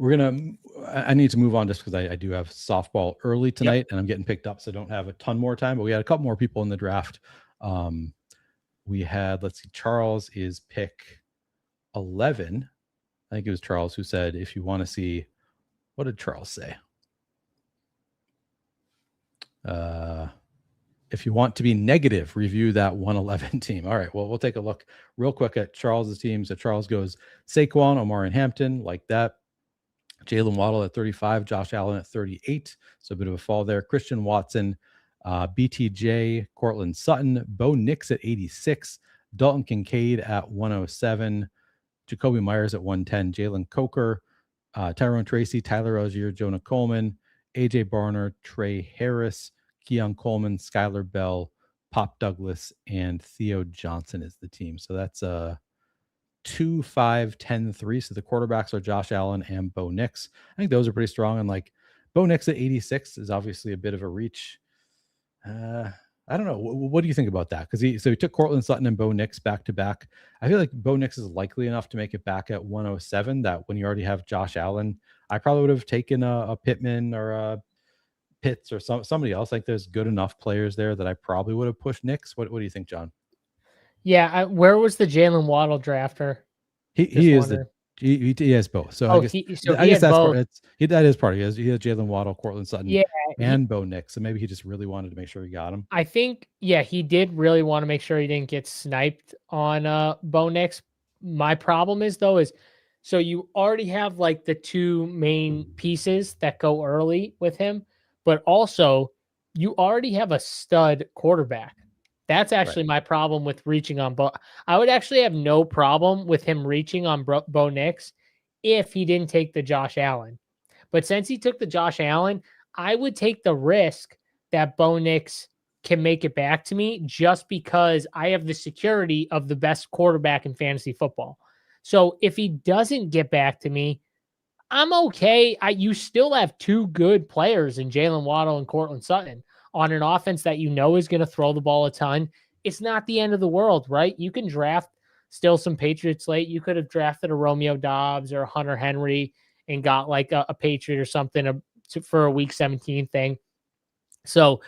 I need to move on just because I do have softball early tonight and I'm getting picked up, so I don't have a ton more time. But we had a couple more people in the draft. We had, let's see, Charles is pick 11. I think it was Charles who said, if you want to see, what did Charles say? If you want to be negative, review that 111 team. All right, well, we'll take a look real quick at Charles's team. So Charles goes Saquon, Omar, and Hampton, like that. Jalen Waddle at 35, Josh Allen at 38. So a bit of a fall there. Christian Watson, BTJ, Cortland Sutton, Bo Nix at 86, Dalton Kincaid at 107, Jacoby Myers at 110, Jalen Coker, Tyrone Tracy, Tyler Rozier, Jonah Coleman, AJ Barner, Trey Harris, Keon Coleman, Skylar Bell, Pop Douglas, and Theo Johnson is the team. So that's 2, 5, 10, 3. So the quarterbacks are Josh Allen and Bo Nix. I think those are pretty strong. And like Bo Nix at 86 is obviously a bit of a reach. I don't know. What do you think about that? Because he took Cortland Sutton and Bo Nix back to back. I feel like Bo Nix is likely enough to make it back at 107. That when you already have Josh Allen, I probably would have taken a Pittman or a Pitts or somebody else. Like there's good enough players there that I probably would have pushed Nix. What do you think, John? Yeah, where was the Jalen Waddle drafter? He is the He has both. So Oh, he I guess had that's part. both. That is part. He has Jalen Waddle, Cortland Sutton, Yeah, and Bo Nix. So maybe he just really wanted to make sure he got him. I think, yeah, he did really want to make sure he didn't get sniped on Bo Nix. My problem is though is so you already have like the two main pieces that go early with him, but also you already have a stud quarterback. That's Right. actually my problem with reaching on Bo. I would actually have no problem with him reaching on Bo Nix if he didn't take the Josh Allen. But since he took the Josh Allen, I would take the risk that Bo Nix can make it back to me just because I have the security of the best quarterback in fantasy football. So if he doesn't get back to me, I'm okay. You still have two good players in Jalen Waddle and Cortland Sutton on an offense that you know is going to throw the ball a ton. It's not the end of the world, right? You can draft still some Patriots late. You could have drafted a Romeo Dobbs or a Hunter Henry and got like a Patriot or something for a week 17 thing. So,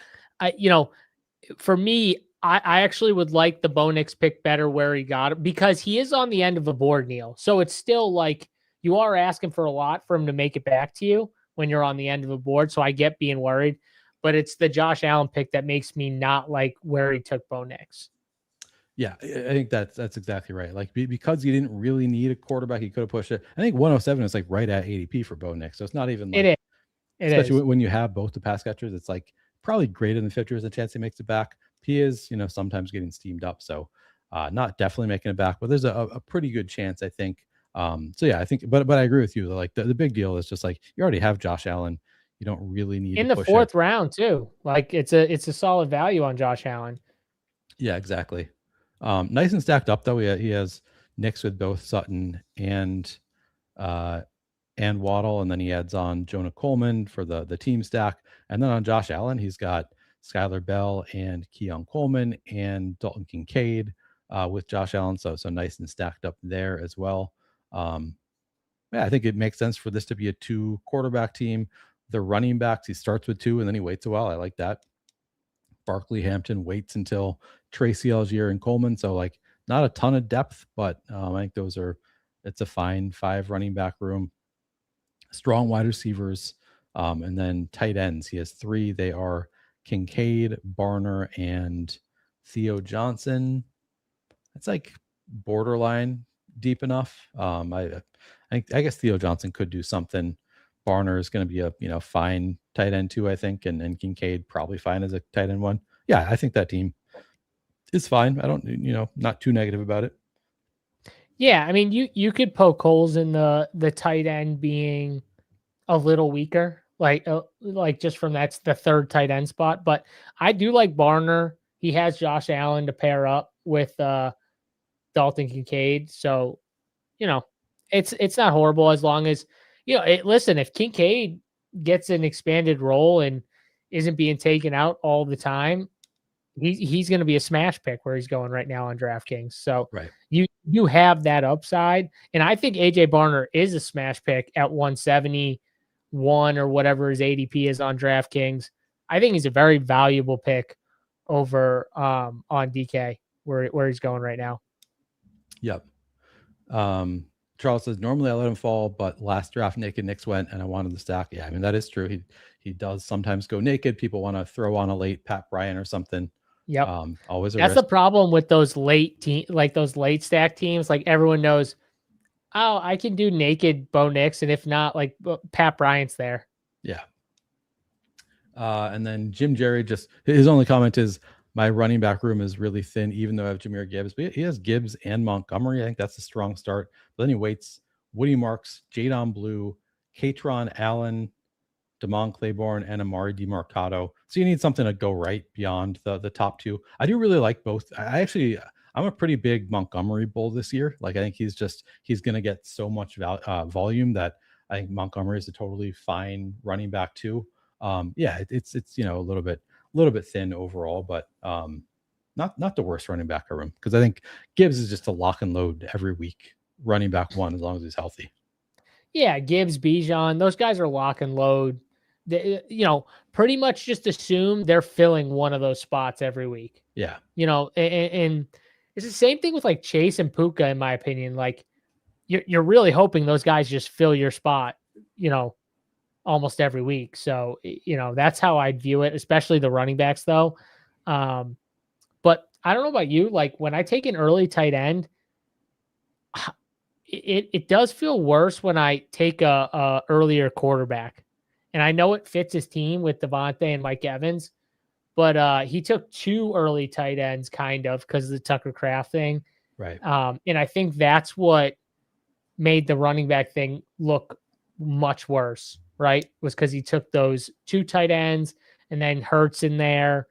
for me, I actually would like the Bo Nix pick better where he got it because he is on the end of a board, Neil. So it's still like you are asking for a lot for him to make it back to you when you're on the end of a board. So I get being worried, but it's the Josh Allen pick that makes me not like where he took Bo Nix. Yeah, I think that's exactly right. Like because you didn't really need a quarterback, he could have pushed it. I think 107 is like right at ADP for Bo Nix, so it's not even like It is. especially when you have both the pass catchers, it's like probably greater than 50% a chance he makes it back. He is, sometimes getting steamed up. So not definitely making it back, but there's a pretty good chance, I think. So yeah, I think, but I agree with you. Like the big deal is just like you already have Josh Allen. You don't really need in to the push fourth it. round too. Like it's a solid value on Josh Allen. Yeah, exactly. Nice and stacked up though. He has Knicks with both Sutton uh, and Waddle, and then he adds on Jonah Coleman for the team stack, and then on Josh Allen, he's got Skylar Bell and Keon Coleman and Dalton Kincaid with Josh Allen. So nice and stacked up there as well. Yeah, I think it makes sense for this to be a 2 quarterback team. The running backs, he starts with 2 and then he waits a while. I like that. Barkley Hampton waits until Tracy Algier and Coleman. So like not a ton of depth, but I think it's a fine 5 running back room. Strong wide receivers, and then tight ends. He has 3. They are Kincaid, Barner, and Theo Johnson. It's like borderline deep enough. I guess Theo Johnson could do something. Barner is going to be a fine tight end too, I think, and Kincaid probably fine as a tight end 1. Yeah, I think that team is fine. I don't, not too negative about it. Yeah, I mean, you could poke holes in the tight end being a little weaker, like just from that's the third tight end spot. But I do like Barner. He has Josh Allen to pair up with Dalton Kincaid, so it's not horrible as long as listen, if Kincaid gets an expanded role and isn't being taken out all the time, he's going to be a smash pick where he's going right now on DraftKings. So Right. you have that upside, and I think AJ Barner is a smash pick at 171 or whatever his ADP is on DraftKings. I think he's a very valuable pick over on DK where he's going right now. Yep. Charles says normally I let him fall, but last draft naked Knicks went and I wanted the stack. Yeah, I mean that is true. He does sometimes go naked. People want to throw on a late Pat Bryant or something. Yep. Always a That's risk. the problem with those late those late stack teams. Like everyone knows, oh, I can do naked Bo Nix, and if not, like Pat Bryant's there. Yeah. And then Jim Jerry just his only comment is my running back room is really thin, even though I have Jahmyr Gibbs. But he has Gibbs and Montgomery. I think that's a strong start. But then he waits Woody Marks, Jadon Blue, Katron Allen, Damon Claiborne, and Amari DiMarcado. So you need something to go right beyond the top 2. I do really like both. I'm a pretty big Montgomery bull this year. Like I think he's going to get so much volume that I think Montgomery is a totally fine running back too. Yeah, it's a little bit thin overall, but not the worst running back room because I think Gibbs is just a lock and load every week running back 1 as long as he's healthy. Yeah, Gibbs, Bijan, those guys are lock and load. They, pretty much just assume they're filling one of those spots every week. Yeah, and it's the same thing with like Chase and Puka, in my opinion. Like you're really hoping those guys just fill your spot, almost every week. So, that's how I'd view it, especially the running backs though. But I don't know about you. Like when I take an early tight end, it does feel worse when I take a earlier quarterback. And I know it fits his team with Devontae and Mike Evans, but he took 2 early tight ends kind of because of the Tucker Kraft thing. Right. And I think that's what made the running back thing look much worse, right? Was because he took those 2 tight ends and then Hurts in there.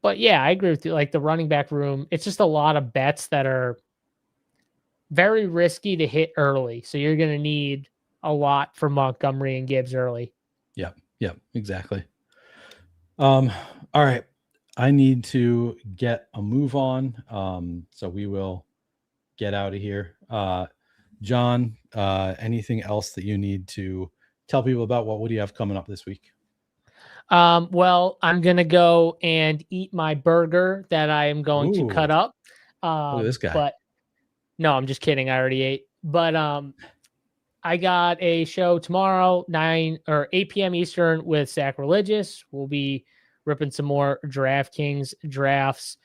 But yeah, I agree with you. Like the running back room, it's just a lot of bets that are very risky to hit early. So you're going to need a lot for Montgomery and Gibbs early. Yeah, exactly. All right. I need to get a move on. So we will get out of here. John, anything else that you need to tell people about? What do you have coming up this week? Well, I'm going to go and eat my burger that I am going to cut up. Look at this guy. But no, I'm just kidding. I already ate. But I got a show tomorrow, 9 or 8 p.m. Eastern with Sacrilegious. We'll be ripping some more DraftKings drafts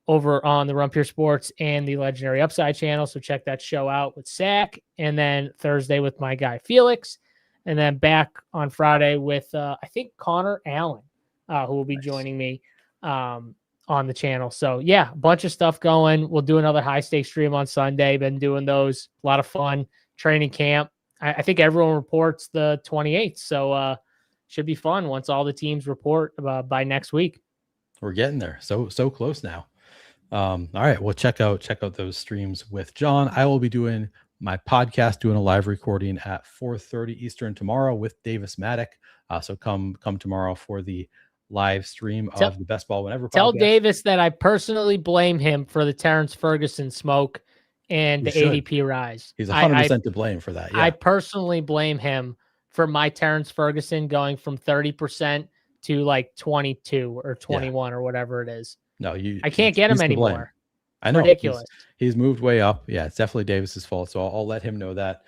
over on the Rumpier Sports and the Legendary Upside channel. So check that show out with Sac. And then Thursday with my guy Felix. And then back on Friday with, I think, Connor Allen, who will be joining me on the channel. So, yeah, a bunch of stuff going. We'll do another high-stakes stream on Sunday. Been doing those. A lot of fun. Training camp. I think everyone reports the 28th. So, should be fun once all the teams report by next week. We're getting there. So close now. All right. Well, check out those streams with John. I will be doing my podcast, doing a live recording at 4:30 Eastern tomorrow with Davis Maddock. So come tomorrow for the live stream of the Best Ball Whenever podcast. Tell Davis that I personally blame him for the Terrence Ferguson smoke and the ADP rise. He's 100% to blame for that. Yeah. I personally blame him for my Terrence Ferguson going from 30% to like 22 or 21 or whatever it is. No, I can't get him anymore. I know. Ridiculous. He's moved way up. Yeah, it's definitely Davis's fault. So I'll let him know that.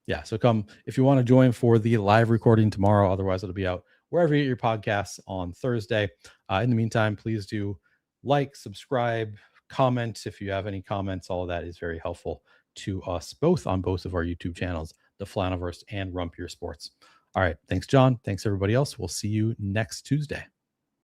Yeah. So come if you want to join for the live recording tomorrow. Otherwise, it'll be out wherever you get your podcasts on Thursday. In the meantime, please do like, subscribe, comment. If you have any comments, all of that is very helpful to us both on both of our YouTube channels, The Flannelverse and Rumpier Sports. All right. Thanks, John. Thanks, everybody else. We'll see you next Tuesday.